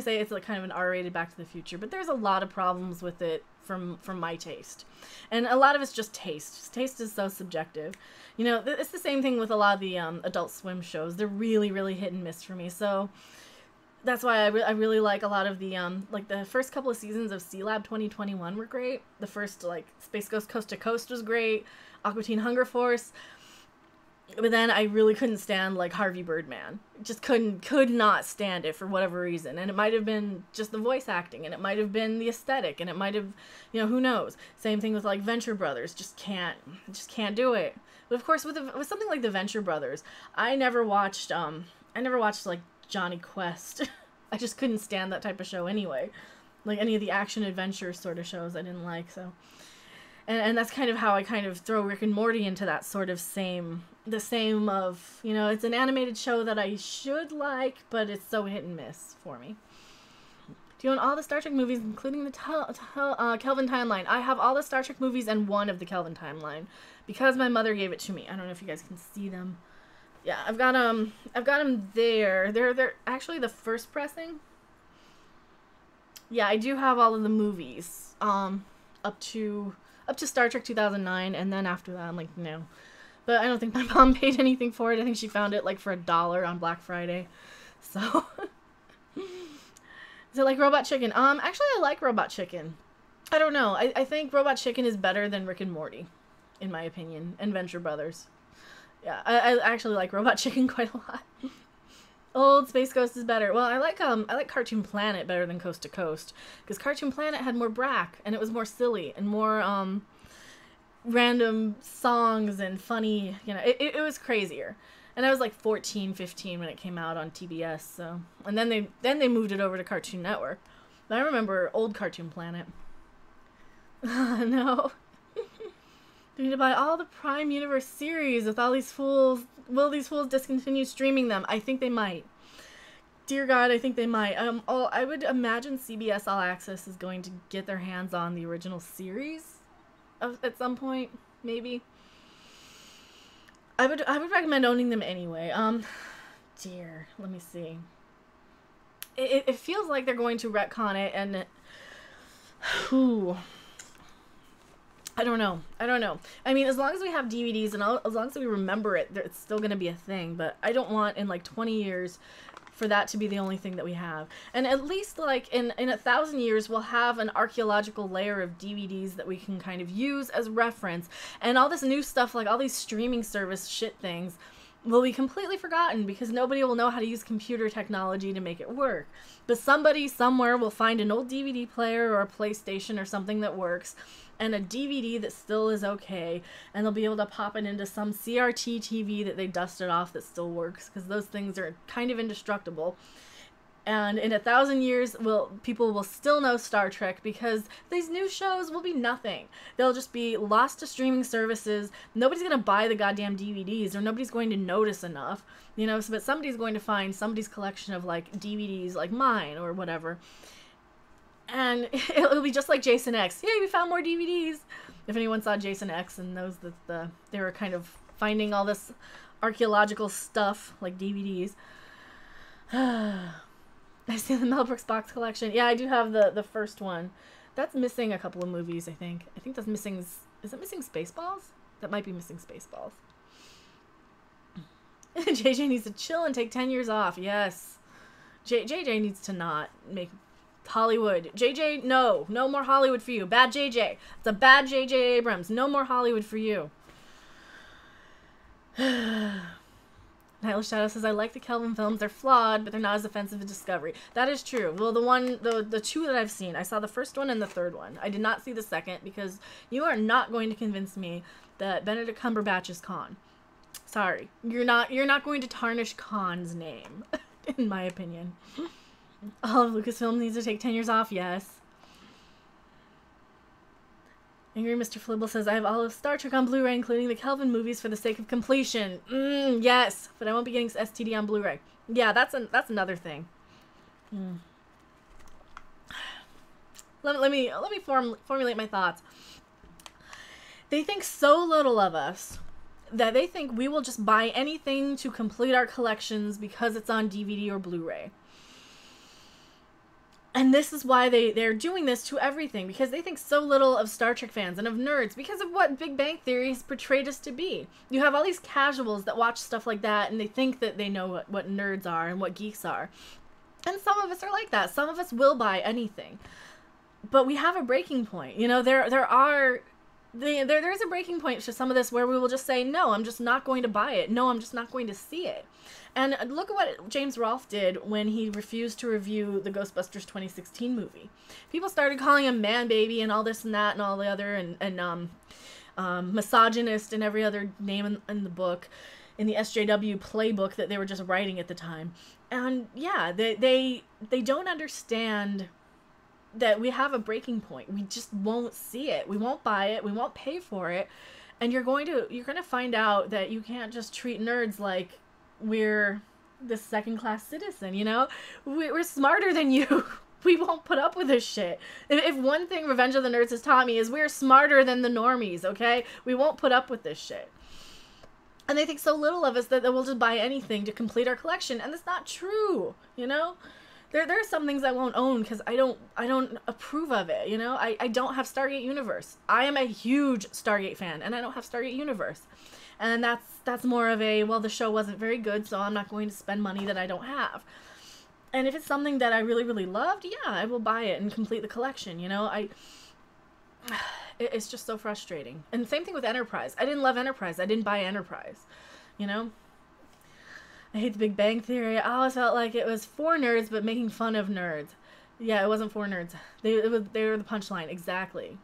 say it's like kind of an R-rated Back to the Future, but there's a lot of problems with it from my taste, and a lot of it's just taste. Taste is so subjective. You know, it's the same thing with a lot of the Adult Swim shows. They're really, really hit and miss for me. So that's why I really like a lot of the like the first couple of seasons of C-Lab 2021 were great. The first, like, Space Ghost Coast to Coast was great. Aqua Teen Hunger Force. But then I really couldn't stand, like, Harvey Birdman. Just could not stand it for whatever reason. And it might have been just the voice acting, and it might have been the aesthetic, and it might have, you know, who knows. Same thing with, like, Venture Brothers. Just can't do it. But of course, with something like the Venture Brothers, I never watched, like, Johnny Quest. I just couldn't stand that type of show anyway. Like, any of the action adventure sort of shows I didn't like, so. And that's kind of how I kind of throw Rick and Morty into that sort of the same of, you know, it's an animated show that I should like, but it's so hit and miss for me. Do you own all the Star Trek movies, including the Kelvin timeline? I have all the Star Trek movies and one of the Kelvin timeline, because my mother gave it to me. I don't know if you guys can see them. Yeah, I've got them there. They're actually the first pressing. Yeah, I do have all of the movies, up to Star Trek 2009, and then after that, I'm like, no. But I don't think my mom paid anything for it. I think she found it, like, for $1 on Black Friday. So, is it like Robot Chicken? Actually, I like Robot Chicken. I don't know. I think Robot Chicken is better than Rick and Morty, in my opinion, and Venture Brothers. Yeah, I actually like Robot Chicken quite a lot. Old Space Ghost is better. Well, I like Cartoon Planet better than Coast to Coast, because Cartoon Planet had more brack, and it was more silly, and more, random songs and funny, you know, it was crazier. And I was like 14, 15 when it came out on TBS, so. And then they moved it over to Cartoon Network. But I remember old Cartoon Planet. No. We need to buy all the Prime Universe series with all these fools. Will these fools discontinue streaming them? I think they might. Dear God, I think they might. I would imagine CBS All Access is going to get their hands on the original series at some point, maybe. I would recommend owning them anyway. Dear, let me see. It feels like they're going to retcon it, and whew. I don't know. I mean, as long as we have DVDs and as long as we remember it, it's still going to be a thing. But I don't want in like 20 years for that to be the only thing that we have. And at least like in 1,000 years, we'll have an archaeological layer of DVDs that we can kind of use as reference. And all this new stuff, like all these streaming service shit things, will be completely forgotten because nobody will know how to use computer technology to make it work. But somebody somewhere will find an old DVD player or a PlayStation or something that works, and a DVD that still is okay, and they'll be able to pop it into some CRT TV that they dusted off that still works, because those things are kind of indestructible. And in 1,000 years, people will still know Star Trek, because these new shows will be nothing. They'll just be lost to streaming services. Nobody's going to buy the goddamn DVDs, or nobody's going to notice enough, you know, but somebody's going to find somebody's collection of, like, DVDs, like mine, or whatever. And it'll be just like Jason X. Yay, we found more DVDs. If anyone saw Jason X and knows that they were kind of finding all this archaeological stuff, like DVDs. I see the Mel Brooks box collection. Yeah, I do have the first one. That's missing a couple of movies, I think. I think that's missing... Is it missing Spaceballs? That might be missing Spaceballs. JJ needs to chill and take 10 years off. Yes. JJ needs to not make... Hollywood. JJ, no more Hollywood for you. Bad JJ. It's a bad JJ Abrams. No more Hollywood for you. Nightlish Shadow says, I like the Kelvin films. They're flawed, but they're not as offensive as Discovery. That is true. Well, the two that I've seen, I saw the first one and the third one. I did not see the second, because you are not going to convince me that Benedict Cumberbatch is Khan. Sorry. You're not going to tarnish Khan's name, in my opinion. All of Lucasfilm needs to take 10 years off, yes. Angry Mr. Flibble says, I have all of Star Trek on Blu-ray, including the Kelvin movies, for the sake of completion. Yes, but I won't be getting STD on Blu-ray. Yeah, that's another thing. Let me formulate my thoughts. They think so little of us that they think we will just buy anything to complete our collections because it's on DVD or Blu-ray. And this is why they're doing this to everything, because they think so little of Star Trek fans and of nerds because of what Big Bang Theory has portrayed us to be. You have all these casuals that watch stuff like that, and they think that they know what nerds are and what geeks are. And some of us are like that. Some of us will buy anything. But we have a breaking point. You know, there are there's a breaking point to some of this where we will just say, no, I'm just not going to buy it. No, I'm just not going to see it. And look at what James Rolfe did when he refused to review the Ghostbusters 2016 movie. People started calling him man baby and all this and that and all the other and misogynist and every other name in the book, in the SJW playbook that they were just writing at the time. And yeah, they don't understand that we have a breaking point. We just won't see it. We won't buy it. We won't pay for it. And you're going to find out that you can't just treat nerds like we're the second-class citizen, you know? We're smarter than you. We won't put up with this shit. If one thing Revenge of the Nerds has taught me is we're smarter than the normies, okay? We won't put up with this shit. And they think so little of us that we'll just buy anything to complete our collection. And that's not true, you know? There are some things I won't own because I don't approve of it, you know? I don't have Stargate Universe. I am a huge Stargate fan, and I don't have Stargate Universe. And that's more of a, well, the show wasn't very good, so I'm not going to spend money that I don't have. And if it's something that I really, really loved, yeah, I will buy it and complete the collection, you know? It's just so frustrating. And same thing with Enterprise. I didn't love Enterprise. I didn't buy Enterprise, you know? I hate the Big Bang Theory. I always felt like it was for nerds, but making fun of nerds. Yeah, it wasn't for nerds. They were the punchline, exactly.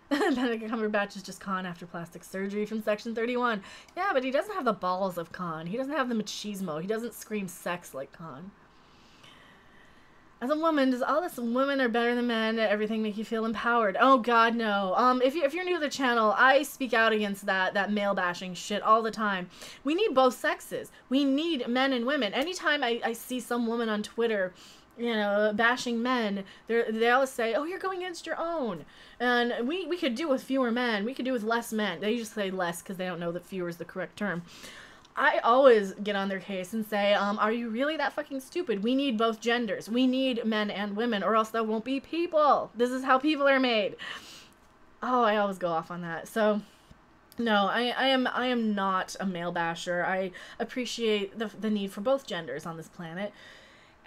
Benedict Cumberbatch is just Khan after plastic surgery from Section 31. Yeah, but he doesn't have the balls of Khan. He doesn't have the machismo. He doesn't scream sex like Khan. As a woman, does all this women are better than men everything make you feel empowered? Oh God, no. If you're new to the channel, I speak out against that male bashing shit all the time. We need both sexes. We need men and women. Anytime I see some woman on Twitter, you know, bashing men, they always say, oh, you're going against your own. And we could do with fewer men. We could do with less men. They just say less because they don't know that fewer is the correct term. I always get on their case and say, are you really that fucking stupid? We need both genders. We need men and women, or else there won't be people. This is how people are made. Oh, I always go off on that. So, no, I am not a male basher. I appreciate the need for both genders on this planet.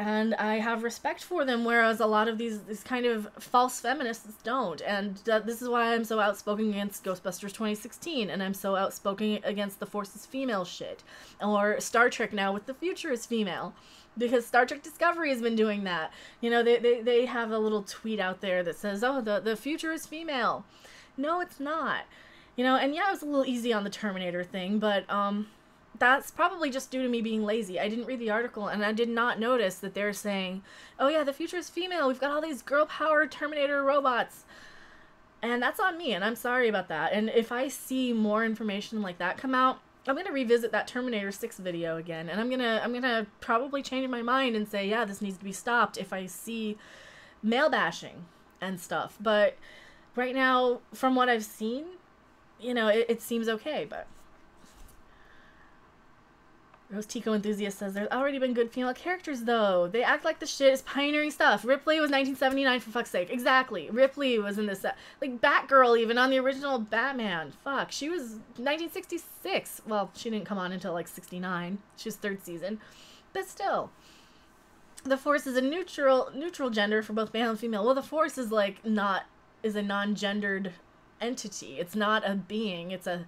And I have respect for them, whereas a lot of these kind of false feminists don't. And this is why I'm so outspoken against Ghostbusters 2016, and I'm so outspoken against the Force is female shit. Or Star Trek now with the future is female. Because Star Trek Discovery has been doing that. You know, they have a little tweet out there that says, oh, the future is female. No, it's not. You know, and yeah, it was a little easy on the Terminator thing, but, that's probably just due to me being lazy. I didn't read the article, and I did not notice that they're saying, oh yeah, the future is female. We've got all these girl-powered Terminator robots. And that's on me, and I'm sorry about that. And if I see more information like that come out, I'm going to revisit that Terminator 6 video again. And I'm gonna probably change my mind and say, yeah, this needs to be stopped if I see male bashing and stuff. But right now, from what I've seen, you know, it seems okay, but... Rose Tico Enthusiast says, there's already been good female characters, though. They act like the shit is pioneering stuff. Ripley was 1979, for fuck's sake. Exactly. Ripley was in this, like, Batgirl, even, on the original Batman. Fuck. She was 1966. Well, she didn't come on until, like, 69. She was third season. But still. The Force is a neutral gender for both male and female. Well, the Force is, like, is a non-gendered entity. It's not a being. It's a...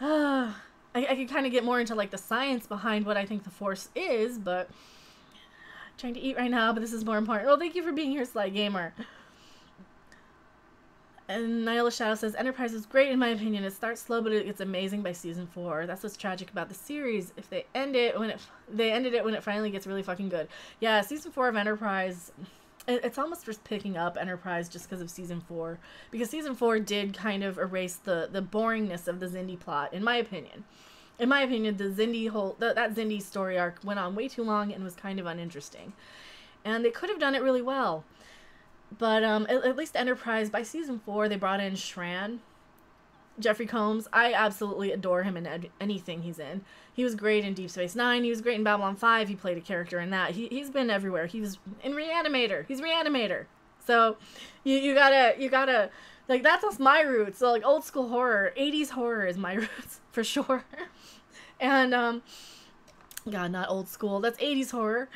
I could kind of get more into, like, the science behind what I think the Force is, but I'm trying to eat right now, but this is more important. Well, thank you for being here, Sly Gamer. And Nyla Shadow says, Enterprise is great in my opinion. It starts slow, but it gets amazing by season 4. That's what's tragic about the series. If they ended it when it finally gets really fucking good. Yeah, season 4 of Enterprise... It's almost just picking up Enterprise just because of season 4. Because season 4 did kind of erase the boringness of the Xindi plot, in my opinion. In my opinion, the Xindi that Xindi story arc went on way too long and was kind of uninteresting. And they could have done it really well. But at least Enterprise, by season 4, they brought in Shran. Jeffrey Combs. I absolutely adore him in anything he's in. He was great in Deep Space Nine. He was great in Babylon 5. He played a character in that. He's been everywhere. He was in Reanimator. He's Reanimator. So you gotta like, that's my roots. So, like, old school horror, 80s horror is my roots for sure. And God, not old school. That's 80s horror.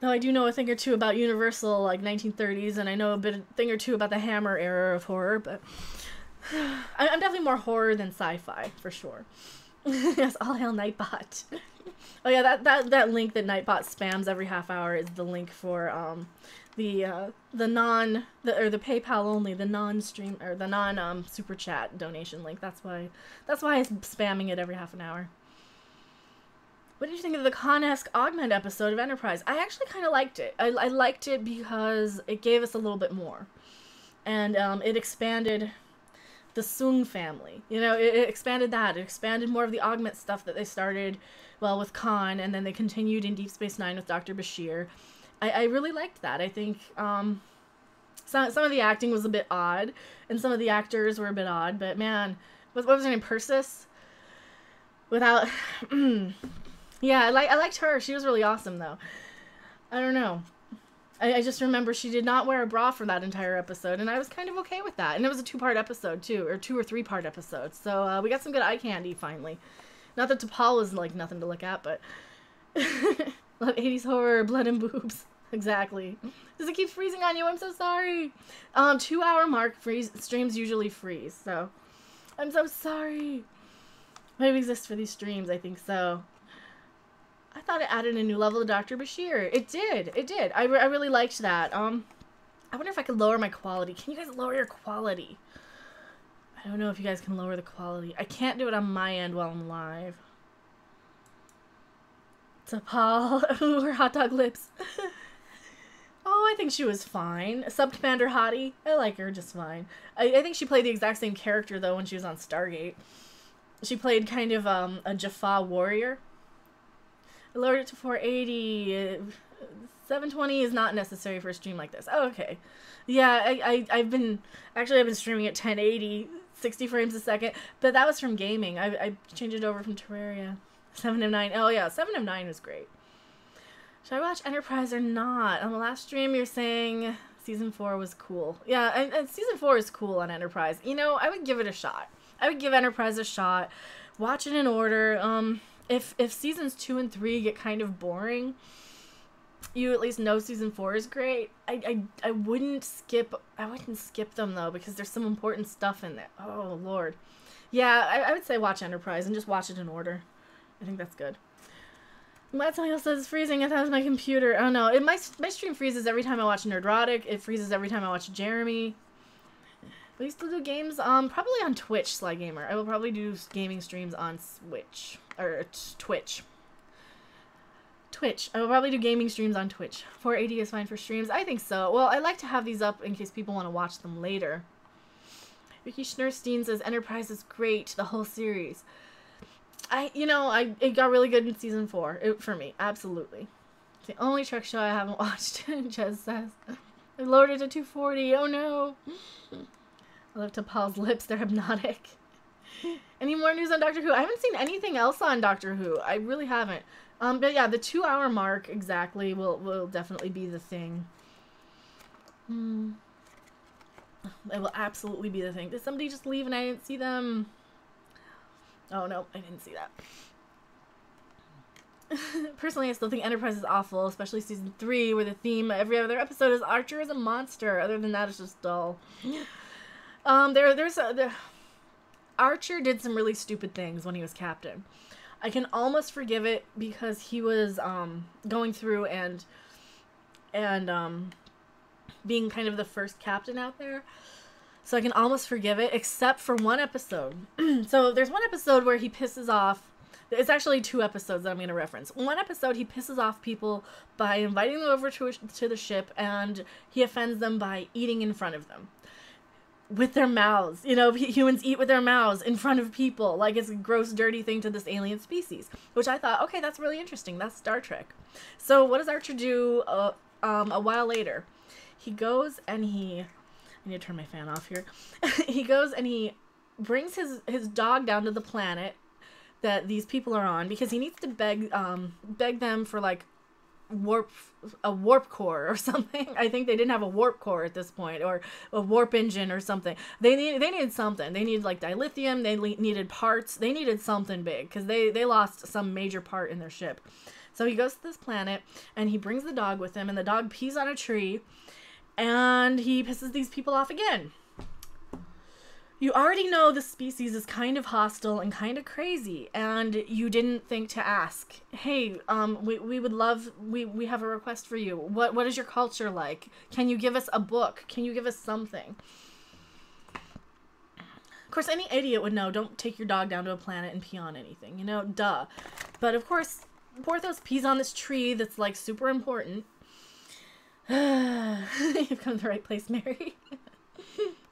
Though I do know a thing or two about Universal, like 1930s, and I know thing or two about the Hammer era of horror, but I'm definitely more horror than sci-fi, for sure. Yes, all hail Nightbot. Oh yeah, that link that Nightbot spams every half hour is the link for the PayPal only, the non-stream or the non super chat donation link. That's why I'm spamming it every half an hour. What did you think of the Con-esque Augment episode of Enterprise? I actually kind of liked it. I liked it because it gave us a little bit more, and it expanded the Sung family. You know, it expanded that. It expanded more of the Augment stuff that they started, well, with Khan, and then they continued in Deep Space Nine with Dr. Bashir. I really liked that. I think some of the acting was a bit odd, and some of the actors were a bit odd, but man, what was her name? Persis? Without... Yeah, I liked her. She was really awesome, though. I don't know. I just remember she did not wear a bra for that entire episode, and I was kind of okay with that. And it was a 2-part episode, too, or 2 or 3-part episode. So we got some good eye candy, finally. Not that T'Pol was, like, nothing to look at, but... 80s horror, blood and boobs. Exactly. Does it keep freezing on you? I'm so sorry. 2-hour mark, streams usually freeze, so... I'm so sorry. Maybe it exists for these streams, I think so. I thought it added a new level to Dr. Bashir. It did. It did. I really liked that. I wonder if I could lower my quality. Can you guys lower your quality? I don't know if you guys can lower the quality. I can't do it on my end while I'm live. T'Pol. Ooh, her hot dog lips. Oh, I think she was fine. Sub-Commander Hottie. I like her just fine. I think she played the exact same character, though, when she was on Stargate. She played kind of a Jaffa warrior. I lowered it to 480. 720 is not necessary for a stream like this. Oh, okay. Yeah, I've been streaming at 1080, 60 frames a second, but that was from gaming. I changed it over from Terraria. 7 of 9. Oh yeah, 7 of 9 was great. Should I watch Enterprise or not? On the last stream, you're saying season 4 was cool. Yeah, and season 4 is cool on Enterprise. You know, I would give it a shot. I would give Enterprise a shot. Watch it in order. If seasons 2 and 3 get kind of boring, you at least know season 4 is great. I wouldn't skip them though, because there's some important stuff in there. Oh Lord. Yeah, I would say watch Enterprise and just watch it in order. I think that's good. Matt Daniel says it's freezing. I thought it was my computer. Oh no, my stream freezes every time I watch Nerdrotic. It freezes every time I watch Jeremy. We used to do games, probably on Twitch, Sly Gamer. I will probably do gaming streams on Switch. Or Twitch. I will probably do gaming streams on Twitch. 480 is fine for streams. I think so. Well, I like to have these up in case people want to watch them later. Vicky Schnerstein says Enterprise is great, the whole series. It got really good in season 4 for me. Absolutely. It's the only Trek show I haven't watched. Jez says. I lowered it to 240. Oh no. I love T'Pol's lips. They're hypnotic. Any more news on Doctor Who? I haven't seen anything else on Doctor Who. I really haven't. But yeah, the 2-hour mark exactly will definitely be the thing. It will absolutely be the thing. Did somebody just leave and I didn't see them? Oh no, I didn't see that. Personally, I still think Enterprise is awful, especially season 3, where the theme every other episode is Archer is a monster. Other than that, it's just dull. Archer did some really stupid things when he was captain. I can almost forgive it because he was going through and being kind of the first captain out there. So I can almost forgive it, except for one episode. So there's one episode where he pisses off. It's actually 2 episodes that I'm going to reference. One episode, he pisses off people by inviting them over to the ship, and he offends them by eating in front of them. With their mouths. You know, humans eat with their mouths in front of people. Like, it's a gross, dirty thing to this alien species. Which I thought, okay, that's really interesting. That's Star Trek. So what does Archer do a while later? He goes and I need to turn my fan off here. He goes and he brings his dog down to the planet that these people are on because he needs to beg them for, like, a warp core or something. I think they didn't have a warp core at this point, or a warp engine or something. They needed something. They needed, like, dilithium. They needed parts. They needed something big because they lost some major part in their ship. So he goes to this planet, and he brings the dog with him, and the dog pees on a tree, and he pisses these people off again. You already know the species is kind of hostile and kind of crazy, and you didn't think to ask, hey, we would love, we have a request for you. What is your culture like? Can you give us a book? Can you give us something? Of course, any idiot would know, don't take your dog down to a planet and pee on anything, you know, duh. But of course, Porthos pees on this tree that's, like, super important. You've come to the right place, Mary.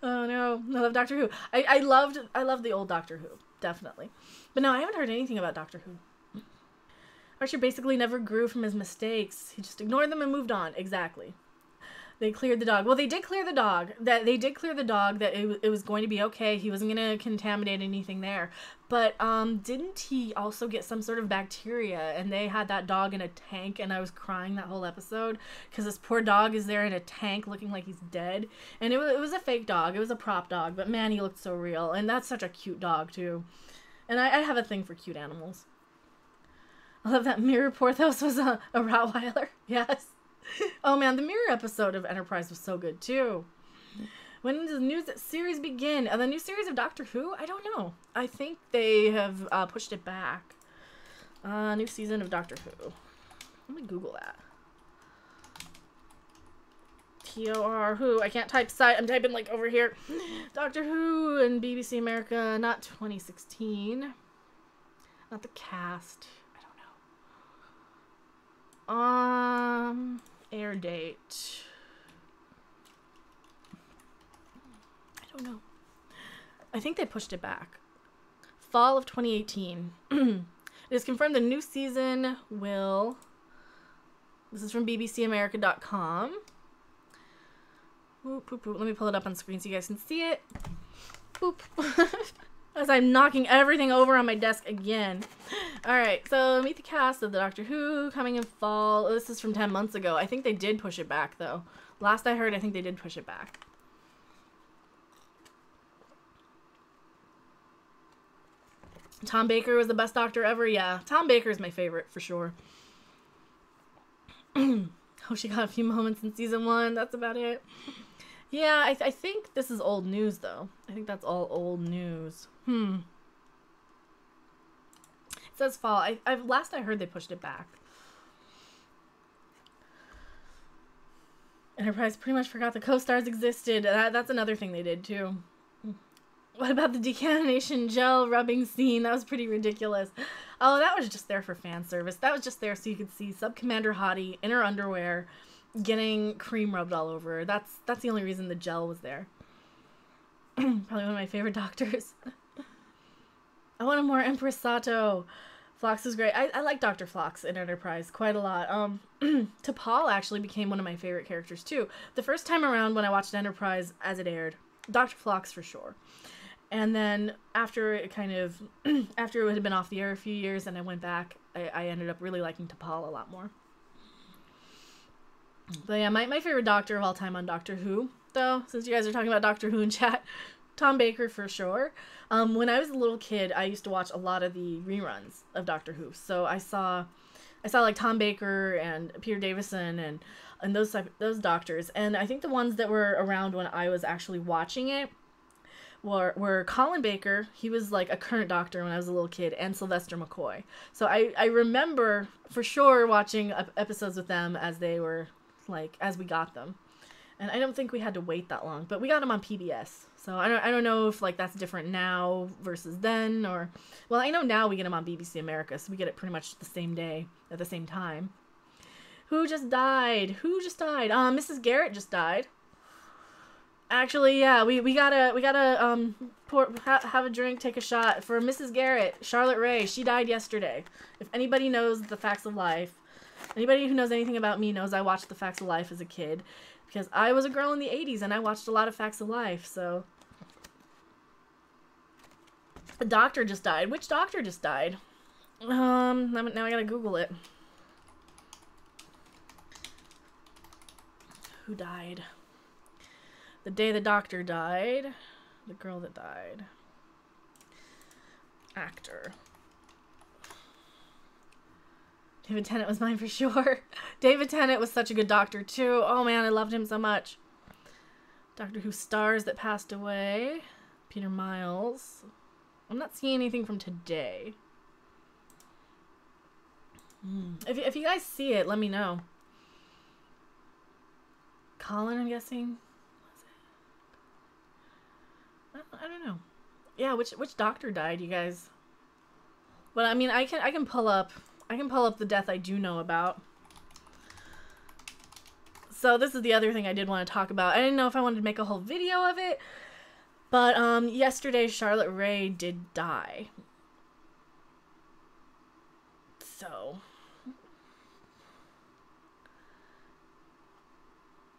Oh no, I love Doctor Who. I loved the old Doctor Who, definitely. But no, I haven't heard anything about Doctor Who. Archer basically never grew from his mistakes. He just ignored them and moved on. Exactly. They cleared the dog. Well, they did clear the dog. That it was going to be okay. He wasn't going to contaminate anything there. But didn't he also get some sort of bacteria? And they had that dog in a tank, and I was crying that whole episode because this poor dog is there in a tank looking like he's dead. And it was a fake dog. It was a prop dog. But man, he looked so real. And that's such a cute dog too. And I have a thing for cute animals. I love that Mirror Porthos was a Rottweiler. Yes. Oh man, the Mirror episode of Enterprise was so good too. When does the new series begin? The new series of Doctor Who? I don't know. I think they have pushed it back. New season of Doctor Who. Let me Google that. T-O-R Who. I can't type site. I'm typing like over here. Doctor Who and BBC America. Not 2016. Not the cast. I don't know. Air date. I don't know. I think they pushed it back. Fall of 2018. It is confirmed the new season will... This is from bbcamerica.com. Boop, boop, boop. Let me pull it up on screen so you guys can see it. Boop. As I'm knocking everything over on my desk again. Alright, so meet the cast of the Doctor Who coming in fall. Oh, this is from 10 months ago. I think they did push it back, though. Last I heard, I think they did push it back. Tom Baker was the best Doctor ever? Yeah, Tom Baker is my favorite, for sure. Oh, she got a few moments in season 1. That's about it. Yeah, I think this is old news, though. I think that's all old news. It says fall. Last I heard, they pushed it back. Enterprise pretty much forgot the co-stars existed. That's another thing they did, too. What about the decamination gel rubbing scene? That was pretty ridiculous. Oh, that was just there for fan service. That was just there so you could see Sub-Commander Hottie in her underwear getting cream rubbed all over her. That's the only reason the gel was there. Probably one of my favorite doctors. I want a more Empress Sato. Phlox is great. I like Dr. Phlox in Enterprise quite a lot. T'Pol actually became one of my favorite characters too. The first time around when I watched Enterprise as it aired, Dr. Phlox for sure. And then after it kind of, after it had been off the air a few years and I went back, I ended up really liking T'Pol a lot more. But yeah, my favorite Doctor of all time on Doctor Who, though, since you guys are talking about Doctor Who in chat, Tom Baker for sure. When I was a little kid, I used to watch a lot of the reruns of Doctor Who. So I saw like Tom Baker and Peter Davison and those doctors. And I think the ones that were around when I was actually watching it were Colin Baker. He was like a current Doctor when I was a little kid, and Sylvester McCoy. So I remember for sure watching episodes with them as they were like as we got them. And I don't think we had to wait that long, but we got them on PBS. So I don't know if like that's different now versus then, or well, I know now we get them on BBC America, so we get it pretty much the same day at the same time. Who just died? Mrs. Garrett just died. Actually, yeah, we gotta have a drink, take a shot for Mrs. Garrett, Charlotte Ray. She died yesterday. If anybody knows the facts of life, anybody who knows anything about me knows I watched the facts of life as a kid. Because I was a girl in the 80s and I watched a lot of Facts of Life, so. A doctor just died. Which doctor just died? Now I gotta Google it. Who died? The day the doctor died. The girl that died. Actor. David Tennant was mine for sure. David Tennant was such a good Doctor, too. Oh, man, I loved him so much. Doctor Who stars that passed away. Peter Miles. I'm not seeing anything from today. If you guys see it, let me know. Colin, I'm guessing. I don't know. Yeah, which Doctor died, you guys? But I mean, I can pull up the death I do know about. So this is the other thing I did want to talk about. I didn't know if I wanted to make a whole video of it, but yesterday Charlotte Rae did die. So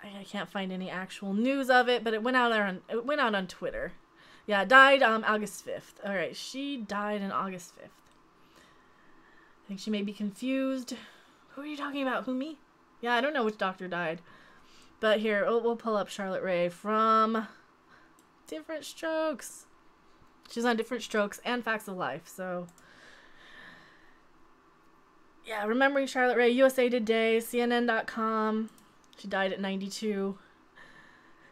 I can't find any actual news of it, but it went out on Twitter. Yeah, died August 5th. All right, she died on August 5th. I think she may be confused. Who are you talking about? Who, me? Yeah, I don't know which Doctor died. But here, we'll pull up Charlotte Rae from Different Strokes. She's on Different Strokes and Facts of Life, so... Yeah, remembering Charlotte Rae, USA Today, CNN.com. She died at 92.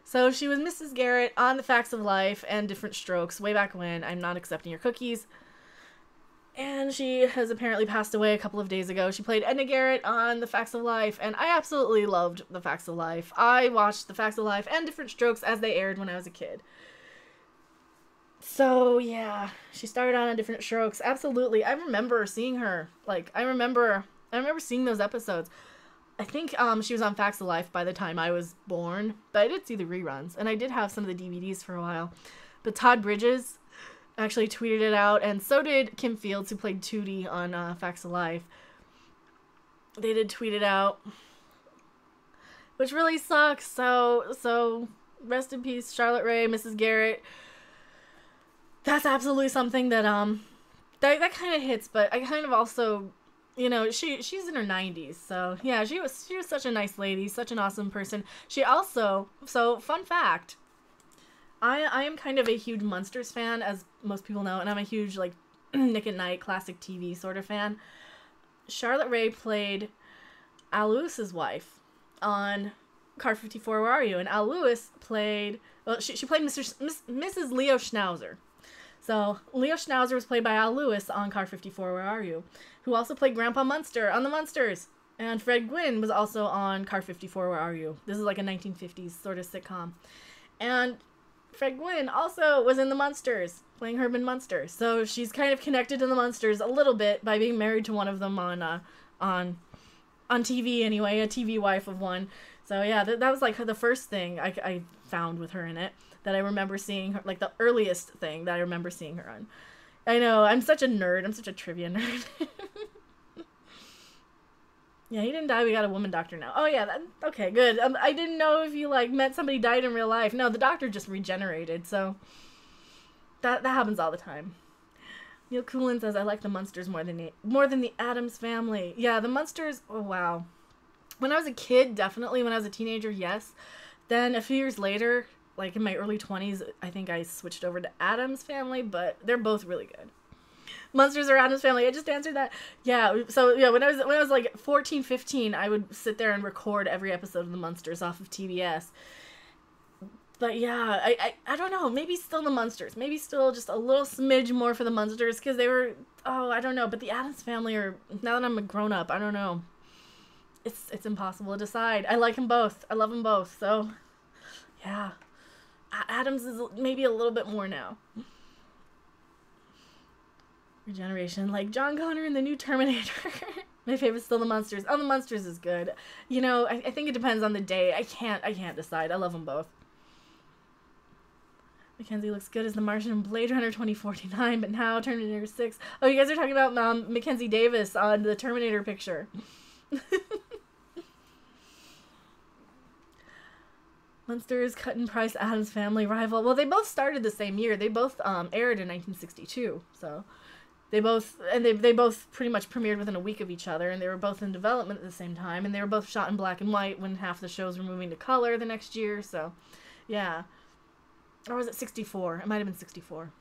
So she was Mrs. Garrett on The Facts of Life and Different Strokes way back when. I'm not accepting your cookies. And she has apparently passed away a couple of days ago. She played Edna Garrett on The Facts of Life, and I absolutely loved The Facts of Life. I watched The Facts of Life and Different Strokes as they aired when I was a kid. So, yeah, she started on Different Strokes. Absolutely. I remember seeing her. Like, I remember seeing those episodes. I think she was on Facts of Life by the time I was born, but I did see the reruns, and I did have some of the DVDs for a while. But Todd Bridges actually tweeted it out, and so did Kim Fields, who played Tootie on Facts of Life. They did tweet it out, which really sucks. So rest in peace, Charlotte Rae, Mrs. Garrett. That's absolutely something that that kind of hits, but I kind of also, you know, she's in her 90s, so yeah, she was such a nice lady, such an awesome person. She also, so fun fact, I am kind of a huge Munsters fan, as most people know, and I'm a huge, like, Nick at Night classic TV sort of fan. Charlotte Rae played Al Lewis's wife on Car 54, Where Are You? And Al Lewis played, well, she played Mrs. Leo Schnauzer. So Leo Schnauzer was played by Al Lewis on Car 54, Where Are You? Who also played Grandpa Munster on The Munsters. And Fred Gwynne was also on Car 54, Where Are You? This is like a 1950s sort of sitcom. And Fred Gwynne also was in The Munsters, playing Herman Munster. So she's kind of connected to the Munsters a little bit by being married to one of them on TV anyway, a TV wife of one. So yeah, that was like the first thing I found with her in it, that I remember seeing her, like the earliest thing that I remember seeing her on. I know, I'm such a nerd. I'm such a trivia nerd. Yeah, he didn't die. We got a woman doctor now. Oh, yeah. Okay, good. I didn't know if you, like, met somebody died in real life. No, the doctor just regenerated, so that happens all the time. Neil Coolin says, I like the Munsters more than the Addams Family. Yeah, the Munsters, oh, wow. When I was a kid, definitely. When I was a teenager, yes. Then a few years later, like in my early 20s, I think I switched over to Addams Family, but they're both really good. Munsters or Addams Family, I just answered that. Yeah, so yeah, when I was like 14, 15, I would sit there and record every episode of the Munsters off of TBS. But yeah, I don't know, maybe still the Munsters, maybe still just a little smidge more for the Munsters, because they were, oh, I don't know, but the Addams Family are, now that I'm a grown-up, I don't know. It's impossible to decide. I like them both. I love them both, so yeah. Addams is maybe a little bit more now. Regeneration, like John Connor in the new Terminator. My favorite's still the Munsters. Oh, the Munsters is good. You know, I think it depends on the day. I can't decide. I love them both. Mackenzie looks good as the Martian in Blade Runner 2049, but now Terminator 6. Oh, you guys are talking about Mackenzie Davis on the Terminator picture. Munsters, Cut and Price, Addams Family, Rival. Well, they both started the same year. They both aired in 1962, so... They both pretty much premiered within a week of each other, and they were both in development at the same time, and they were both shot in black and white when half the shows were moving to color the next year, so, yeah. Or was it 64? It might have been 64.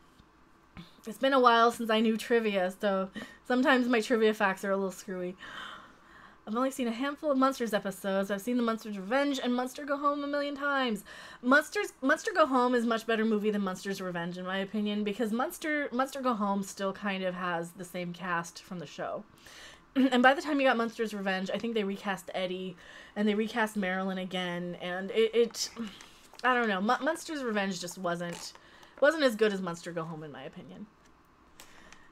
It's been a while since I knew trivia, so sometimes my trivia facts are a little screwy. I've only seen a handful of Monsters episodes. I've seen the Monsters Revenge and Monster Go Home a million times. Monster Go Home is a much better movie than Monsters Revenge, in my opinion, because Monster Go Home still kind of has the same cast from the show. And by the time you got Monsters Revenge, I think they recast Eddie, and they recast Marilyn again, and it I don't know. Monsters Revenge just wasn't as good as Monster Go Home, in my opinion.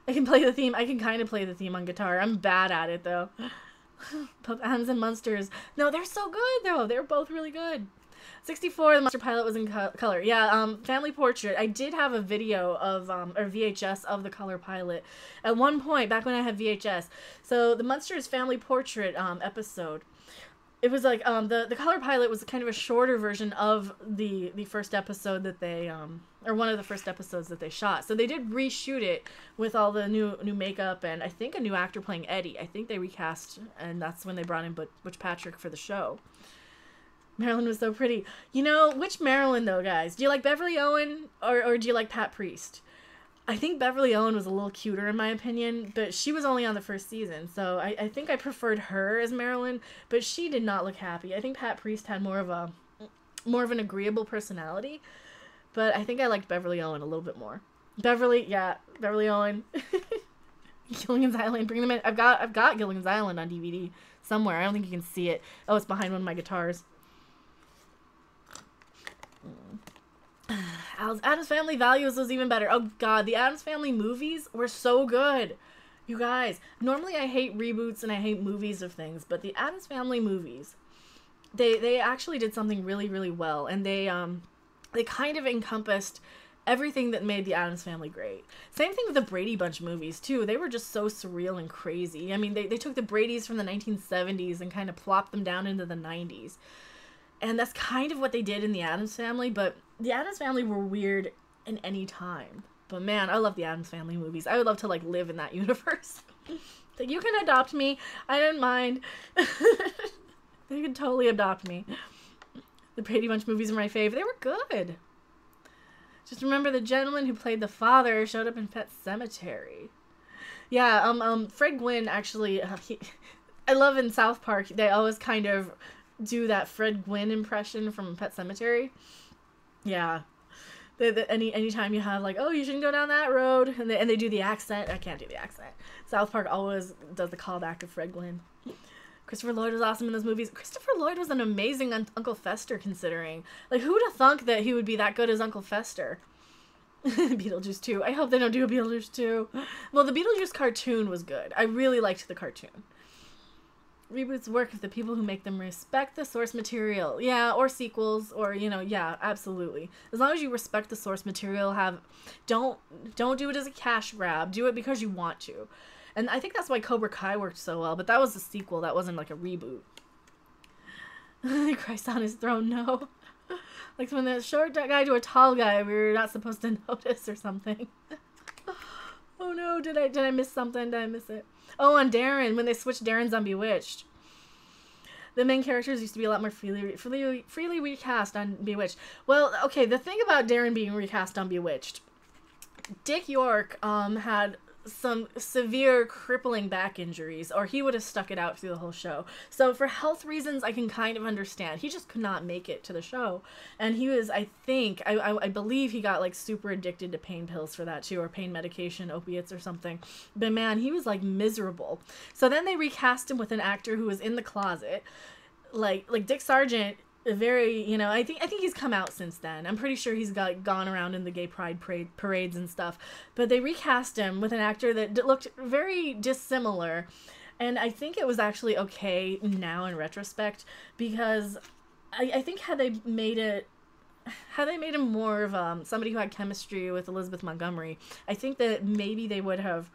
I can play the theme. I can kind of play the theme on guitar. I'm bad at it, though. Pup Adams and Monsters. No, they're so good, though. They're both really good. 64, the Monster Pilot was in color. Yeah, Family Portrait. I did have a video of, or VHS of the color pilot at one point, back when I had VHS. So, the Monsters Family Portrait episode. It was like, the color pilot was kind of a shorter version of the first episode that they, or one of the first episodes that they shot. So they did reshoot it with all the new makeup and I think a new actor playing Eddie. I think they recast, and that's when they brought in Butch Patrick for the show. Marilyn was so pretty. You know, which Marilyn though, guys? Do you like Beverly Owen or do you like Pat Priest? I think Beverly Owen was a little cuter in my opinion, but she was only on the first season, so I think I preferred her as Marilyn, but she did not look happy. I think Pat Priest had more of an agreeable personality, but I think I liked Beverly Owen a little bit more. Beverly Owen. Gilligan's Island, bring them in. I've got Gilligan's Island on DVD somewhere. I don't think you can see it. Oh, it's behind one of my guitars. Addams Family Values was even better. Oh god, the Addams Family movies were so good. You guys, normally I hate reboots and I hate movies of things, but the Addams Family movies, they actually did something really, really well, and they kind of encompassed everything that made the Addams Family great. Same thing with the Brady Bunch movies too. They were just so surreal and crazy. I mean, they took the Bradys from the 1970s and kind of plopped them down into the 90s. And that's kind of what they did in the Addams Family, but the Addams Family were weird in any time. But man, I love the Addams Family movies. I would love to like live in that universe. Like, you can adopt me. I didn't mind. They could totally adopt me. The Brady Bunch movies are my fave. They were good. Just remember the gentleman who played the father showed up in Pet Sematary. Yeah, Fred Gwynn actually, I love in South Park, they always kind of do that Fred Gwynn impression from Pet Sematary. Yeah. Anytime you have like, oh, you shouldn't go down that road, and they do the accent. I can't do the accent. South Park always does the callback to Fred Gwynn. Christopher Lloyd was awesome in those movies. Christopher Lloyd was an amazing Uncle Fester, considering. Like, who would have thunk that he would be that good as Uncle Fester? Beetlejuice 2. I hope they don't do a Beetlejuice 2. Well, the Beetlejuice cartoon was good. I really liked the cartoon. Reboots work if the people who make them respect the source material. Yeah, or sequels, or, you know, yeah, absolutely. As long as you respect the source material, don't do it as a cash grab. Do it because you want to. And I think that's why Cobra Kai worked so well, but that was a sequel. That wasn't like a reboot. Christ on his throne, no. Like when the short guy to a tall guy, we were not supposed to notice or something. Oh no, did I miss something? Did I miss it? Oh, on Darren, when they switched Darren's on Bewitched. The main characters used to be a lot more freely recast on Bewitched. Well, okay, the thing about Darren being recast on Bewitched, Dick York had some severe crippling back injuries, or he would have stuck it out through the whole show. So for health reasons, I can kind of understand. He just could not make it to the show. And he was, I believe he got like super addicted to pain pills for that too, or pain medication, opiates or something. But man, he was like miserable. So then they recast him with an actor who was in the closet. Like Dick Sargent, very, you know, I think he's come out since then. I'm pretty sure he's gone around in the gay pride parades and stuff. But they recast him with an actor that looked very dissimilar. And I think it was actually okay now in retrospect, because I think had they made him more of somebody who had chemistry with Elizabeth Montgomery, I think that maybe they would have,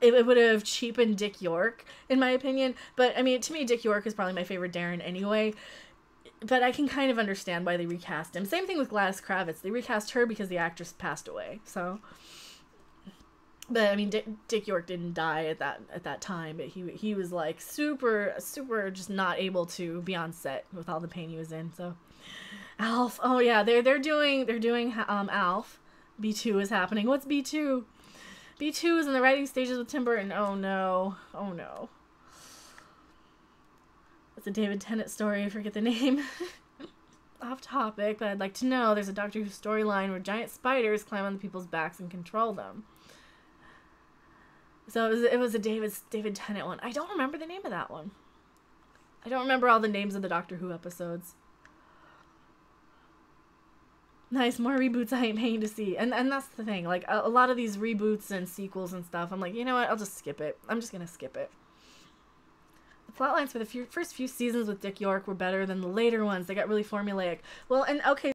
it would have cheapened Dick York, in my opinion. But I mean, to me, Dick York is probably my favorite Darren anyway. But I can kind of understand why they recast him. Same thing with Gladys Kravitz. They recast her because the actress passed away. So, but I mean, Dick York didn't die at that time. But he was like super just not able to be on set with all the pain he was in. So, Alf. Oh yeah, they're doing Alf. B2 is happening. What's B2? B2 is in the writing stages with Tim Burton. Oh no. Oh no. It's a David Tennant story. I forget the name. Off topic, but I'd like to know. There's a Doctor Who storyline where giant spiders climb on the people's backs and control them. So it was a David Tennant one. I don't remember the name of that one. I don't remember all the names of the Doctor Who episodes. Nice, more reboots I ain't paying to see. And that's the thing. Like, a lot of these reboots and sequels and stuff, I'm like, you know what? I'll just skip it. I'm just going to skip it. The plotlines for the first few seasons with Dick York were better than the later ones. They got really formulaic. Well, and okay,